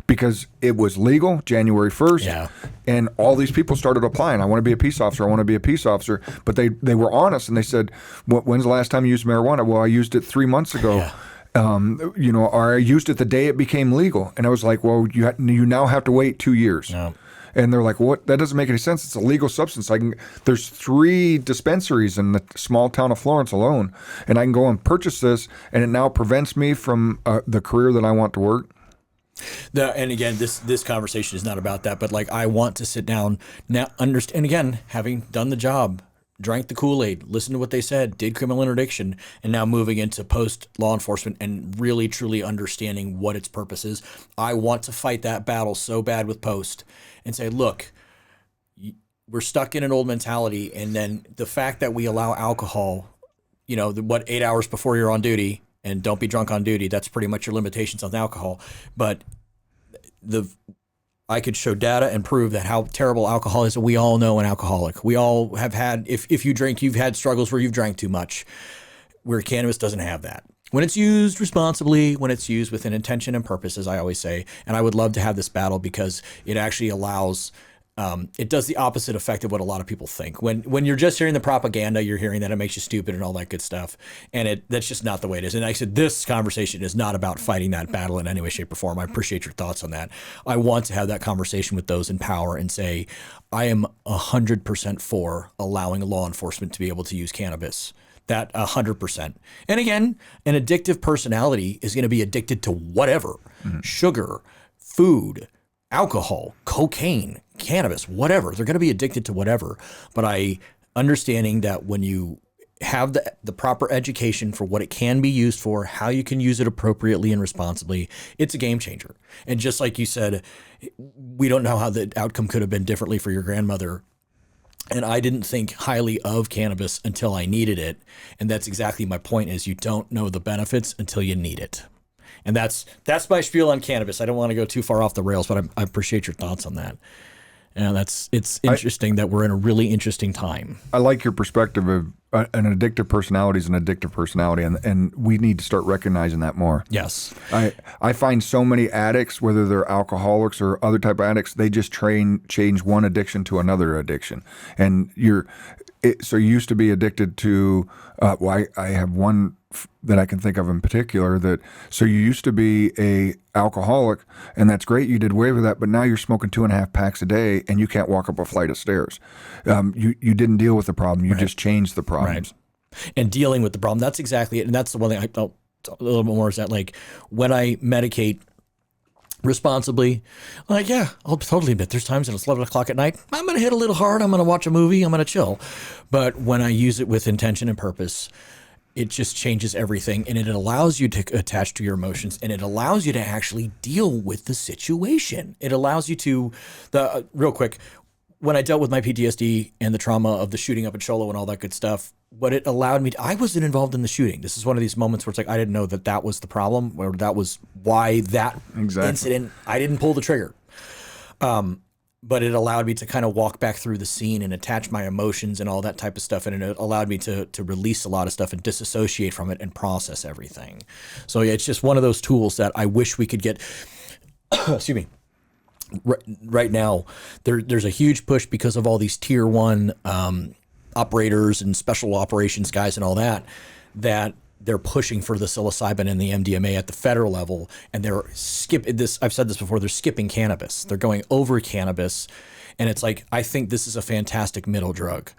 S4: because it was legal January 1st, and all these people started applying. I want to be a peace officer. I want to be a peace officer. But they were honest, and they said, when's the last time you used marijuana? Well, I used it 3 months ago. Yeah. Or I used it the day it became legal. And I was like, well, you now have to wait 2 years. Yeah. And they're like, what? That doesn't make any sense. It's a legal substance. There's 3 dispensaries in the small town of Florence alone, and I can go and purchase this, and it now prevents me from the career that I want to work.
S1: And again, this conversation is not about that, but like I want to sit down now, understand. And again, having done the job, drank the Kool-Aid, listened to what they said, did criminal interdiction, and now moving into post-law enforcement and really, truly understanding what its purpose is. I want to fight that battle so bad with post and say, look, we're stuck in an old mentality, and then the fact that we allow alcohol, 8 hours before you're on duty, and don't be drunk on duty, that's pretty much your limitations on alcohol. But I could show data and prove that how terrible alcohol is. We all know an alcoholic. We all have had, if you drink, you've had struggles where you've drank too much, where cannabis doesn't have that. When it's used responsibly, when it's used with an intention and purpose, as I always say, and I would love to have this battle because it actually allows, it does the opposite effect of what a lot of people think. When you're just hearing the propaganda, you're hearing that it makes you stupid and all that good stuff. And that's just not the way it is. And like I said, this conversation is not about fighting that battle in any way, shape, or form. I appreciate your thoughts on that. I want to have that conversation with those in power and say, I am 100% for allowing law enforcement to be able to use cannabis. That 100%. And again, an addictive personality is going to be addicted to whatever, sugar, food, alcohol, cocaine, cannabis, whatever. They're going to be addicted to whatever. But understanding that when you have the proper education for what it can be used for, how you can use it appropriately and responsibly, it's a game changer. And just like you said, we don't know how the outcome could have been differently for your grandmother. And I didn't think highly of cannabis until I needed it. And that's exactly my point, is you don't know the benefits until you need it. And that's my spiel on cannabis. I don't want to go too far off the rails, but I appreciate your thoughts on that. And it's interesting that we're in a really interesting time.
S4: I like your perspective of an addictive personality is an addictive personality, and we need to start recognizing that more. Yes. I find so many addicts, whether they're alcoholics or other type of addicts, they just change one addiction to another addiction. And so you used to be addicted to, I have one that I can think of in particular so you used to be a alcoholic, and that's great, you did away with that, but now you're smoking 2.5 packs a day and you can't walk up a flight of stairs. You didn't deal with the problem, you just changed the problems.
S1: and dealing with the problem. That's exactly it. And that's the one thing I felt a little bit more is that, like, when I medicate responsibly, like, yeah, I'll totally admit there's times that it's 11 o'clock at night. I'm going to hit a little hard. I'm going to watch a movie. I'm going to chill. But when I use it with intention and purpose, it just changes everything, and it allows you to attach to your emotions, and it allows you to actually deal with the situation. It allows you to, real quick, when I dealt with my PTSD and the trauma of the shooting up in Cholo and all that good stuff, what it allowed me to, I wasn't involved in the shooting. This is one of these moments where it's like, I didn't know that that was the problem, or that was why that incident, I didn't pull the trigger. But it allowed me to kind of walk back through the scene and attach my emotions and all that type of stuff. And it allowed me to release a lot of stuff and disassociate from it and process everything. So yeah, it's just one of those tools that I wish we could get, excuse me, right now. There's a huge push because of all these tier 1 operators and special operations guys and all that they're pushing for the psilocybin and the MDMA at the federal level, and they're skipping this. I've said this before. They're skipping cannabis. They're going over cannabis, and it's like, I think this is a fantastic middle drug.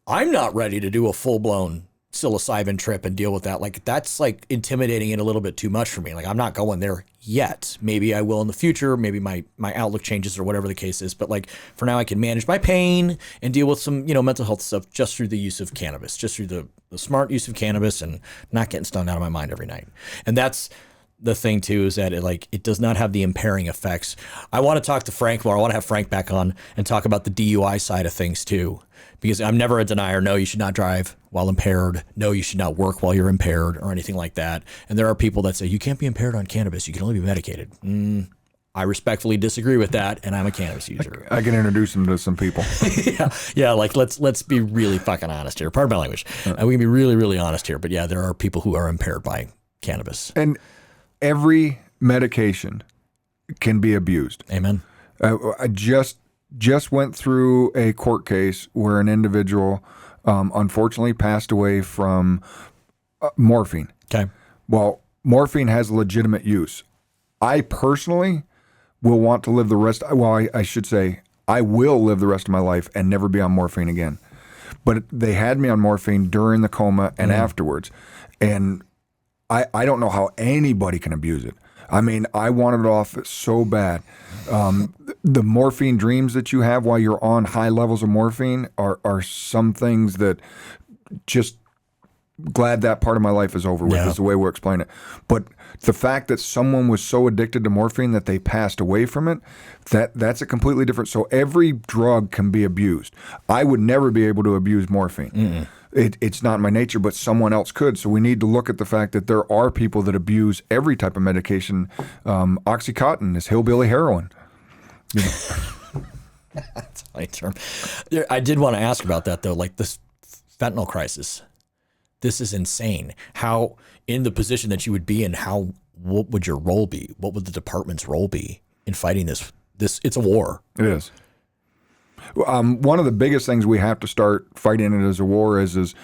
S1: I'm not ready to do a full blown psilocybin trip and deal with that. Like, that's like intimidating it a little bit too much for me. Like, I'm not going there yet. Maybe I will in the future. Maybe my outlook changes or whatever the case is. But like, for now, I can manage my pain and deal with some, mental health stuff just through the use of cannabis, just through the smart use of cannabis and not getting stoned out of my mind every night. And that's the thing too, is that it does not have the impairing effects. I want to talk to Frank more. I want to have Frank back on and talk about the DUI side of things too, because I'm never a denier. No, you should not drive while impaired. No, you should not work while you're impaired or anything like that. And there are people that say you can't be impaired on cannabis. You can only be medicated. I respectfully disagree with that, and I'm a cannabis user.
S4: I can introduce them to some people.
S1: yeah. Like, let's be really fucking honest here. Pardon my language. We can be really, really honest here. But yeah, there are people who are impaired by cannabis.
S4: And every medication can be abused.
S1: Amen.
S4: I just went through a court case where an individual unfortunately passed away from morphine.
S1: Okay.
S4: Well, morphine has legitimate use. I personally will want to live the rest. Well, I should say I will live the rest of my life and never be on morphine again. But they had me on morphine during the coma and afterwards. And I don't know how anybody can abuse it. I mean, I wanted it off so bad. The morphine dreams that you have while you're on high levels of morphine are some things that just glad that part of my life is over with, is the way we're explaining it. But the fact that someone was so addicted to morphine that they passed away from it, that's a completely different. So every drug can be abused. I would never be able to abuse morphine. It's not in my nature, but someone else could. So we need to look at the fact that there are people that abuse every type of medication. Oxycontin is hillbilly heroin.
S1: That's a funny term. I did want to ask about that, though, like this fentanyl crisis. This is insane. How, in the position that you would be in, what would your role be? What would the department's role be in fighting this? It's a war.
S4: It is. One of the biggest things we have to start fighting it as a war is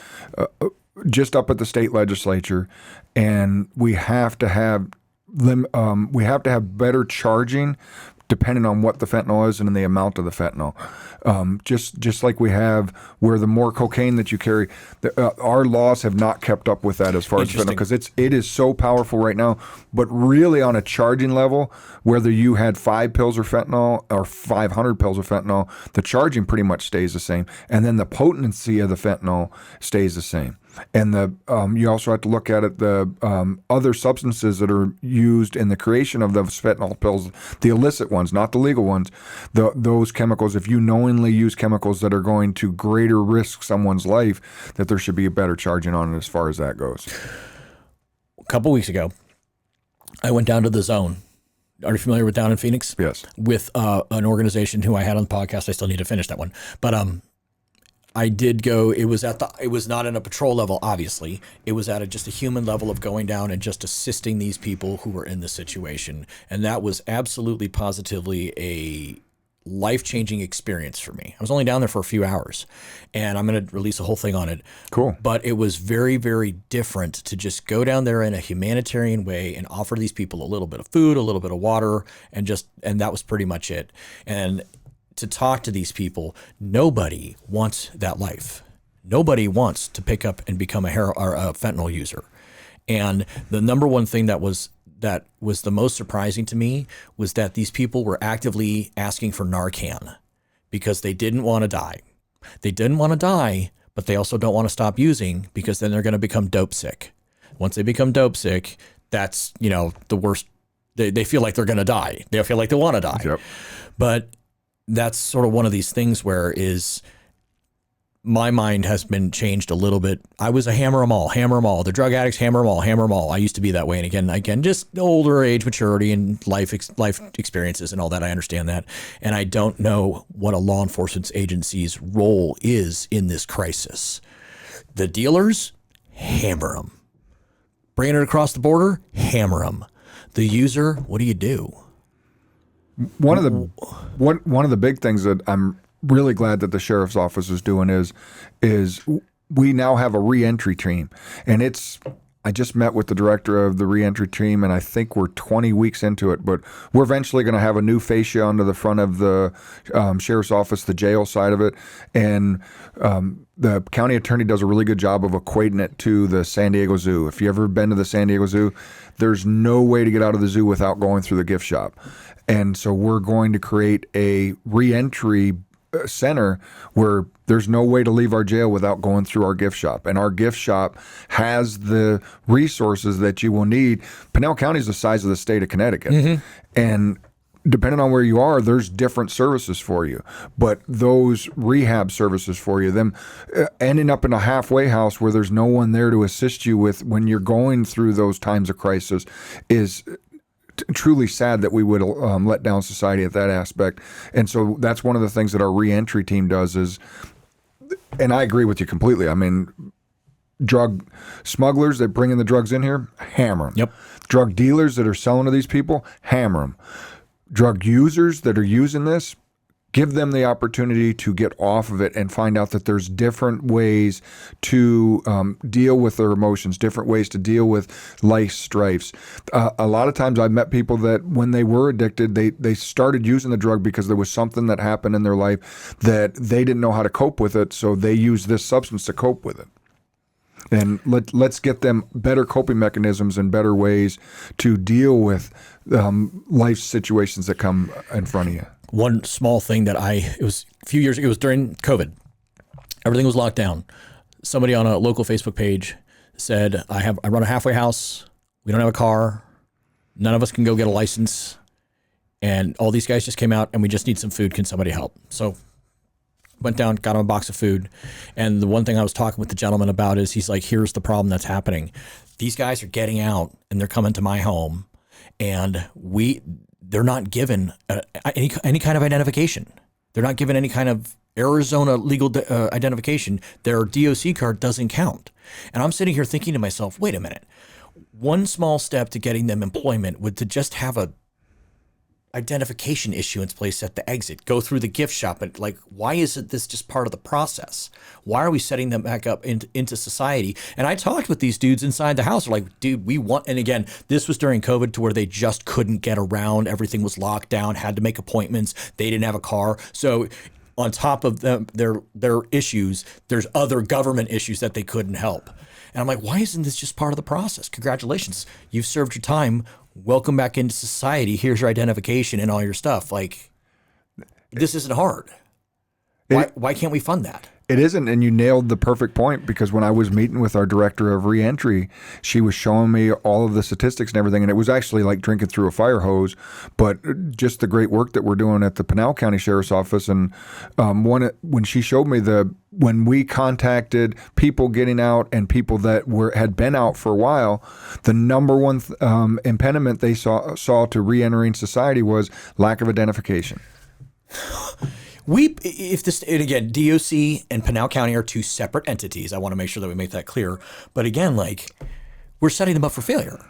S4: just up at the state legislature, and we have to have better charging depending on what the fentanyl is and the amount of the fentanyl. Just like we have where the more cocaine that you carry, our laws have not kept up with that as far as fentanyl, because it is so powerful right now. But really on a charging level, whether you had 5 pills of fentanyl or 500 pills of fentanyl, the charging pretty much stays the same. And then the potency of the fentanyl stays the same. And you also have to look at it, the other substances that are used in the creation of those fentanyl pills, the illicit ones, not the legal ones, those chemicals, if you knowingly use chemicals that are going to greater risk someone's life, that there should be a better charging on it as far as that goes.
S1: A couple weeks ago, I went down to the Zone. Are you familiar with down in Phoenix?
S4: Yes.
S1: With an organization who I had on the podcast. I still need to finish that one. But I did go. It was not in a patrol level, obviously. It was at just a human level of going down and just assisting these people who were in the situation. And that was absolutely positively a life-changing experience for me. I was only down there for a few hours, and I'm going to release a whole thing on it.
S4: Cool.
S1: But it was very, very different to just go down there in a humanitarian way and offer these people a little bit of food, a little bit of water, and that was pretty much it. And to talk to these people, nobody wants that life. Nobody wants to pick up and become a fentanyl user. And the number one thing that was the most surprising to me was that these people were actively asking for Narcan because they didn't want to die. They didn't want to die, but they also don't want to stop using because then they're going to become dope sick. Once they become dope sick, that's, the worst. They feel like they're going to die. They feel like they want to die.
S4: Yep.
S1: But that's sort of one of these things where my mind has been changed a little bit. I was a hammer 'em all. The drug addicts, hammer 'em all. I used to be that way. And again, just older age maturity and life experiences and all that. I understand that. And I don't know what a law enforcement agency's role is in this crisis. The dealers, hammer them. Bringing it across the border, hammer them. The user, what do you do?
S4: One of the big things that I'm really glad that the sheriff's office is doing is we now have a reentry team, and I just met with the director of the reentry team, and I think we're 20 weeks into it, but we're eventually going to have a new fascia onto the front of the sheriff's office, the jail side of it, and the county attorney does a really good job of equating it to the San Diego Zoo. If you've ever been to the San Diego Zoo, there's no way to get out of the zoo without going through the gift shop. And so we're going to create a reentry center where there's no way to leave our jail without going through our gift shop. And our gift shop has the resources that you will need. Pinal County is the size of the state of Connecticut. Mm-hmm. And depending on where you are, there's different services for you. But those rehab services for you, them ending up in a halfway house where there's no one there to assist you with when you're going through those times of crisis is truly sad that we would let down society at that aspect. And so that's one of the things that our reentry team does is, and I agree with you completely. I mean, drug smugglers that bring in the drugs in here, hammer them.
S1: Yep.
S4: Drug dealers that are selling to these people, hammer them. Drug users that are using this, give them the opportunity to get off of it and find out that there's different ways to deal with their emotions, different ways to deal with life strifes. A lot of times I've met people that when they were addicted, they started using the drug because there was something that happened in their life that they didn't know how to cope with it, so they used this substance to cope with it. And let's get them better coping mechanisms and better ways to deal with life situations that come in front of you.
S1: One small thing that it was a few years ago, it was during COVID. Everything was locked down. Somebody on a local Facebook page said, I run a halfway house. We don't have a car. None of us can go get a license. And all these guys just came out and we just need some food. Can somebody help? So went down, got him a box of food. And the one thing I was talking with the gentleman about is he's like, here's the problem that's happening. These guys are getting out and they're coming to my home and they're not given any kind of identification. They're not given any kind of Arizona legal identification. Their DOC card doesn't count. And I'm sitting here thinking to myself, wait a minute. One small step to getting them employment would to just have a identification issuance place at the exit, go through the gift shop. And why isn't this just part of the process? Why are we setting them back up into society? And I talked with these dudes inside the house. They're like, dude, and again, this was during COVID to where they just couldn't get around. Everything was locked down, had to make appointments. They didn't have a car. So on top of their issues, there's other government issues that they couldn't help. And I'm like, why isn't this just part of the process? Congratulations. You've served your time. Welcome back into society. Here's your identification and all your stuff. This isn't hard. Why can't we fund that?
S4: It isn't, and you nailed the perfect point, because when I was meeting with our director of reentry, she was showing me all of the statistics and everything, and it was actually like drinking through a fire hose, but just the great work that we're doing at the Pinal County Sheriff's Office. And when she showed me when we contacted people getting out and people that had been out for a while, the number one impediment they saw to reentering society was lack of identification.
S1: And again, DOC and Pinal County are two separate entities. I want to make sure that we make that clear. But again, we're setting them up for failure.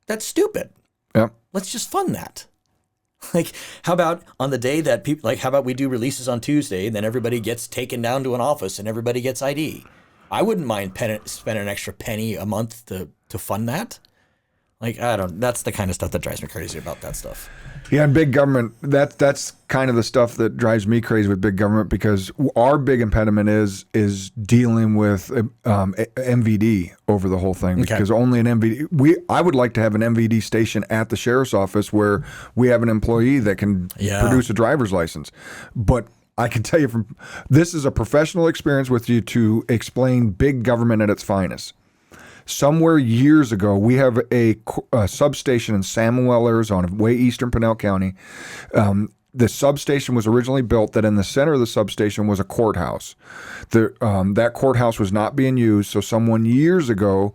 S1: That's stupid.
S4: Yep.
S1: Let's just fund that. How about on the day that people, how about we do releases on Tuesday and then everybody gets taken down to an office and everybody gets ID? I wouldn't mind spending an extra penny a month to fund that. Like, I don't, that's the kind of stuff that drives me crazy about that stuff.
S4: Yeah, and big government, that's kind of the stuff that drives me crazy with big government, because our big impediment is dealing with MVD over the whole thing. Because only an MVD, I would like to have an MVD station at the sheriff's office where we have an employee that can produce a driver's license. But I can tell you this is a professional experience with you to explain big government at its finest. Somewhere years ago, we have a substation in Samuel, Arizona, way eastern Pinal County. The substation was originally built that in the center of the substation was a courthouse. That courthouse was not being used, so someone years ago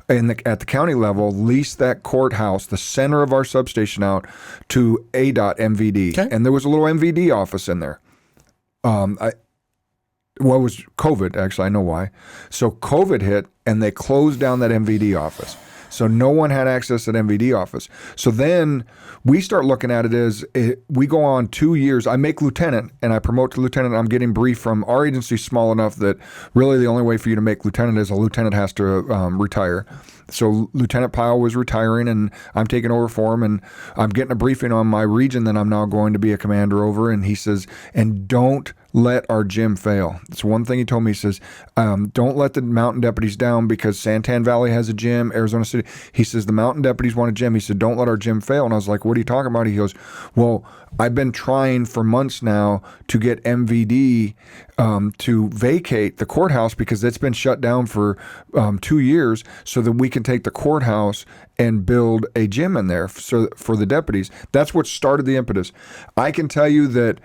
S4: at the county level leased that courthouse, the center of our substation, out to ADOT MVD. Okay. And there was a little MVD office in there. It was COVID, actually. I know why. So COVID hit, and they closed down that MVD office. So no one had access to that MVD office. So then we start looking at it as we go on 2 years. I make lieutenant, and I promote to lieutenant. I'm getting briefed from our agency small enough that really the only way for you to make lieutenant is a lieutenant has to retire. So Lieutenant Pyle was retiring, and I'm taking over for him, and I'm getting a briefing on my region that I'm now going to be a commander over. And he says, and don't let our gym fail. It's one thing he told me. He says, don't let the mountain deputies down, because Santan Valley has a gym, Arizona City. He says, the mountain deputies want a gym. He said, don't let our gym fail. And I was like, what are you talking about? He goes, well, I've been trying for months now to get MVD to vacate the courthouse, because it's been shut down for 2 years, so that we can take the courthouse and build a gym in there for the deputies. That's what started the impetus. I can tell you that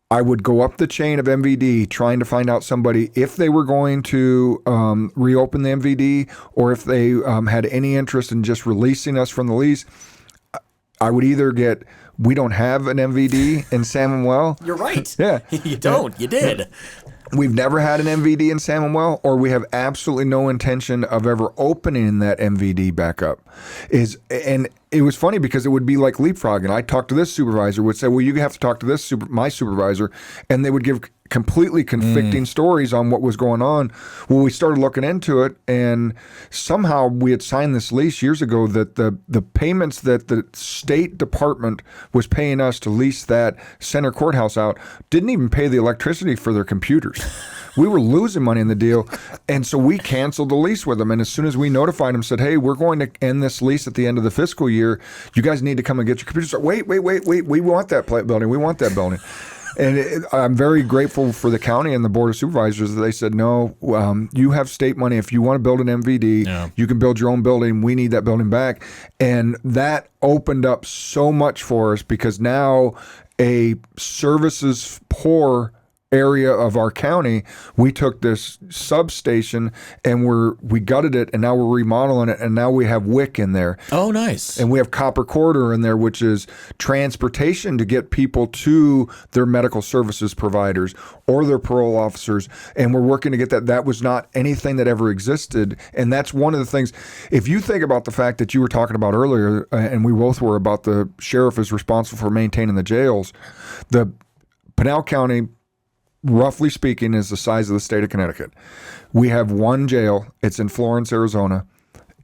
S4: I would go up the chain of MVD trying to find out somebody if they were going to reopen the MVD, or if they had any interest in just releasing us from the lease. I would either get, we don't have an MVD in Samuel.
S1: You're right.
S4: Yeah.
S1: You don't. You did.
S4: We've never had an MVD in Samuel, or we have absolutely no intention of ever opening that MVD back up. And it was funny, because it would be like leapfrogging. I talked to this supervisor, would say, well, you have to talk to my supervisor, and they would give completely conflicting stories on what was going on. Well, we started looking into it, and somehow we had signed this lease years ago that the payments that the State Department was paying us to lease that center courthouse out didn't even pay the electricity for their computers. We were losing money in the deal, and so we canceled the lease with them. And as soon as we notified them, said, hey, we're going to end this lease at the end of the fiscal year. You guys need to come and get your computers. Wait. We want that building. We want that building. And I'm very grateful for the county and the Board of Supervisors that they said, no, you have state money. If you want to build an MVD, you can build your own building. We need that building back. And that opened up so much for us, because now a services poor area of our county, we took this substation and we gutted it, and now we're remodeling it, and now we have WIC in there.
S1: Oh, nice.
S4: And we have copper corridor in there, which is transportation to get people to their medical services providers or their parole officers, and we're working to get that. That was not anything that ever existed, and that's one of the things. If you think about the fact that you were talking about earlier, and we both were, about the sheriff is responsible for maintaining the jails, the Pinal County, roughly speaking, is the size of the state of Connecticut. We have one jail. It's in Florence, Arizona.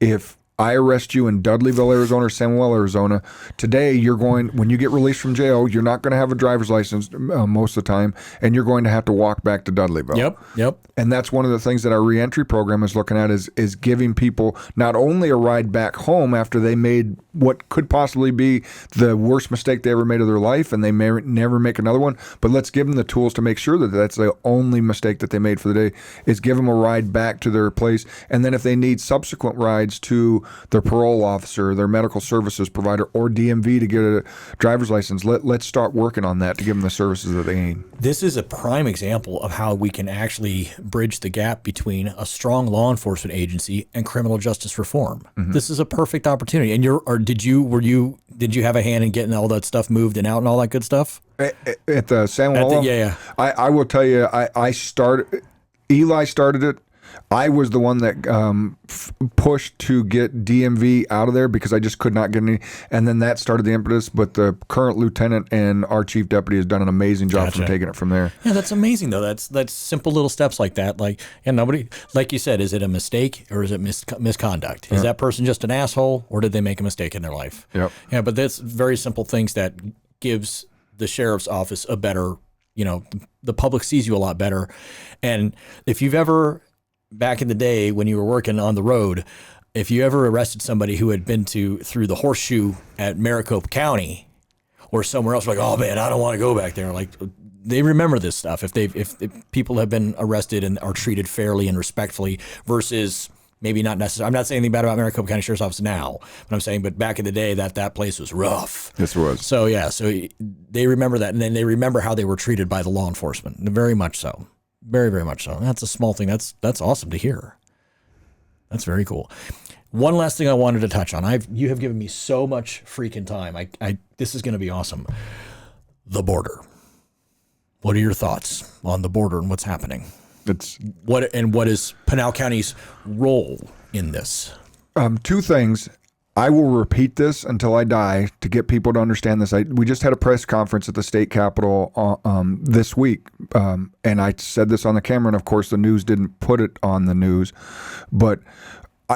S4: If I arrest you in Dudleyville, Arizona, or Samuel, Arizona, today when you get released from jail, you're not going to have a driver's license most of the time, and you're going to have to walk back to Dudleyville.
S1: Yep.
S4: And that's one of the things that our reentry program is looking at, is giving people not only a ride back home after they made what could possibly be the worst mistake they ever made of their life, and they may never make another one, but let's give them the tools to make sure that that's the only mistake that they made for the day, is give them a ride back to their place. And then if they need subsequent rides to their parole officer, their medical services provider, or DMV to get a driver's license, let's start working on that to give them the services that they need.
S1: This is a prime example of how we can actually bridge the gap between a strong law enforcement agency and criminal justice reform. This is a perfect opportunity. And did you have a hand in getting all that stuff moved and out and all that good stuff?
S4: At the San Juan?
S1: Yeah.
S4: I will tell you, Eli started it. I was the one that pushed to get DMV out of there because I just could not get any. And then that started the impetus. But the current lieutenant and our chief deputy has done an amazing job from taking it from there.
S1: Yeah, that's amazing though. That's simple little steps like that. Like, and nobody, like you said, is it a mistake or is it misconduct? Is that person just an asshole or did they make a mistake in their life?
S4: Yep.
S1: Yeah, but that's very simple things that gives the sheriff's office a better, the public sees you a lot better. And if you've ever, back in the day when you were working on the road, if you ever arrested somebody who had been through the horseshoe at Maricopa County or somewhere else, like, oh man, I don't want to go back there. Like, they remember this stuff. If people have been arrested and are treated fairly and respectfully versus maybe not necessarily. I'm not saying anything bad about Maricopa County Sheriff's Office now, but I'm saying, but back in the day, that place was rough.
S4: This was.
S1: So yeah, so they remember that, and then they remember how they were treated by the law enforcement. Very much so. Very, very much so. That's a small thing. That's awesome to hear. That's very cool. One last thing I wanted to touch on. You have given me so much freaking time. This is going to be awesome. The border. What are your thoughts on the border and what's happening? What is Pinal County's role in this?
S4: Two things. I will repeat this until I die to get people to understand this. We just had a press conference at the state capitol this week, and I said this on the camera, and of course the news didn't put it on the news, but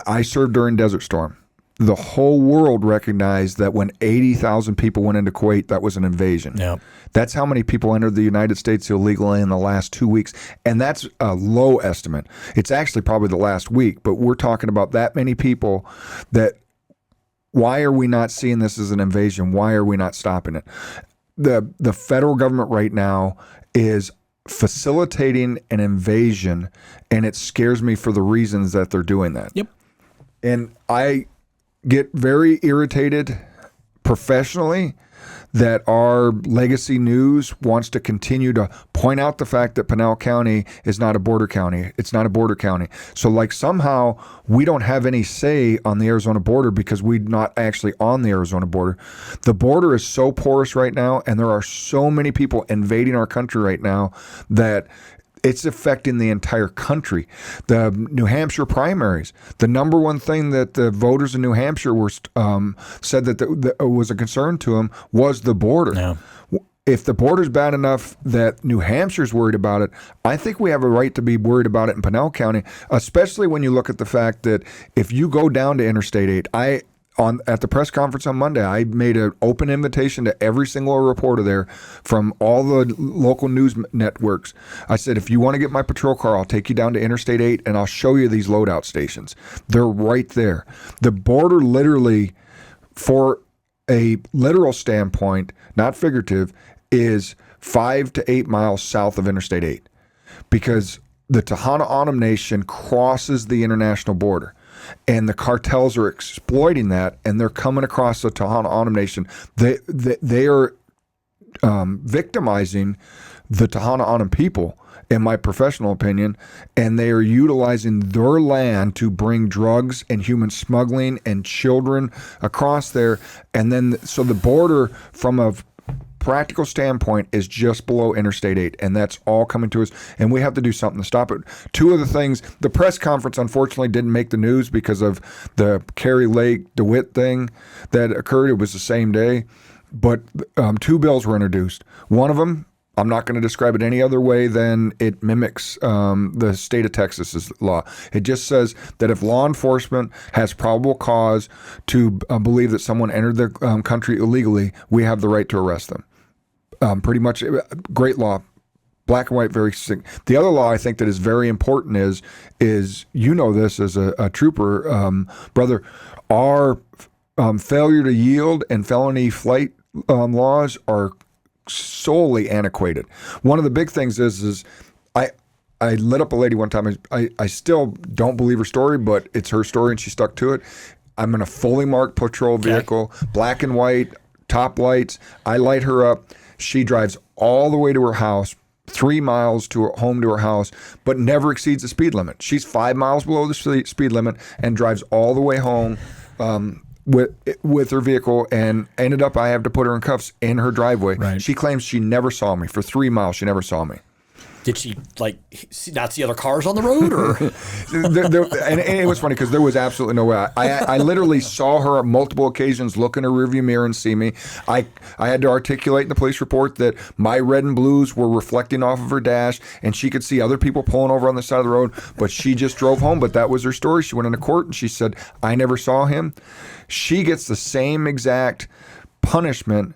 S4: I served during Desert Storm. The whole world recognized that when 80,000 people went into Kuwait, that was an invasion.
S1: Yeah.
S4: That's how many people entered the United States illegally in the last 2 weeks. And that's a low estimate. It's actually probably the last week, but we're talking about that many people that why are we not seeing this as an invasion? Why are we not stopping it? The federal government right now is facilitating an invasion, and it scares me for the reasons that they're doing that.
S1: Yep.
S4: And I get very irritated professionally that our legacy news wants to continue to point out the fact that Pinal County is not a border county. It's not a border county. So like somehow we don't have any say on the Arizona border because we're not actually on the Arizona border. The border is so porous right now, and there are so many people invading our country right now that it's affecting the entire country. The New Hampshire primaries, the number one thing that the voters in New Hampshire were said that was a concern to them was the border.
S1: Yeah.
S4: If the border's bad enough that New Hampshire's worried about it, I think we have a right to be worried about it in Pinal County, especially when you look at the fact that if you go down to Interstate 8, at the press conference on Monday, I made an open invitation to every single reporter there from all the local news networks. I said, if you want to get my patrol car, I'll take you down to Interstate 8 and I'll show you these loadout stations. They're right there. The border literally, for a literal standpoint, not figurative, is 5 to 8 miles south of Interstate 8 because the Tohono O'odham Nation crosses the international border. And the cartels are exploiting that, and they're coming across the Tohono O'odham Nation. They are victimizing the Tohono O'odham people, in my professional opinion, and they are utilizing their land to bring drugs and human smuggling and children across there. And then, so the border from a practical standpoint is just below Interstate 8, and that's all coming to us, and we have to do something to stop it. Two of the things, the press conference unfortunately didn't make the news because of the Kerry Lake DeWitt thing that occurred. It was the same day, but two bills were introduced. One of them, I'm not going to describe it any other way than it mimics the state of Texas's law. It just says that if law enforcement has probable cause to believe that someone entered the country illegally, we have the right to arrest them. Pretty much great law, black and white, very succinct. The other law I think that is very important is you know this as a trooper, brother, our failure to yield and felony flight laws are solely antiquated. One of the big things is I lit up a lady one time. I still don't believe her story, but it's her story and she stuck to it. I'm in a fully marked patrol vehicle, black and white, top lights. I light her up. She drives all the way to her house, 3 miles to her home to her house, but never exceeds the speed limit. She's 5 miles below the speed limit and drives all the way home with her vehicle, and ended up I have to put her in cuffs in her driveway.
S1: Right.
S4: She claims she never saw me. For 3 miles, she never saw me.
S1: Did she not see other cars on the road, or?
S4: And it was funny because there was absolutely no way. I literally saw her on multiple occasions look in her rearview mirror and see me. I had to articulate in the police report that my red and blues were reflecting off of her dash, and she could see other people pulling over on the side of the road, but she just drove home. But that was her story. She went into court and she said, I never saw him. She gets the same exact punishment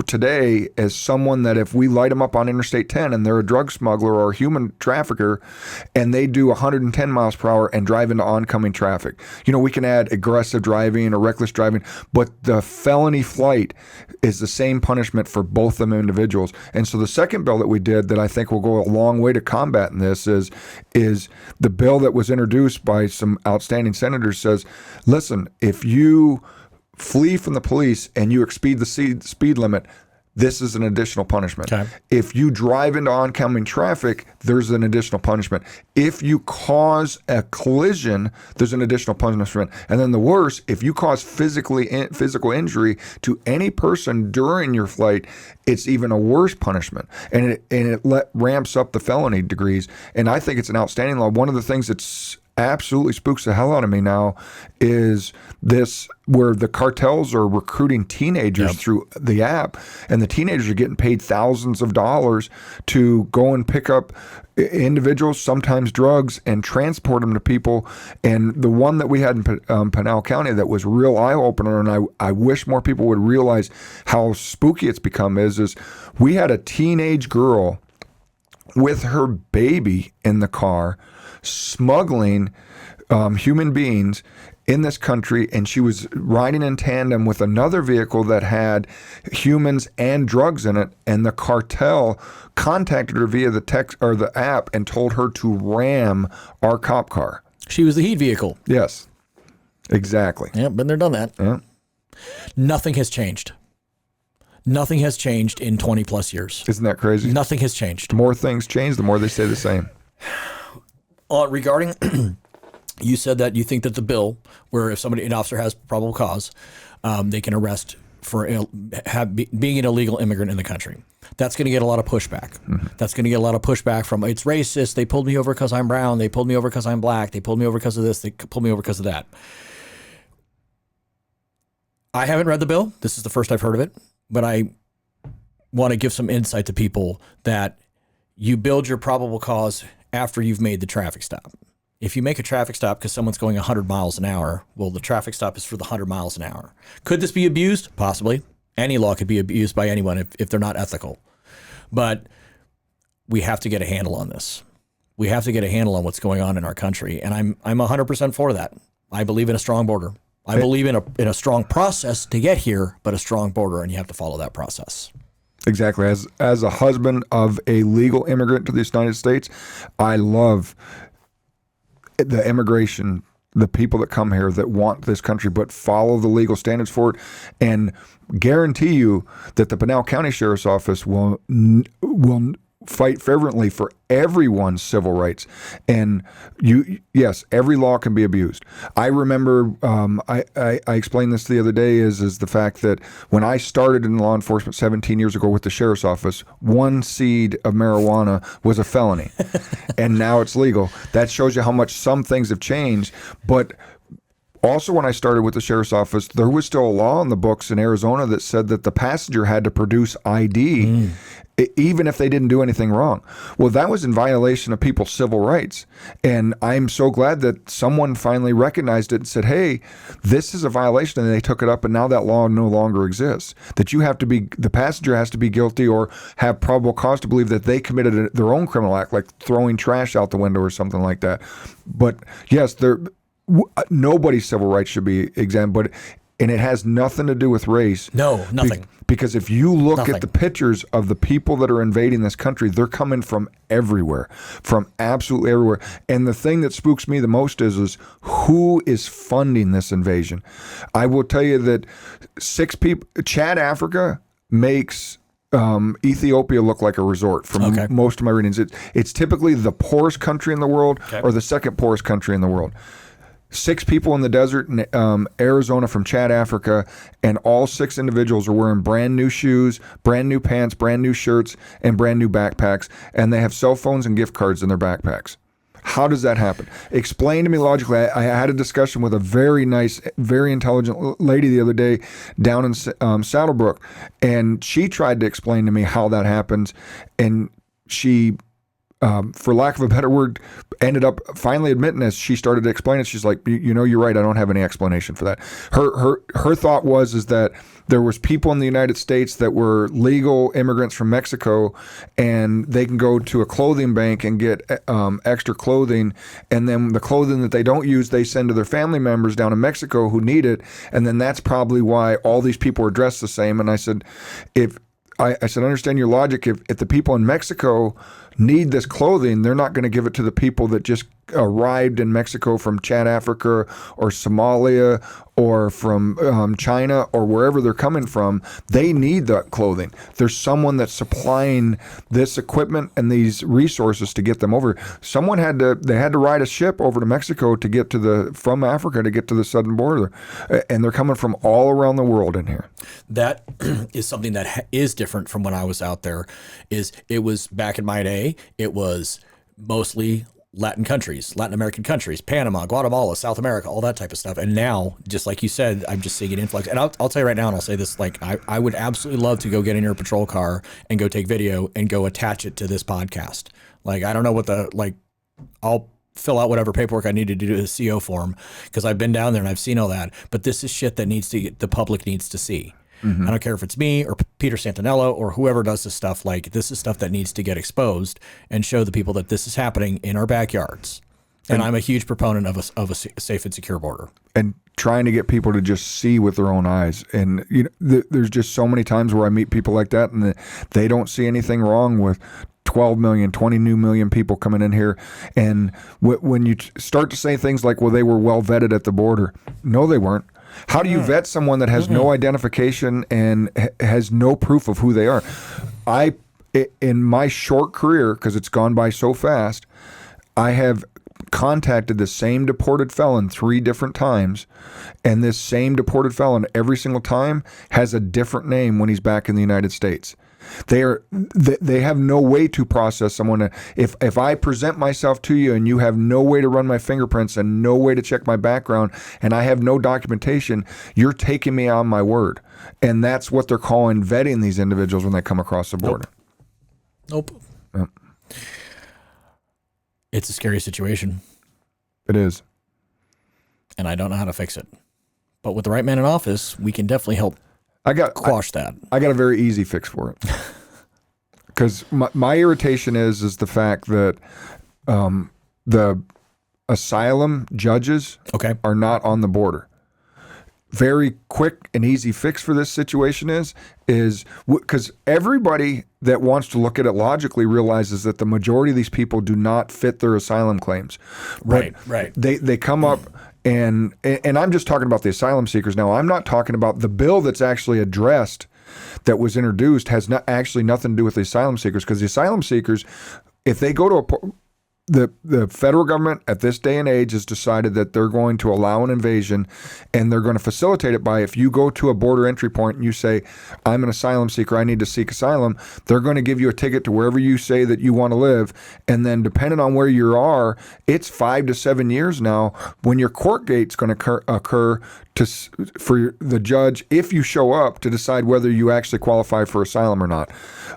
S4: today as someone that if we light them up on Interstate 10 and they're a drug smuggler or a human trafficker and they do 110 miles per hour and drive into oncoming traffic. We can add aggressive driving or reckless driving, but the felony flight is the same punishment for both them individuals. And so the second bill that we did that I think will go a long way to combating this is the bill that was introduced by some outstanding senators says, listen, if you flee from the police and you exceed the speed limit, this is an additional punishment.
S1: Okay.
S4: If you drive into oncoming traffic, there's an additional punishment. If you cause a collision, there's an additional punishment. And then the worst, if you cause physical injury to any person during your flight, it's even a worse punishment. And it ramps up the felony degrees. And I think it's an outstanding law. One of the things that's absolutely spooks the hell out of me now is this, where the cartels are recruiting teenagers through the app, and the teenagers are getting paid thousands of dollars to go and pick up individuals, sometimes drugs, and transport them to people. And the one that we had in Pinal County that was real eye-opener, and I wish more people would realize how spooky it's become, is we had a teenage girl with her baby in the car smuggling human beings in this country, and she was riding in tandem with another vehicle that had humans and drugs in it, and the cartel contacted her via the text or the app and told her to ram our cop car.
S1: She was the heat vehicle.
S4: Yes, exactly.
S1: Yeah, been there, done that.
S4: Yeah.
S1: Nothing has changed. Nothing has changed in 20 plus years.
S4: Isn't that crazy?
S1: Nothing has changed.
S4: The more things change, the more they stay the same.
S1: Regarding, you said that you think that the bill, where if an officer has probable cause, they can arrest for being an illegal immigrant in the country. That's going to get a lot of pushback. Mm-hmm. That's going to get a lot of pushback from, it's racist. They pulled me over because I'm brown. They pulled me over because I'm black. They pulled me over because of this. They pulled me over because of that. I haven't read the bill. This is the first I've heard of it, but I want to give some insight to people that you build your probable cause after you've made the traffic stop. If you make a traffic stop because someone's going 100 miles an hour, well, the traffic stop is for the 100 miles an hour. Could this be abused? Possibly. Any law could be abused by anyone if they're not ethical. But we have to get a handle on this. We have to get a handle on what's going on in our country, and I'm 100% for that. I believe in a strong border. I believe in a strong process to get here, but a strong border, and you have to follow that process.
S4: Exactly. As a husband of a legal immigrant to the United States, I love the immigration, the people that come here that want this country but follow the legal standards for it, and guarantee you that the Pinal County Sheriff's Office will fight fervently for everyone's civil rights. And yes, every law can be abused. I remember, I explained this the other day, is the fact that when I started in law enforcement 17 years ago with the Sheriff's Office, one seed of marijuana was a felony. And now it's legal. That shows you how much some things have changed. But also, when I started with the Sheriff's Office, there was still a law in the books in Arizona that said that the passenger had to produce ID even if they didn't do anything wrong. Well, that was in violation of people's civil rights. And I'm so glad that someone finally recognized it and said, hey, this is a violation, and they took it up, and now that law no longer exists. That the passenger has to be guilty or have probable cause to believe that they committed their own criminal act, like throwing trash out the window or something like that. But yes, nobody's civil rights should be examined, and it has nothing to do with race.
S1: No, nothing.
S4: Because if you look at the pictures of the people that are invading this country, they're coming from everywhere, from absolutely everywhere. And the thing that spooks me the most is who is funding this invasion. I will tell you that Chad, Africa makes Ethiopia look like a resort from most of my readings. It's typically the poorest country in the world or the second poorest country in the world. 6 people in the desert in Arizona from Chad, Africa, and all 6 individuals are wearing brand new shoes, brand new pants, brand new shirts, and brand new backpacks, and they have cell phones and gift cards in their backpacks. How does that happen? Explain to me logically. I had a discussion with a very nice, very intelligent lady the other day down in Saddlebrook, and she tried to explain to me how that happens, and she, for lack of a better word, ended up finally admitting as she started to explain it. She's like, you're right. I don't have any explanation for that. Her thought is that there was people in the United States that were legal immigrants from Mexico, and they can go to a clothing bank and get extra clothing, and then the clothing that they don't use, they send to their family members down in Mexico who need it, and then that's probably why all these people are dressed the same. And I said, I understand your logic. If the people in Mexico need this clothing, they're not going to give it to the people that just arrived in Mexico from Chad, Africa, or Somalia, or from China, or wherever they're coming from. They need that clothing. There's someone that's supplying this equipment and these resources to get them over. They had to ride a ship over to Mexico to get from Africa to get to the southern border, and they're coming from all around the world in here.
S1: That is something that is different from when I was out there. It was back in my day, it was mostly Latin American countries, Panama, Guatemala, South America, all that type of stuff. And now, just like you said, I'm just seeing an influx. And I'll tell you right now, and I'll say this, like, I would absolutely love to go get in your patrol car and go take video and go attach it to this podcast. Like, I don't know what I'll fill out whatever paperwork I need to do the CO form, because I've been down there and I've seen all that. But this is shit that the public needs to see. Mm-hmm. I don't care if it's me or Peter Santinello or whoever does this stuff. Like, this is stuff that needs to get exposed and show the people that this is happening in our backyards. And I'm a huge proponent of a safe and secure border. And
S4: trying to get people to just see with their own eyes. And there's just so many times where I meet people like that, and they don't see anything wrong with 12 million, 20 new million people coming in here. And when you start to say things like, well, they were well vetted at the border. No, they weren't. How do you vet someone that has no identification and has no proof of who they are? In my short career, because it's gone by so fast, I have contacted the same deported felon 3 different times, and this same deported felon every single time has a different name when he's back in the United States. They have no way to process someone. If I present myself to you and you have no way to run my fingerprints and no way to check my background, and I have no documentation, you're taking me on my word. And that's what they're calling vetting these individuals when they come across the border.
S1: Nope. Yep. It's a scary situation.
S4: It is.
S1: And I don't know how to fix it. But with the right man in office, we can definitely help quash that.
S4: I got a very easy fix for it. Because my irritation is the fact that the asylum judges are not on the border. Very quick and easy fix for this situation is because everybody that wants to look at it logically realizes that the majority of these people do not fit their asylum claims.
S1: Right.
S4: They come up, and I'm just talking about the asylum seekers now. I'm not talking about the bill that's actually addressed, that was introduced, has not actually nothing to do with the asylum seekers, because the asylum seekers, if they go to the federal government at this day and age has decided that they're going to allow an invasion, and they're going to facilitate it by, if you go to a border entry point and you say, I'm an asylum seeker, I need to seek asylum, they're going to give you a ticket to wherever you say that you want to live. And then depending on where you are, it's 5 to 7 years now when your court date's going to occur for the judge, if you show up, to decide whether you actually qualify for asylum or not.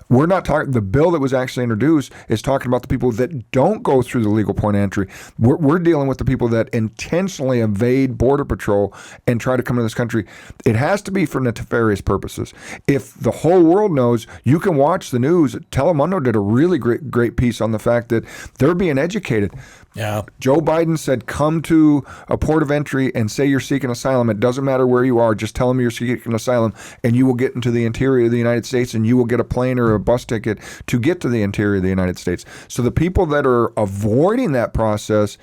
S4: We're not talking, the bill that was actually introduced is talking about the people that don't go through the legal point of entry. We're dealing with the people that intentionally evade Border Patrol and try to come to this country. It has to be for nefarious purposes. If the whole world knows, you can watch the news. Telemundo did a really great piece on the fact that they're being educated.
S1: Yeah.
S4: Joe Biden said, come to a port of entry and say you're seeking asylum. It doesn't matter where you are. Just tell them you're seeking asylum, and you will get into the interior of the United States, and you will get a plane or a bus ticket to get to the interior of the United States. So the people that are avoiding that process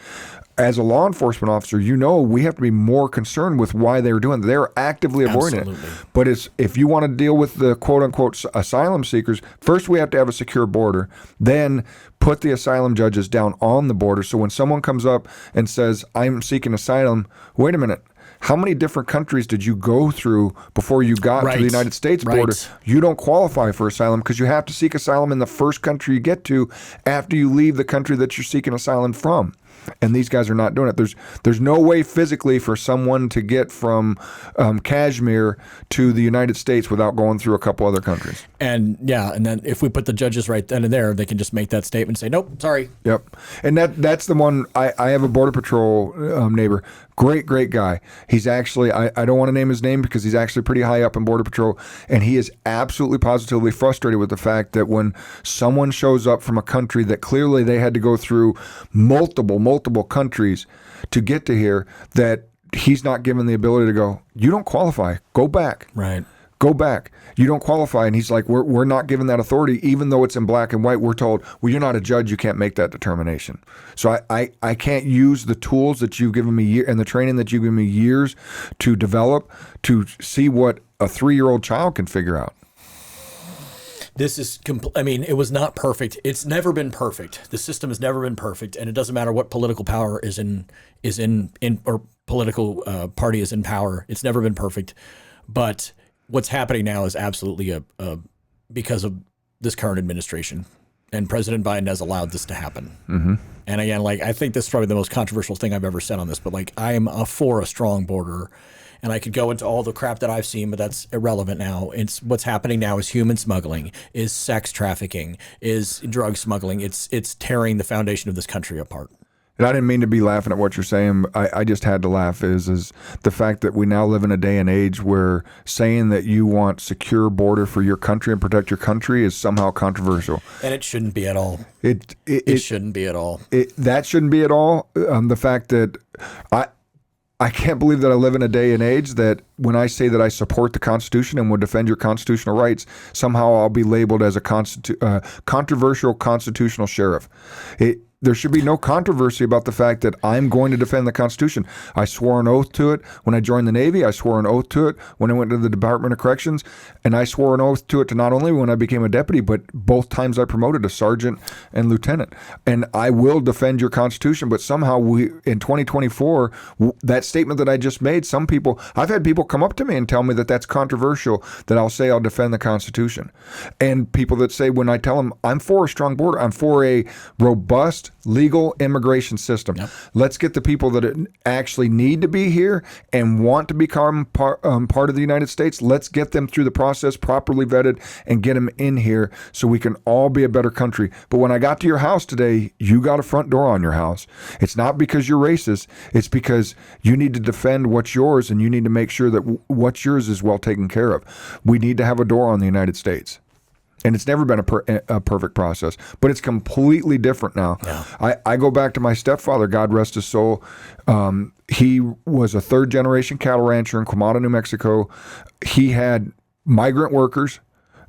S4: as a law enforcement officer, we have to be more concerned with why they're doing it. They're actively avoiding it. But if you want to deal with the quote-unquote asylum seekers, first we have to have a secure border, then put the asylum judges down on the border. So when someone comes up and says, I'm seeking asylum, wait a minute. How many different countries did you go through before you got to the United States border? You don't qualify for asylum because you have to seek asylum in the first country you get to after you leave the country that you're seeking asylum from. And these guys are not doing it. There's no way physically for someone to get from Kashmir to the United States without going through a couple other countries.
S1: And then if we put the judges right then and there, they can just make that statement and say, nope, sorry.
S4: Yep. And that's the one. I have a Border Patrol neighbor. Great guy. He's actually, I don't want to name his name because he's actually pretty high up in Border Patrol, and he is absolutely positively frustrated with the fact that when someone shows up from a country that clearly they had to go through multiple countries to get to here, that he's not given the ability to go, you don't qualify, go back.
S1: Right.
S4: Go back. You don't qualify. And he's like, we're not given that authority, even though it's in black and white. We're told, well, you're not a judge. You can't make that determination. So I can't use the tools that you've given me and the training that you've given me years to develop to see what a 3-year-old child can figure out.
S1: This is, it was not perfect. It's never been perfect. The system has never been perfect. And it doesn't matter what political power is in or political party is in power. It's never been perfect. But what's happening now is absolutely because of this current administration, and President Biden has allowed this to happen. Mm-hmm. And again, I think this is probably the most controversial thing I've ever said on this, but I am for a strong border, and I could go into all the crap that I've seen, but that's irrelevant now. It's what's happening now is human smuggling, is sex trafficking, is drug smuggling. It's tearing the foundation of this country apart.
S4: And I didn't mean to be laughing at what you're saying. I just had to laugh is the fact that we now live in a day and age where saying that you want secure border for your country and protect your country is somehow controversial.
S1: And it shouldn't be at all. It shouldn't be at all.
S4: That shouldn't be at all. The fact that I can't believe that I live in a day and age that when I say that I support the Constitution and would defend your constitutional rights, somehow I'll be labeled as a controversial constitutional sheriff. There should be no controversy about the fact that I'm going to defend the Constitution. I swore an oath to it when I joined the Navy. I swore an oath to it when I went to the Department of Corrections. And I swore an oath to it to not only when I became a deputy, but both times I promoted to sergeant and lieutenant. And I will defend your Constitution. But somehow in 2024, that statement that I just made, I've had people come up to me and tell me that that's controversial, that I'll say I'll defend the Constitution. And people that say when I tell them I'm for a strong border, I'm for a robust legal immigration system. Yep. Let's get the people that actually need to be here and want to become part of the United States. Let's get them through the process, properly vetted, and get them in here so we can all be a better country. But when I got to your house today, you got a front door on your house. It's not because you're racist. It's because you need to defend what's yours, and you need to make sure that what's yours is well taken care of. We need to have a door on the United States. And it's never been a perfect process, but it's completely different now. Yeah. I go back to my stepfather, God rest his soul. He was a third-generation cattle rancher in Quemada, New Mexico. He had migrant workers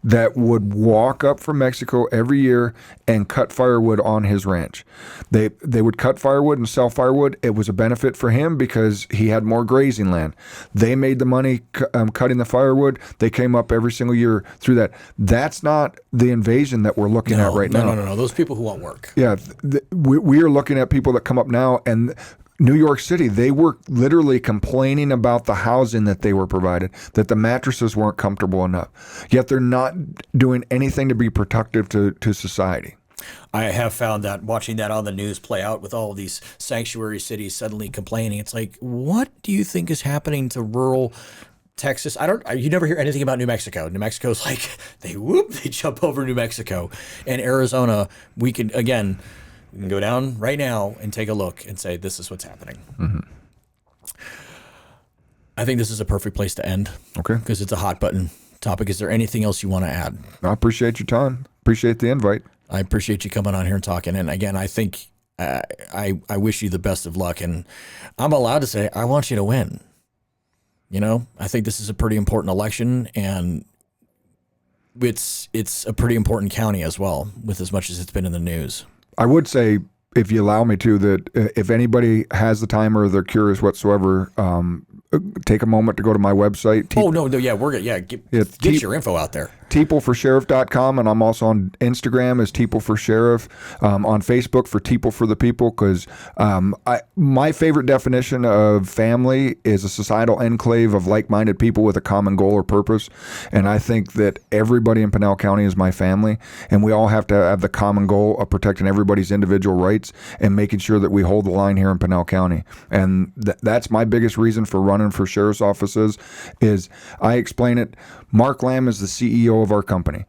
S4: that would walk up from Mexico every year and cut firewood on his ranch. They would cut firewood and sell firewood. It was a benefit for him because he had more grazing land. They made the money cutting the firewood. They came up every single year through that. That's not the invasion that we're looking at right now.
S1: No. Those people who want work.
S4: Yeah, we are looking at people that come up now, and New York City, they were literally complaining about the housing that they were provided, that the mattresses weren't comfortable enough. Yet they're not doing anything to be productive to society.
S1: I have found that watching that on the news play out with all of these sanctuary cities suddenly complaining, it's like, what do you think is happening to rural Texas? You never hear anything about New Mexico. New Mexico's like, they jump over New Mexico. And Arizona, we can go down right now and take a look and say, this is what's happening. Mm-hmm. I think this is a perfect place to end. Okay. Because it's a hot button topic. Is there anything else you want to add?
S4: I appreciate your time. Appreciate the invite.
S1: I appreciate you coming on here and talking. And again, I think I wish you the best of luck. And I'm allowed to say, I want you to win. I think this is a pretty important election, and it's a pretty important county as well, with as much as it's been in the news.
S4: I would say if you allow me to, that if anybody has the time or they're curious whatsoever, take a moment to go to my website.
S1: Oh, no, yeah, we're good. Yeah, get your info out there.
S4: TeepleForSheriff.com, and I'm also on Instagram as Teeple for Sheriff, on Facebook for Teeple for the People, because my favorite definition of family is a societal enclave of like-minded people with a common goal or purpose, and I think that everybody in Pinal County is my family, and we all have to have the common goal of protecting everybody's individual rights and making sure that we hold the line here in Pinal County, and that's my biggest reason for running for sheriff's offices. Is I explain it. Mark Lamb is the CEO of our company.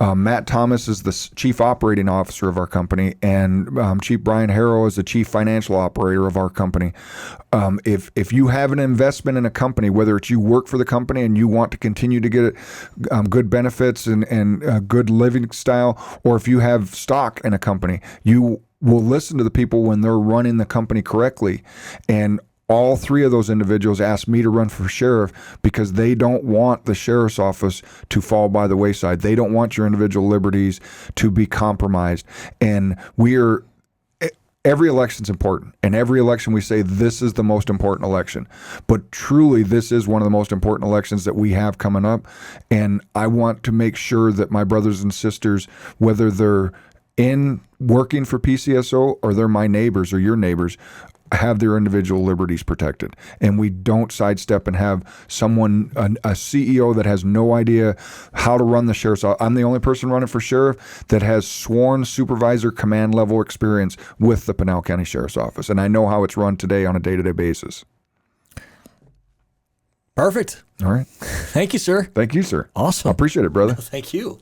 S4: Matt Thomas is the chief operating officer of our company, and Chief Brian Harrow is the chief financial operator of our company. If you have an investment in a company, whether it's you work for the company and you want to continue to get good benefits and good living style, or if you have stock in a company, you will listen to the people when they're running the company correctly. And all three of those individuals asked me to run for sheriff because they don't want the sheriff's office to fall by the wayside. They don't want your individual liberties to be compromised. And every election's important. And every election we say this is the most important election. But truly, this is one of the most important elections that we have coming up. And I want to make sure that my brothers and sisters, whether they're in working for PCSO or they're my neighbors or your neighbors, have their individual liberties protected, and we don't sidestep and have someone, a CEO that has no idea how to run the sheriff's office. I'm the only person running for sheriff that has sworn supervisor command level experience with the Pinal County Sheriff's Office, and I know how it's run today on a day-to-day basis.
S1: Perfect.
S4: All right.
S1: Thank you, sir.
S4: Thank you, sir.
S1: Awesome.
S4: I appreciate it, brother.
S1: Thank you.